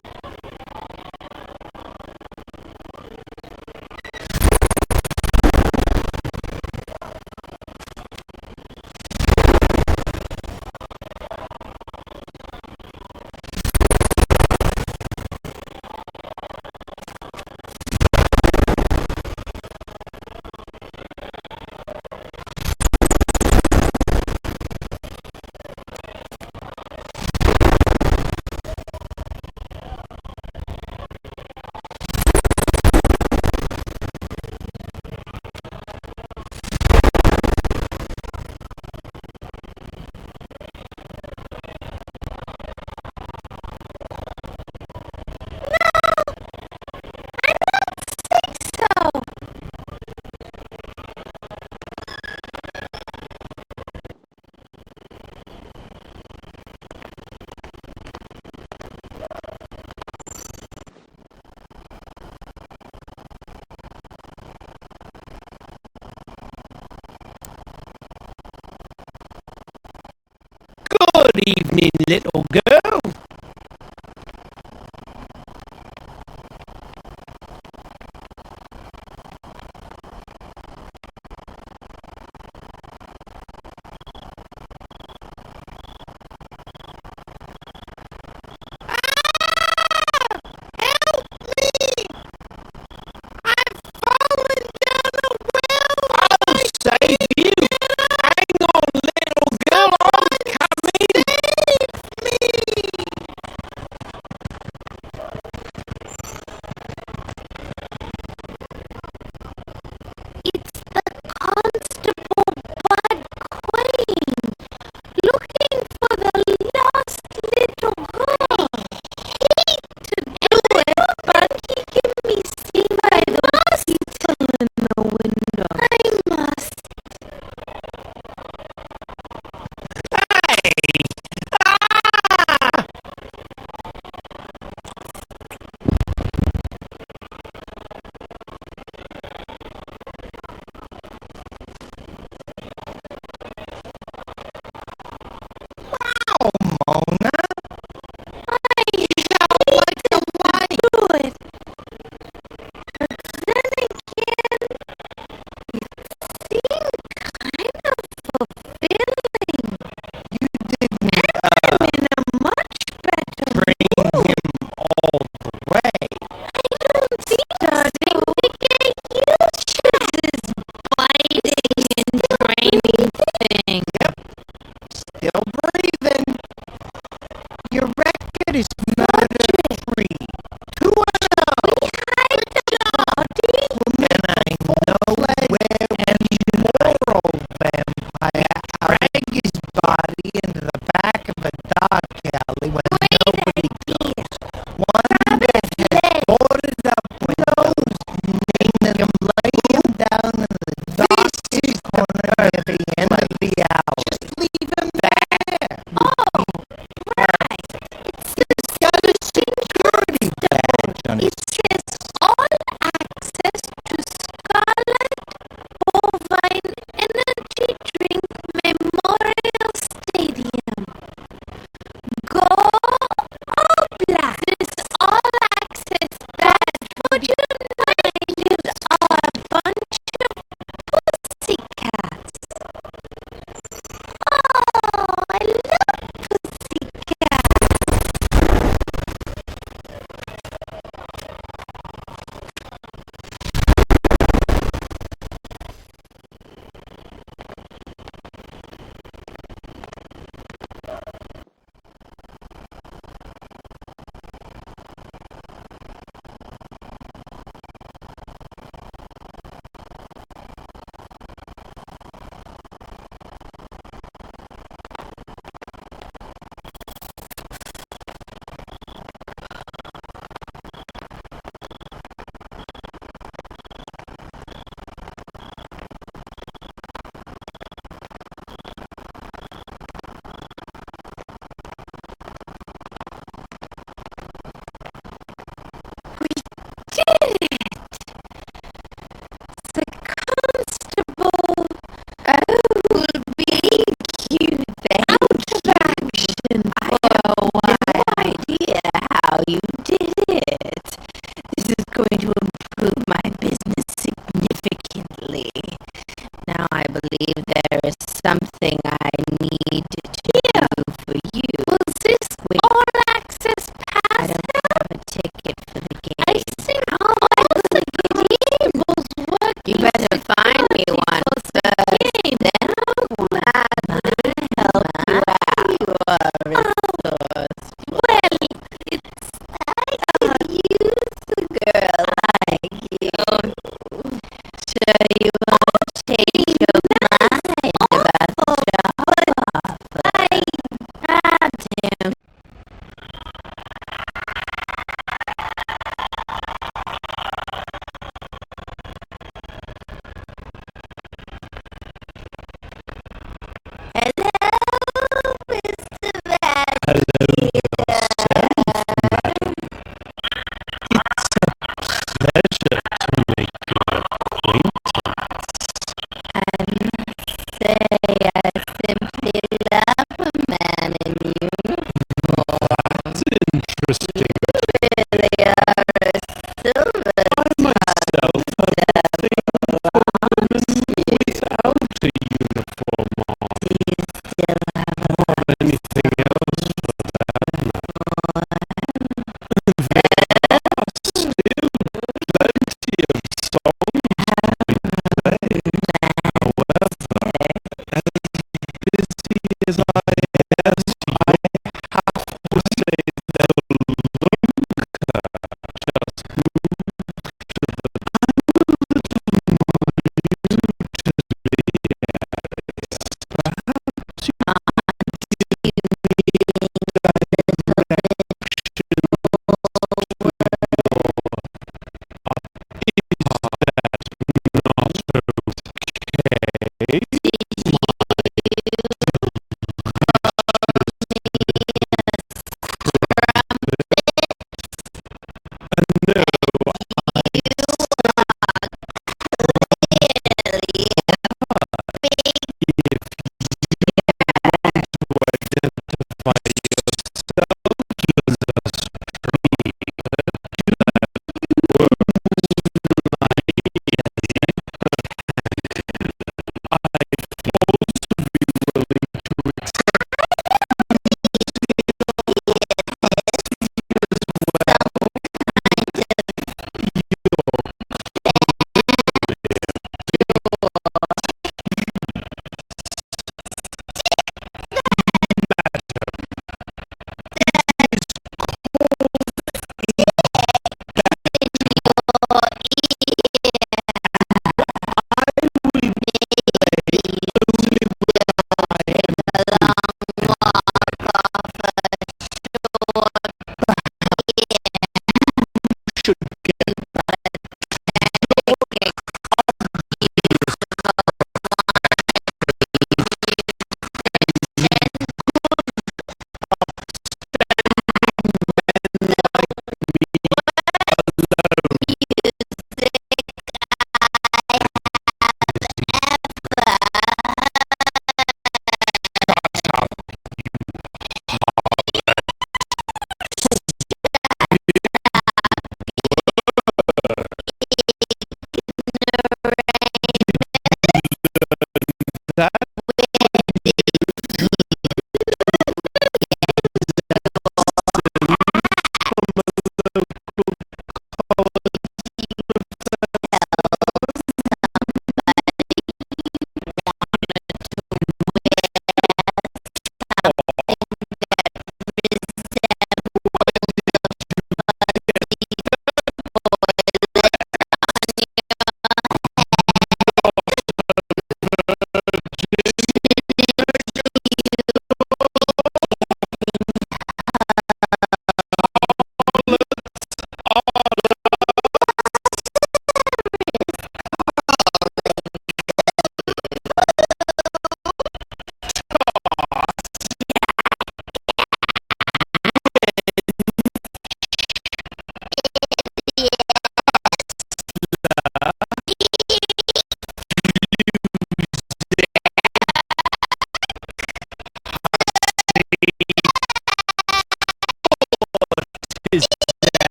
Good evening, little girl. believe there is something I need to do for you. Was this all access pass? I don't have a ticket for the game. I see all the games work. You better find me one first. Then I'll gladly help you out. You are a resource. Well, it's I could use a girl like you. Sure you won't change your mind about the job offer. Ah, damn. Hello, Mr. Van. Hello, pleasure to make your acquaintance. I must say I simply love a man in uniform. That's interesting. You really are a silver I myself have nothing for women without a uniform on. Do you still have a Or anything else for that matter. There are still plenty of songs to be played. However, as busy as I am, I have to say that Lunka just moved to the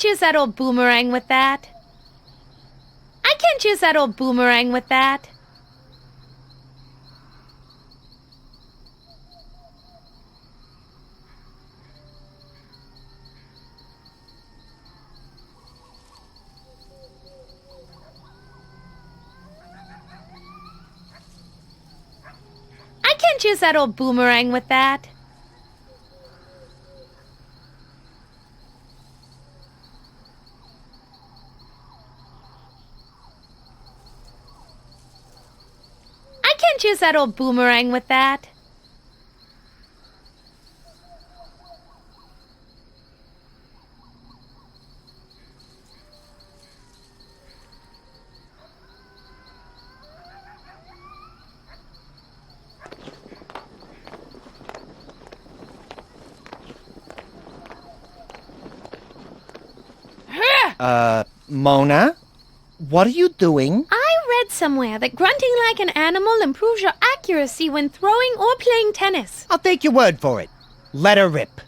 can't use that old boomerang with that. I can't use that old boomerang with that. I can't use that old boomerang with that. I can't use that old boomerang with that. Mona? What are you doing? I read somewhere that grunting like an animal improves your accuracy when throwing or playing tennis. I'll take your word for it. Let her rip.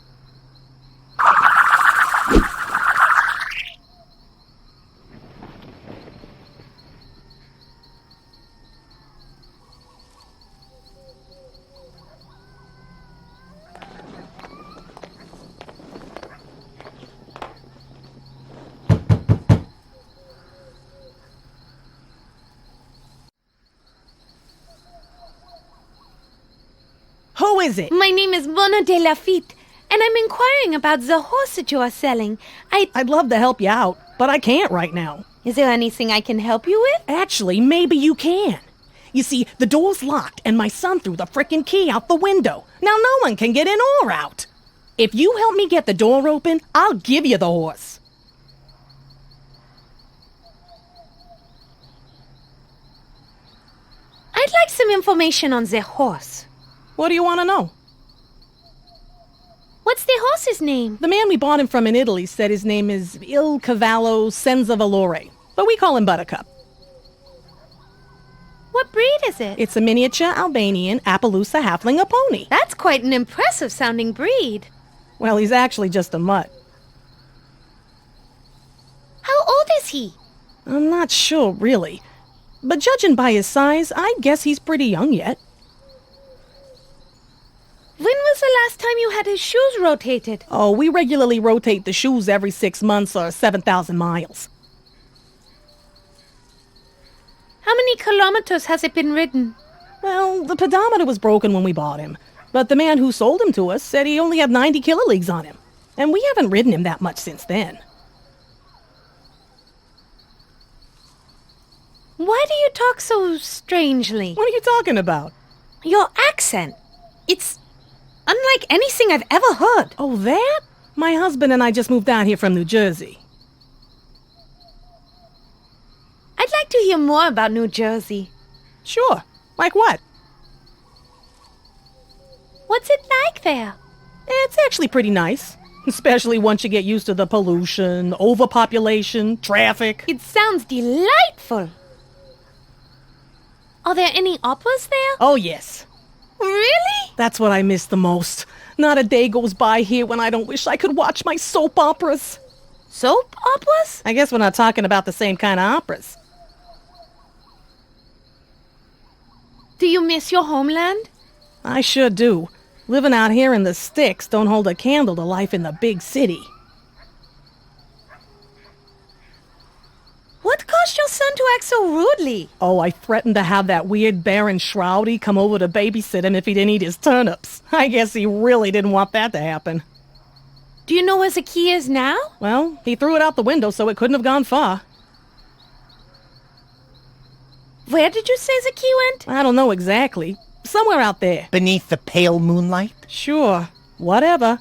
Who is it? My name is Mona de Lafitte, and I'm inquiring about the horse that you are selling. I'd love to help you out, but I can't right now. Is there anything I can help you with? Actually, maybe you can. You see, the door's locked, and my son threw the frickin' key out the window. Now no one can get in or out. If you help me get the door open, I'll give you the horse. I'd like some information on the horse. What do you want to know? What's the horse's name? The man we bought him from in Italy said his name is Il Cavallo Senza Valore, but we call him Buttercup. What breed is it? It's a miniature Albanian Appaloosa Halfling pony. That's quite an impressive sounding breed. Well, he's actually just a mutt. How old is he? I'm not sure, really. But judging by his size, I guess he's pretty young yet. When was the last time you had his shoes rotated? Oh, we regularly rotate the shoes every 6 months or 7,000 miles. How many kilometers has it been ridden? Well, the pedometer was broken when we bought him, but the man who sold him to us said he only had 90 kiloleagues on him, and we haven't ridden him that much since then. Why do you talk so strangely? What are you talking about? Your accent. It's unlike anything I've ever heard. Oh, that? My husband and I just moved down here from New Jersey. I'd like to hear more about New Jersey. Sure. Like what? What's it like there? It's actually pretty nice. Especially once you get used to the pollution, overpopulation, traffic. It sounds delightful. Are there any operas there? Oh, yes. Really? That's what I miss the most. Not a day goes by here when I don't wish I could watch my soap operas. Soap operas? I guess we're not talking about the same kind of operas. Do you miss your homeland? I sure do. Living out here in the sticks don't hold a candle to life in the big city. What caused your son to act so rudely? Oh, I threatened to have that weird Baron Shroudy come over to babysit him if he didn't eat his turnips. I guess he really didn't want that to happen. Do you know where the key is now? Well, he threw it out the window, so it couldn't have gone far. Where did you say the key went? I don't know exactly. Somewhere out there. Beneath the pale moonlight? Sure. Whatever.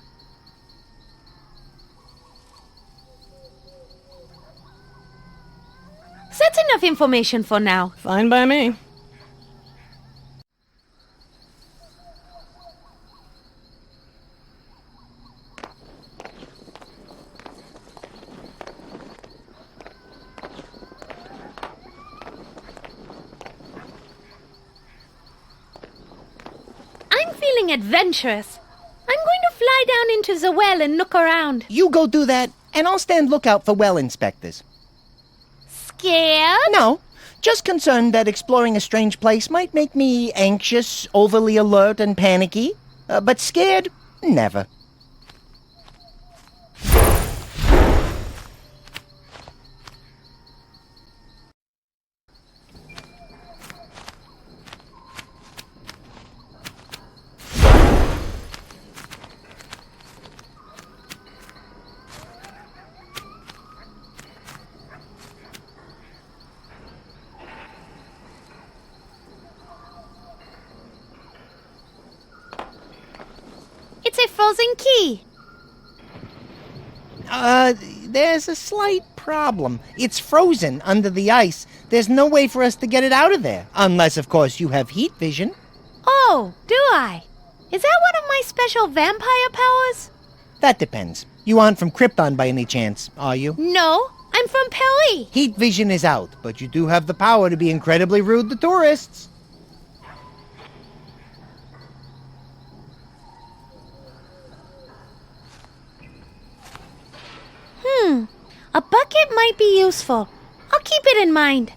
That's enough information for now. Fine by me. I'm feeling adventurous. I'm going to fly down into the well and look around. You go do that. And I'll stand lookout for well inspectors. Scared? No, just concerned that exploring a strange place might make me anxious, overly alert, and panicky. But scared? Never. It's a frozen key. There's a slight problem. It's frozen under the ice. There's no way for us to get it out of there. Unless, of course, you have heat vision. Oh, do I? Is that one of my special vampire powers? That depends. You aren't from Krypton by any chance, are you? No, I'm from Pelly. Heat vision is out, but you do have the power to be incredibly rude to tourists. A bucket might be useful. I'll keep it in mind.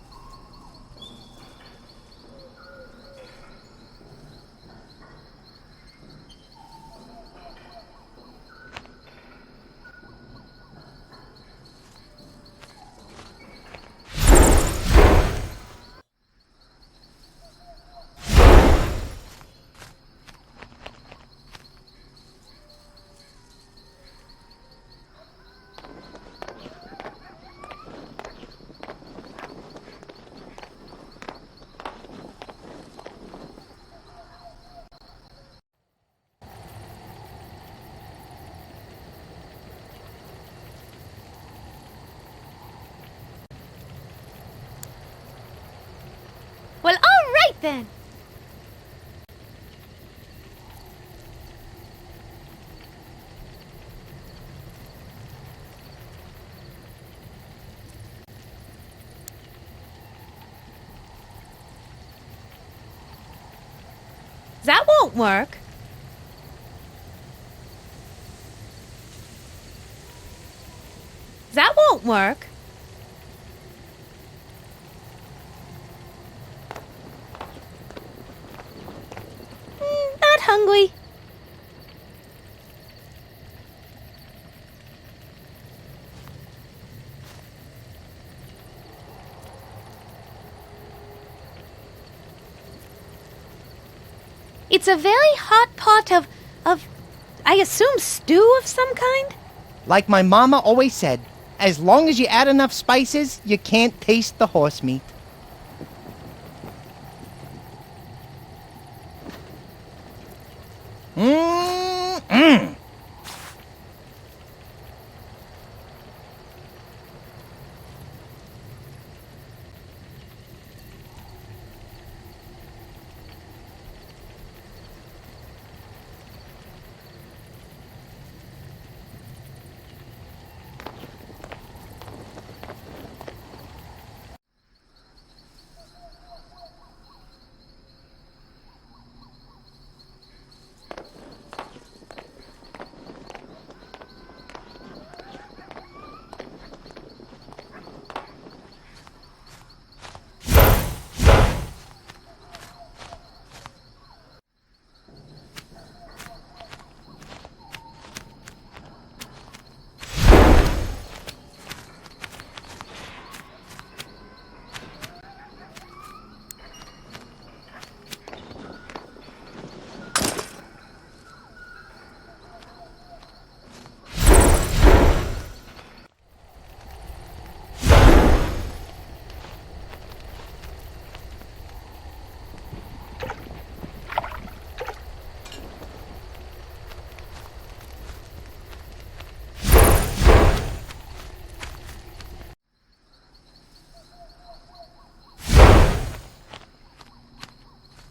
Well, all right then. That won't work. That won't work. Not hungry. It's a very hot pot of, I assume, stew of some kind? Like my mama always said, as long as you add enough spices, you can't taste the horse meat. Mmm.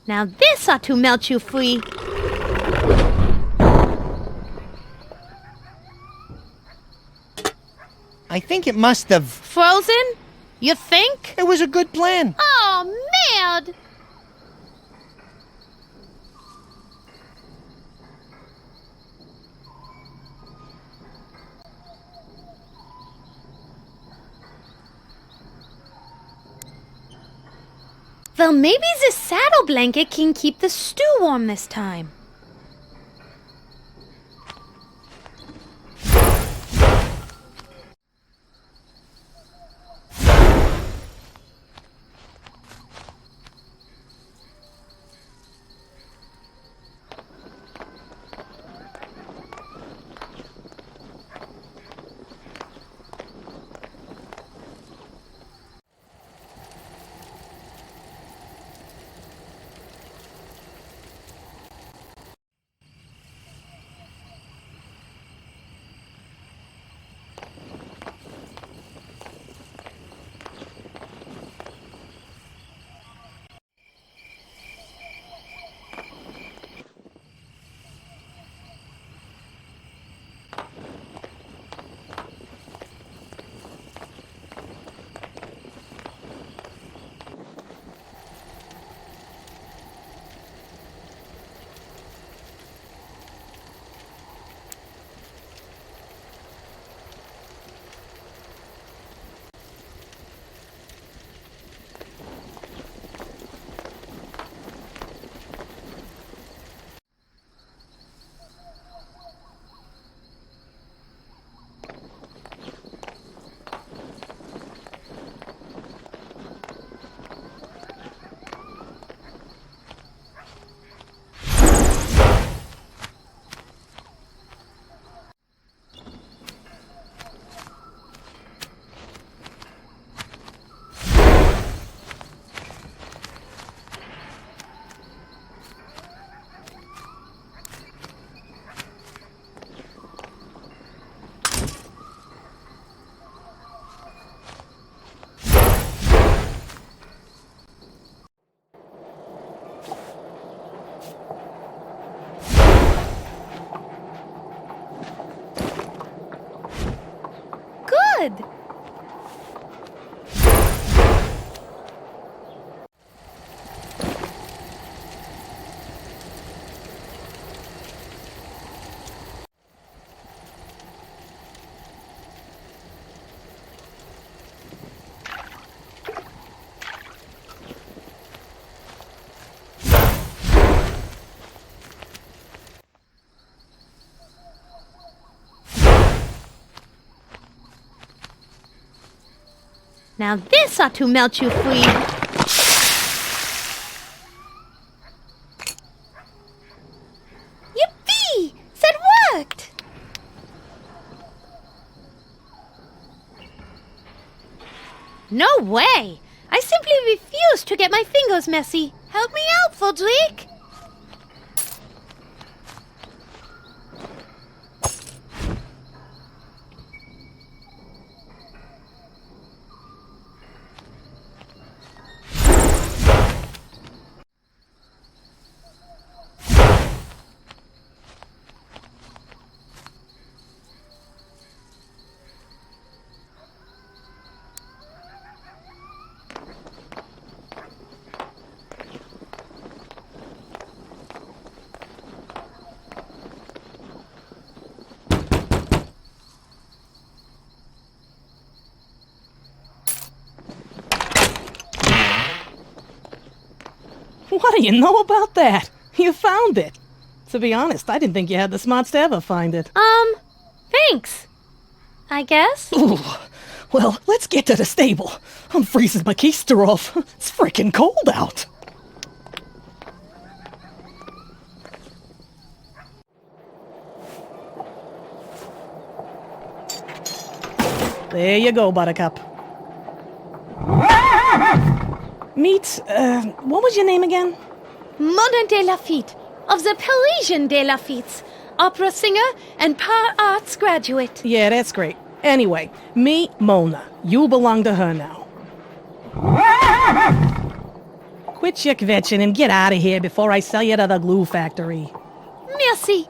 Now this ought to melt you free. I think it must have... Frozen? You think? It was a good plan. Oh, man! Well, maybe the saddle blanket can keep the stew warm this time. Good. Now this ought to melt you free. Yippee! That worked! No way! I simply refuse to get my fingers messy. Help me out, Fodrick! What do you know about that? You found it. To be honest, I didn't think you had the smarts to ever find it. Thanks. I guess? Ooh. Well, let's get to the stable. I'm freezing my keister off. It's freaking cold out. There you go, Buttercup. Meet, what was your name again? Mona de Lafitte, of the Parisian de Lafitte's, opera singer and par arts graduate. Yeah, that's great. Anyway, meet Mona. You belong to her now. Quit your kvetching and get out of here before I sell you to the glue factory. Merci.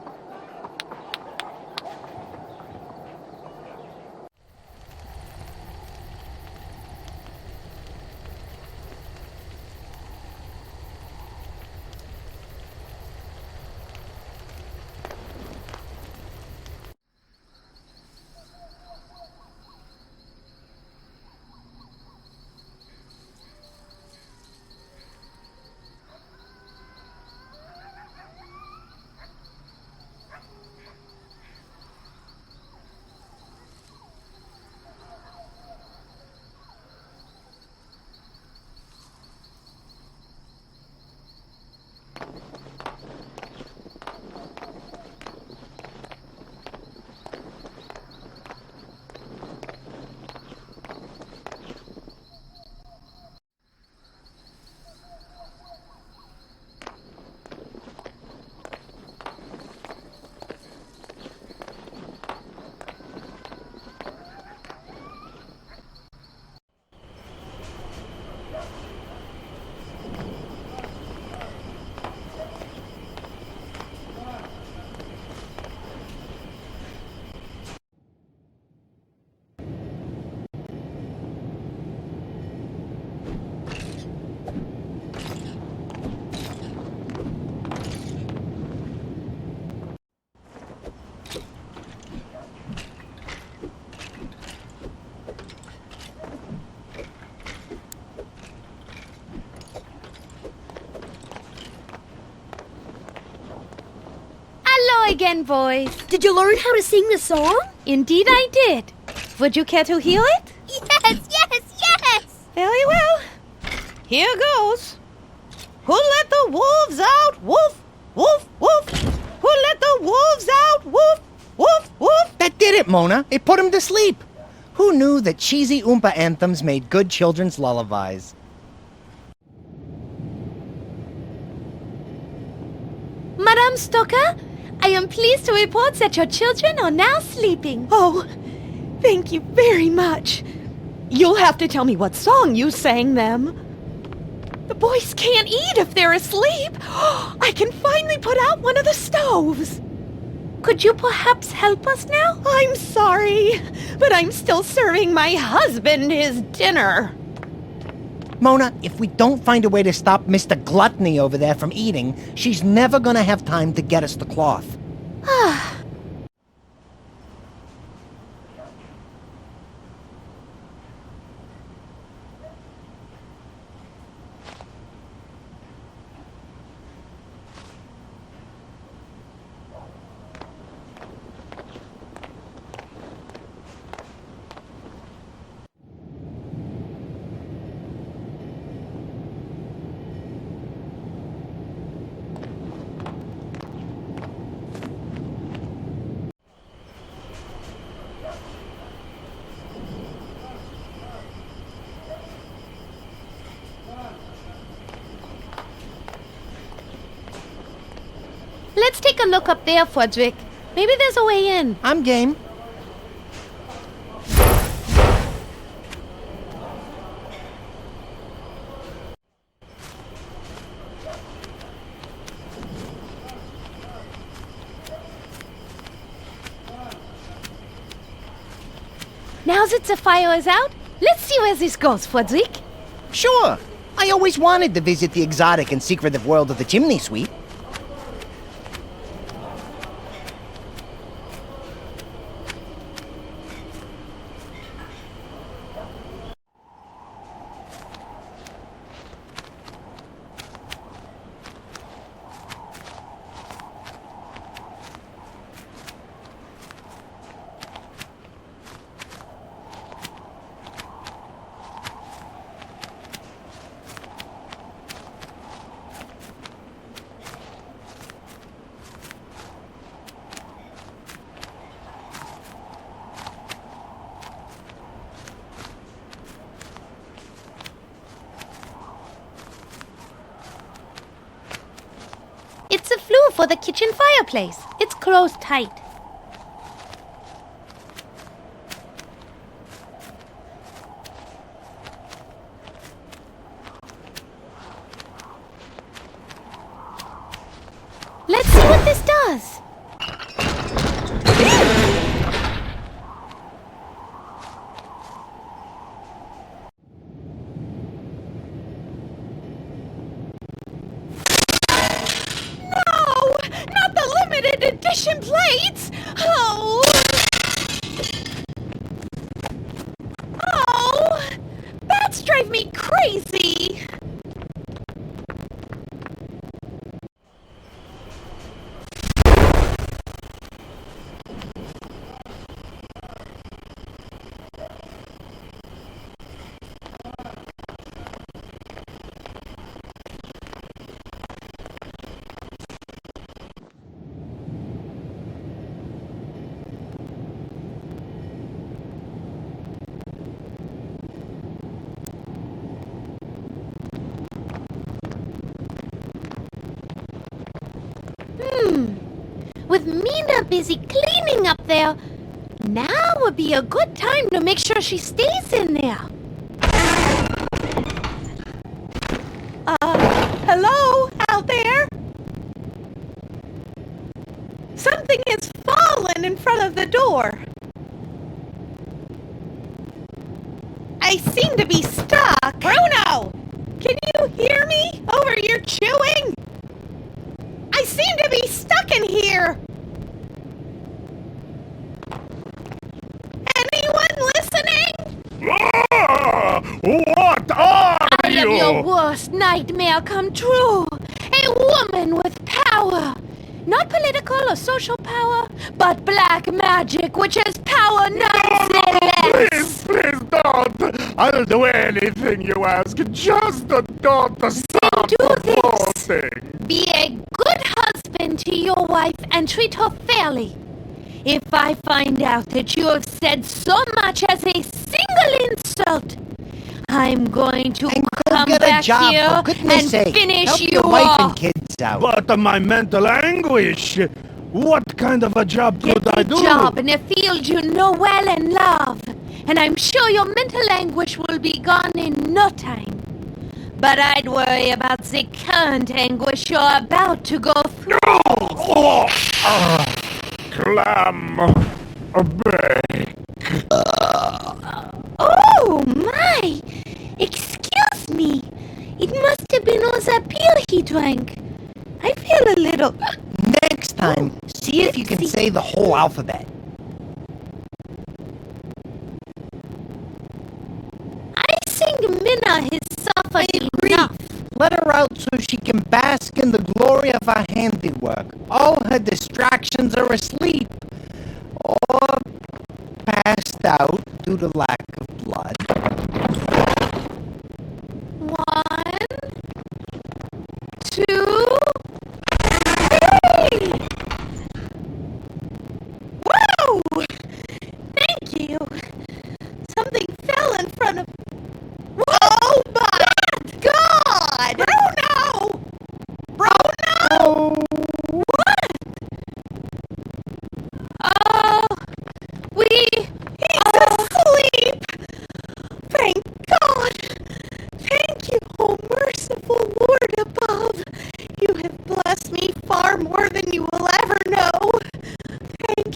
again, boys. Did you learn how to sing the song? Indeed I did. Would you care to hear it? Yes! Very well. Here goes. Who let the wolves out? Woof, woof, woof. Who let the wolves out? Woof, woof, woof. That did it, Mona. It put him to sleep. Who knew that cheesy Oompa anthems made good children's lullabies? Madame Stoker, I am pleased to report that your children are now sleeping. Oh, thank you very much. You'll have to tell me what song you sang them. The boys can't eat if they're asleep. I can finally put out one of the stoves. Could you perhaps help us now? I'm sorry, but I'm still serving my husband his dinner. Mona, if we don't find a way to stop Mr. Gluttony over there from eating, she's never gonna have time to get us the cloth. Let's take a look up there, Frederick. Maybe there's a way in. I'm game. Now that the fire is out, let's see where this goes, Frederick. Sure. I always wanted to visit the exotic and secretive world of the chimney sweep. It's a flue for the kitchen fireplace. It's closed tight. Let's see what this does. Edition plates? Oh! Oh! Bats drive me crazy! With Mina busy cleaning up there, now would be a good time to make sure she stays in there. Hello? Out there? Something has fallen in front of the door. I seem to be stuck. Bruno! Can you hear me over your chewing? I seem to be stuck in here. Anyone listening? What are I you? am your worst nightmare come true. A woman with power. Not political or social power, but black magic, which has power nonetheless. Please don't! I'll do anything you ask. Just don't stop the whole thing. Be a good husband to your wife and treat her fairly. If I find out that you have said so much as a single insult, I'm going to come get back a job, here for goodness and sake. finish Help you your wife off. and kids out. But my mental anguish. What kind of a job could I do? Job in a field you know well and love, and I'm sure your mental anguish will be gone in no time. But I'd worry about the current anguish you're about to go through. Clam bake. Oh my! Excuse me. It must have been all the beer he drank. I feel a little... Next time, see if you can say the whole alphabet. I think Minna has suffered enough. Let her out so she can bask in the glory of her handiwork. All her distractions are asleep. Or passed out due to lack of blood. 1, 2, 3! Whoa! Thank you. Something fell in front of... Oh my God! Bruno! Bruno! What? Oh, he's asleep! Thank God! Thank you, oh merciful Lord above! You have blessed me far more than you will ever know! Thank you!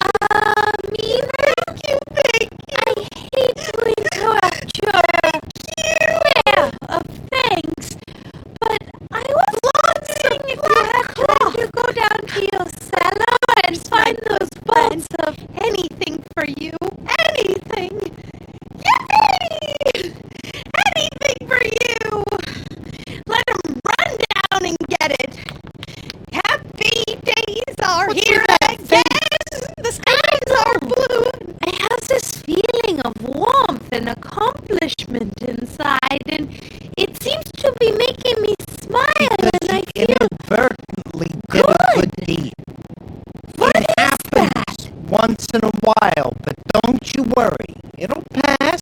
Thank you, thank you! I hate to interrupt your prayer of thanks, but I was wondering if you had time to go down to your cellar and find those bolts of anything for you. Anything! Yippee! Anything for you! Let him run down and get it! Happy days are here again! The skies are blue! I have this feeling of warmth and accomplishment inside, and it seems to be making me smile, and I feel inadvertently did a good deed. It happens once in a while, but don't you worry. It'll pass.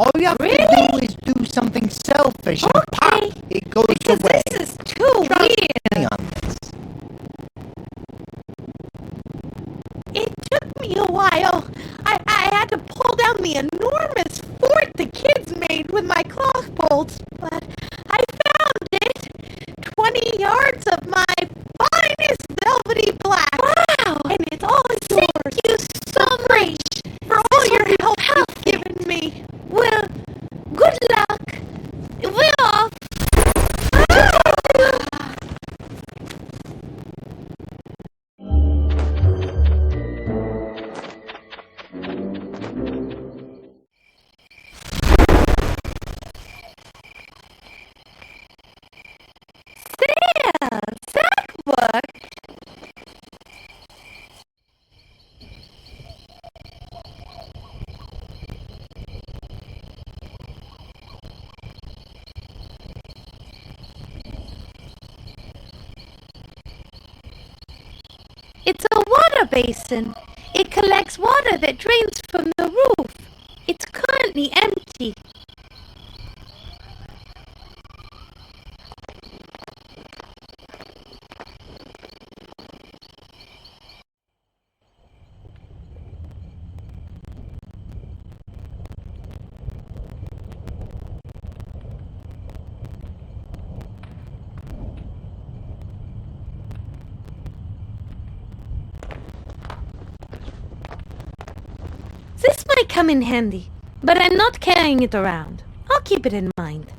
All you have to do is do something selfish and pop, it goes away. This is too weird. On this. It took me a while. I had to pull down the enormous fort the kids made with my cloth bolts, but I found it. 20 yards of my finest velvety black. Wow! And it's all yours. Thank you so much for all your help you've given me. Well, good luck. We're off. That worked. It's a water basin. It collects water that drains from the roof. It's currently empty. This might come in handy, but I'm not carrying it around. I'll keep it in mind.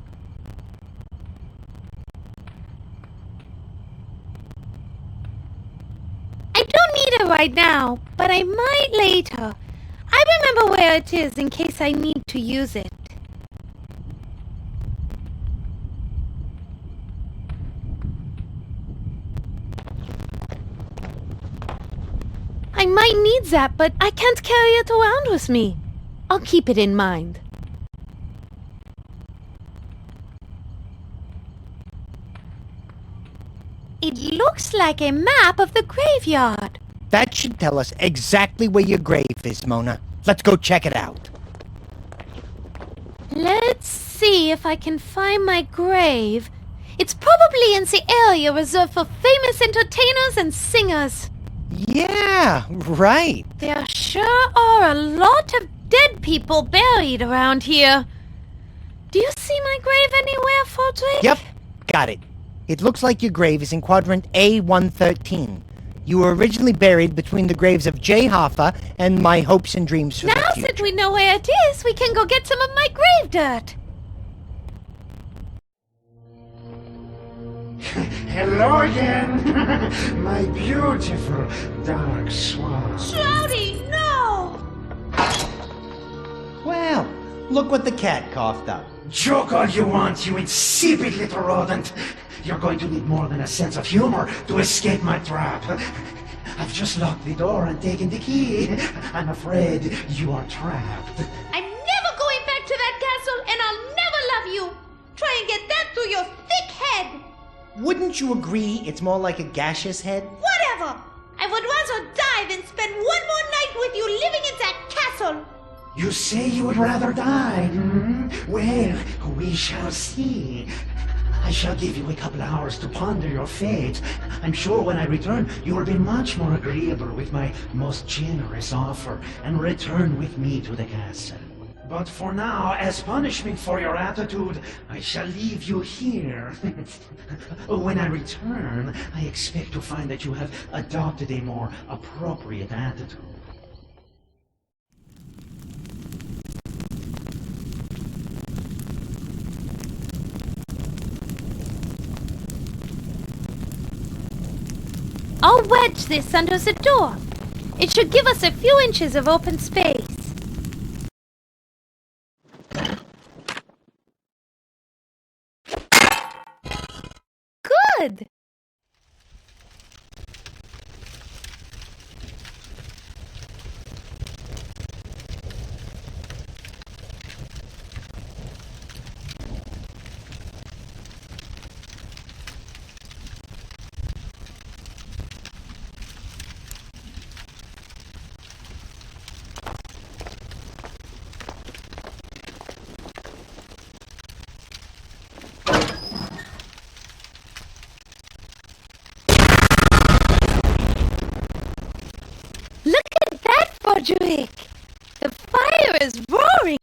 I don't need it right now, but I might later. I remember where it is in case I need to use it. I might need that, but I can't carry it around with me. I'll keep it in mind. It looks like a map of the graveyard. That should tell us exactly where your grave is, Mona. Let's go check it out. Let's see if I can find my grave. It's probably in the area reserved for famous entertainers and singers. Yeah, right. There sure are a lot of dead people buried around here. Do you see my grave anywhere, Fodrick? Yep, got it. It looks like your grave is in quadrant A113. You were originally buried between the graves of Jay Hoffa and my hopes and dreams for the Now future. that we know where it is, we can go get some of my grave dirt. Hello again, my beautiful dark swan. Shouty, no! Well, look what the cat coughed up. Joke all you want, you insipid little rodent. You're going to need more than a sense of humor to escape my trap. I've just locked the door and taken the key. I'm afraid you are trapped. I'm never going back to that castle, and I'll never love you. Try and get that through your thick head. Wouldn't you agree it's more like a gaseous head? Whatever. I would rather die than spend one more night with you living in that castle. You say you would rather die, hmm? Well, we shall see. I shall give you a couple hours to ponder your fate. I'm sure when I return, you will be much more agreeable with my most generous offer and return with me to the castle. But for now, as punishment for your attitude, I shall leave you here. When I return, I expect to find that you have adopted a more appropriate attitude. I'll wedge this under the door. It should give us a few inches of open space. Good! Fodrick! The fire is roaring!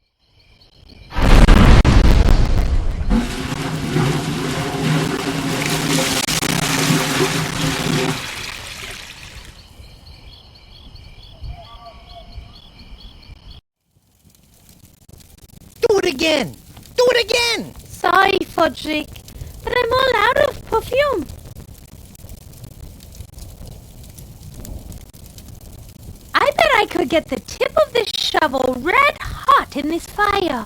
Do it again! Do it again! Sorry, Fodrick, but I'm all out of perfume. I bet I could get the tip of this shovel red hot in this fire.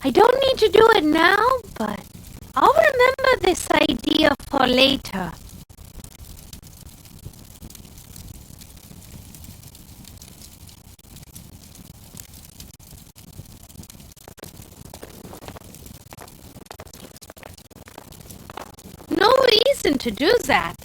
I don't need to do it now, but I'll remember this idea for later. No reason to do that.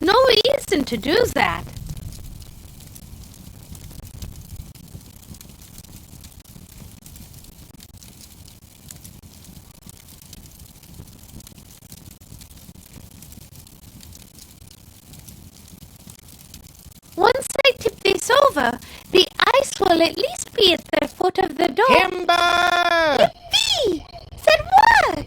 No reason to do that. Once I tip this over, the ice will at least be at the foot of the door. Timber! Yippee! Said what?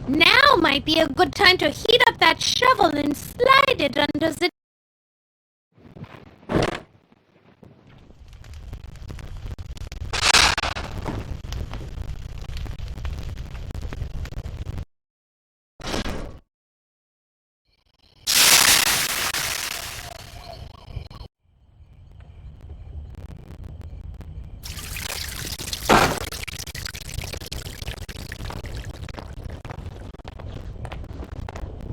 Now Now might be a good time to heat up that shovel and slide it under the...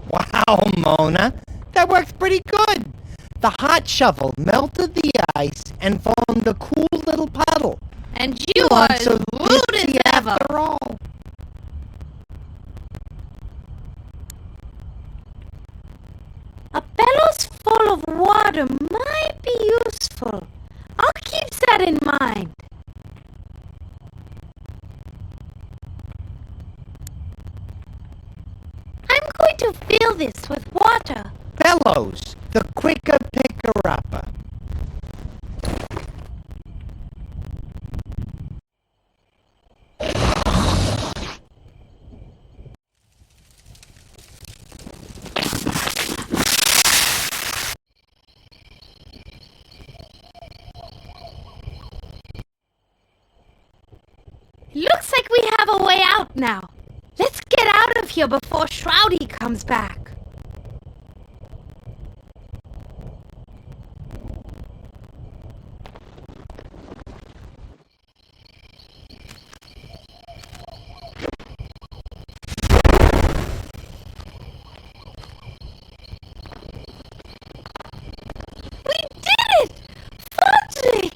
Wow, Mona, that worked pretty good. The hot shovel melted the ice and formed a cool little puddle. And you are so rude as ever. After all. A bellows full of water might be useful. I'll keep that in mind. I'm going to fill this with water. Bellows, the quicker picker-upper. Looks like we have a way out now. Let's get out of here before Shroudy comes back. We did it! Fudrick!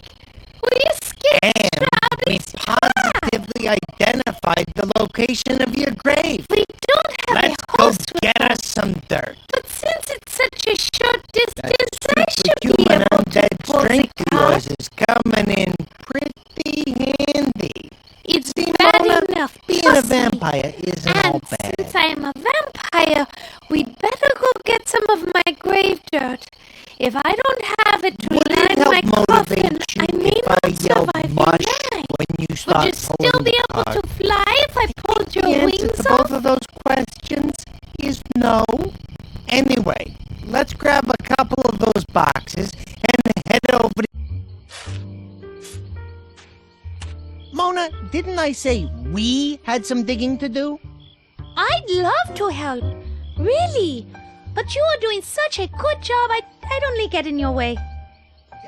We escaped Shroudy's Positively identified the location of your grave. We don't have Let's a go horse with get us. us some dirt. But since it's such a short distance, I The should be human able to undead pull the strength of cart. yours is coming in pretty handy. It's See, bad Mona, enough. being a trust me. vampire isn't all And bad. since I am a vampire, we'd better go get some of my grave dirt. If I don't have it to Would it line help my coffin, motivate you I may if not I yelled survive mush the night. when you Would start you still pulling be the able cart? to fly if I pulled your The answer wings to off? both of those questions is no. Anyway, let's grab a couple of those boxes and head over to... Mona, didn't I say we had some digging to do? I'd love to help. Really. But you are doing such a good job, I'd only get in your way.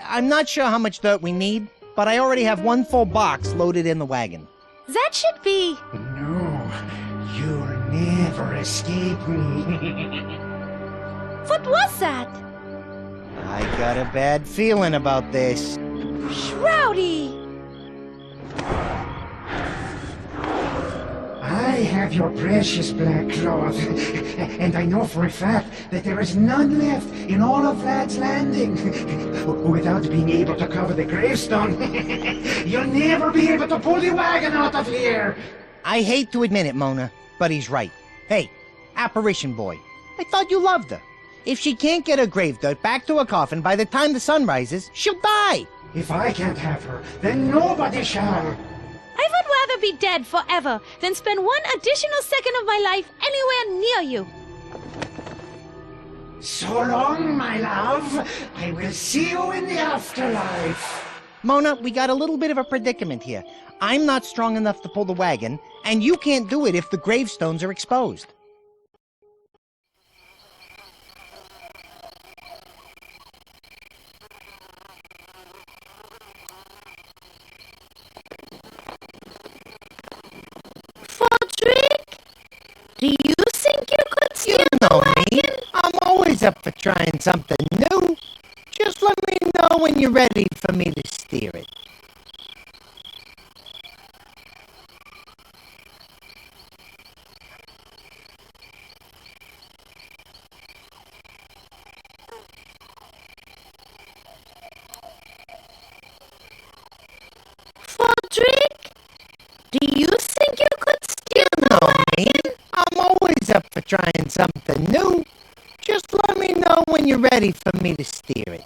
I'm not sure how much dirt we need, but I already have one full box loaded in the wagon. That should be... No, you'll never escape me. What was that? I got a bad feeling about this. Shroudy! I have your precious black cloth, and I know for a fact that there is none left in all of Vlad's Landing. Without being able to cover the gravestone, you'll never be able to pull the wagon out of here. I hate to admit it, Mona, but he's right. Hey, Apparition Boy, I thought you loved her. If she can't get her grave dirt back to her coffin by the time the sun rises, she'll die. If I can't have her, then nobody shall. I would rather be dead forever than spend one additional second of my life anywhere near you. So long, my love. I will see you in the afterlife. Mona, we got a little bit of a predicament here. I'm not strong enough to pull the wagon, and you can't do it if the gravestones are exposed. Fodrick, do you think you could steer You know the me. wagon? I'm always up for trying something new. Just let me know when you're ready for me to steer it. Fodrick, do you think you could steer the wagon? I'm always up for trying something new. Just let me know when you're ready for me to steer it.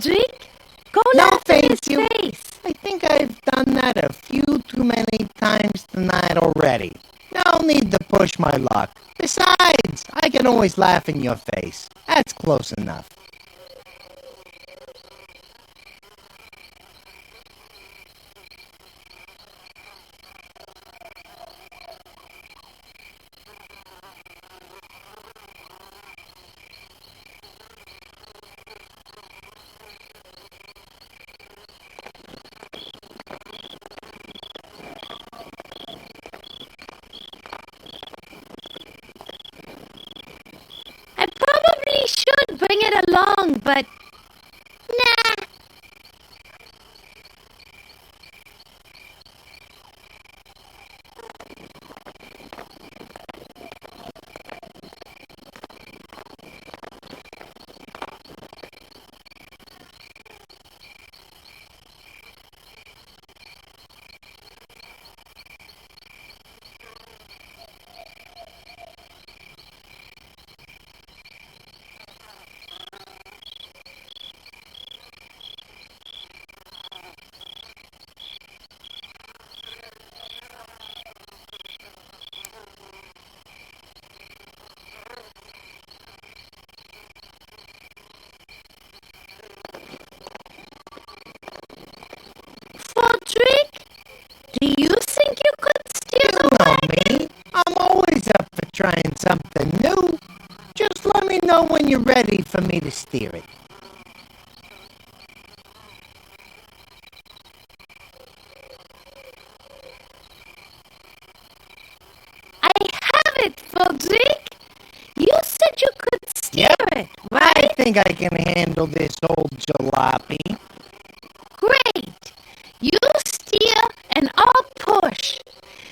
Fodrick. Go No, laugh in his thank you. face. I think I've done that a few too many times tonight already. No need to push my luck. Besides, I can always laugh in your face. That's close enough. I probably should bring it along, but nah. Fodrick, do you think you could steer the wagon? Me? I'm always up for trying something new. Just let me know when you're ready for me to steer it. I have it, Fodrick. You said you could steer it, right? I think I can handle this old jalopy. Great. You steer and I'll push.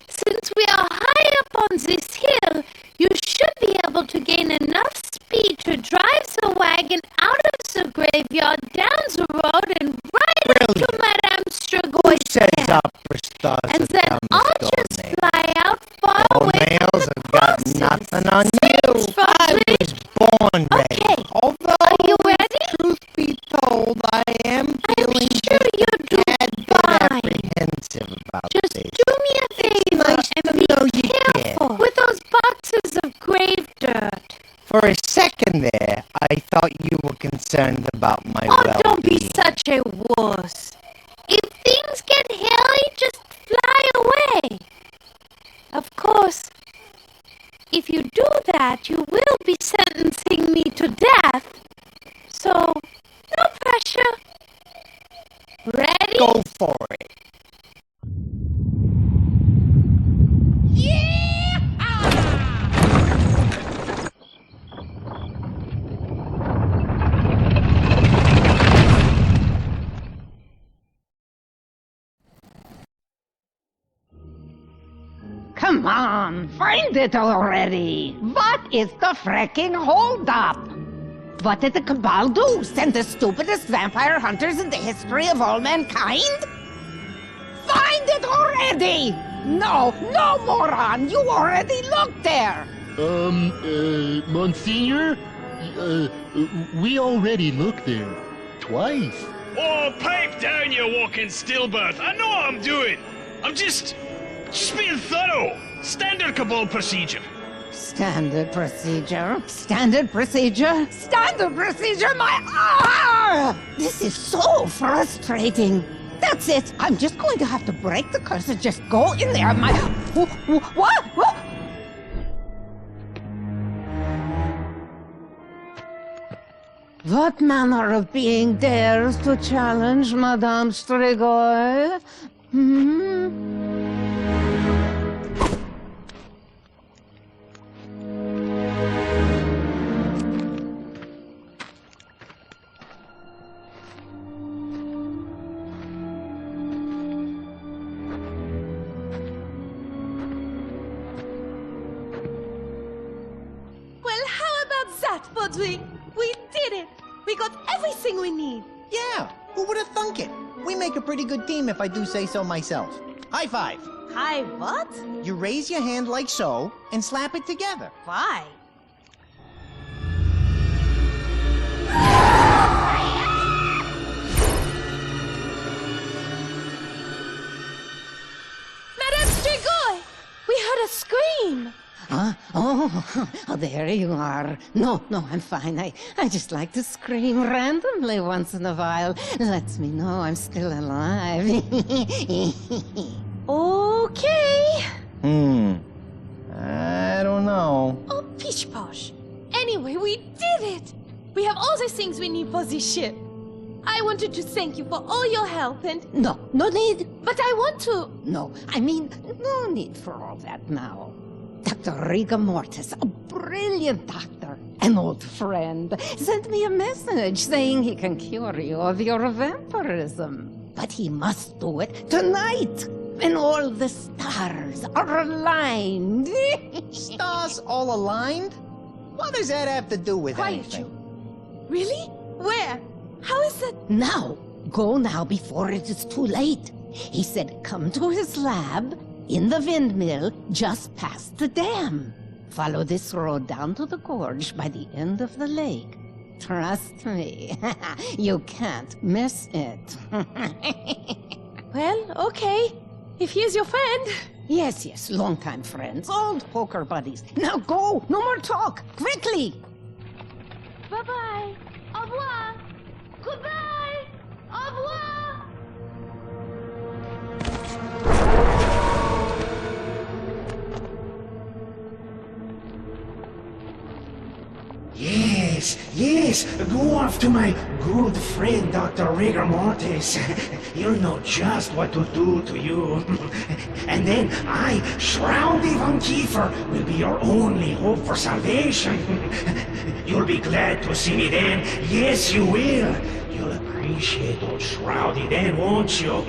Since we are high up on this hill, you should be able to gain enough speed to drive the wagon out of the graveyard, down the road, and right up to Madame Strigoi. Says opera stars And then I'll just fly out far away from the I've got nothing on you. I was born ready. Okay. Although, Are you ready? truth be told, I am feeling sure you do fine. apprehensive about Just this. do me a favor nice and to be know you careful with those boxes of grave dirt. For a second there, I thought you were concerned about my well-being. Don't be such a wuss. If things get hairy, just fly away. Of course, if you do that, you will be sentencing me to death. So, no pressure. Ready? Go for it. Come on, find it already! What is the frickin' holdup? What did the Cabal do? Send the stupidest vampire hunters in the history of all mankind? Find it already! No, moron! You already looked there! Monsignor? We already looked there. Twice. Oh, pipe down, you walking stillbirth. I know what I'm doing. I'm just being thorough. Standard Cabal procedure. Standard procedure? Standard procedure? Standard procedure? This is so frustrating. That's it. I'm just going to have to break the curse and just go in there. What? What manner of being dares to challenge Madame Strigoi? Well, how about that, Fodrick? We did it! We got everything we need! Yeah, who would have thunk it? We make a pretty good team if I do say so myself. High five. Hi, what? You raise your hand like so and slap it together. Why? scream. Oh, there you are. No, I'm fine. I just like to scream randomly once in a while. Lets me know I'm still alive. Okay. I don't know. Oh, Peach Posh. Anyway, we did it. We have all the things we need for this ship. I wanted to thank you for all your help and... No need. But I want to. No, I mean, no need for all that now. Dr. Rigor Mortis, a brilliant doctor, an old friend, sent me a message saying he can cure you of your vampirism. But he must do it tonight, when all the stars are aligned. Stars all aligned? What does that have to do with anything? Really? Where? How is that? Now, go now before it is too late. He said come to his lab in the windmill just past the dam. Follow this road down to the gorge by the end of the lake. Trust me, you can't miss it. Well, okay. If he is your friend. Yes, longtime friends, old poker buddies. Now go! No more talk! Quickly! Bye-bye. Au revoir. Goodbye. Au revoir. Yes, go off to my good friend Dr. Rigor Mortis. He'll know just what to do to you. And then I, Shroudy von Kiefer, will be your only hope for salvation. You'll be glad to see me then. Yes, you will. You'll appreciate old Shroudy then, won't you?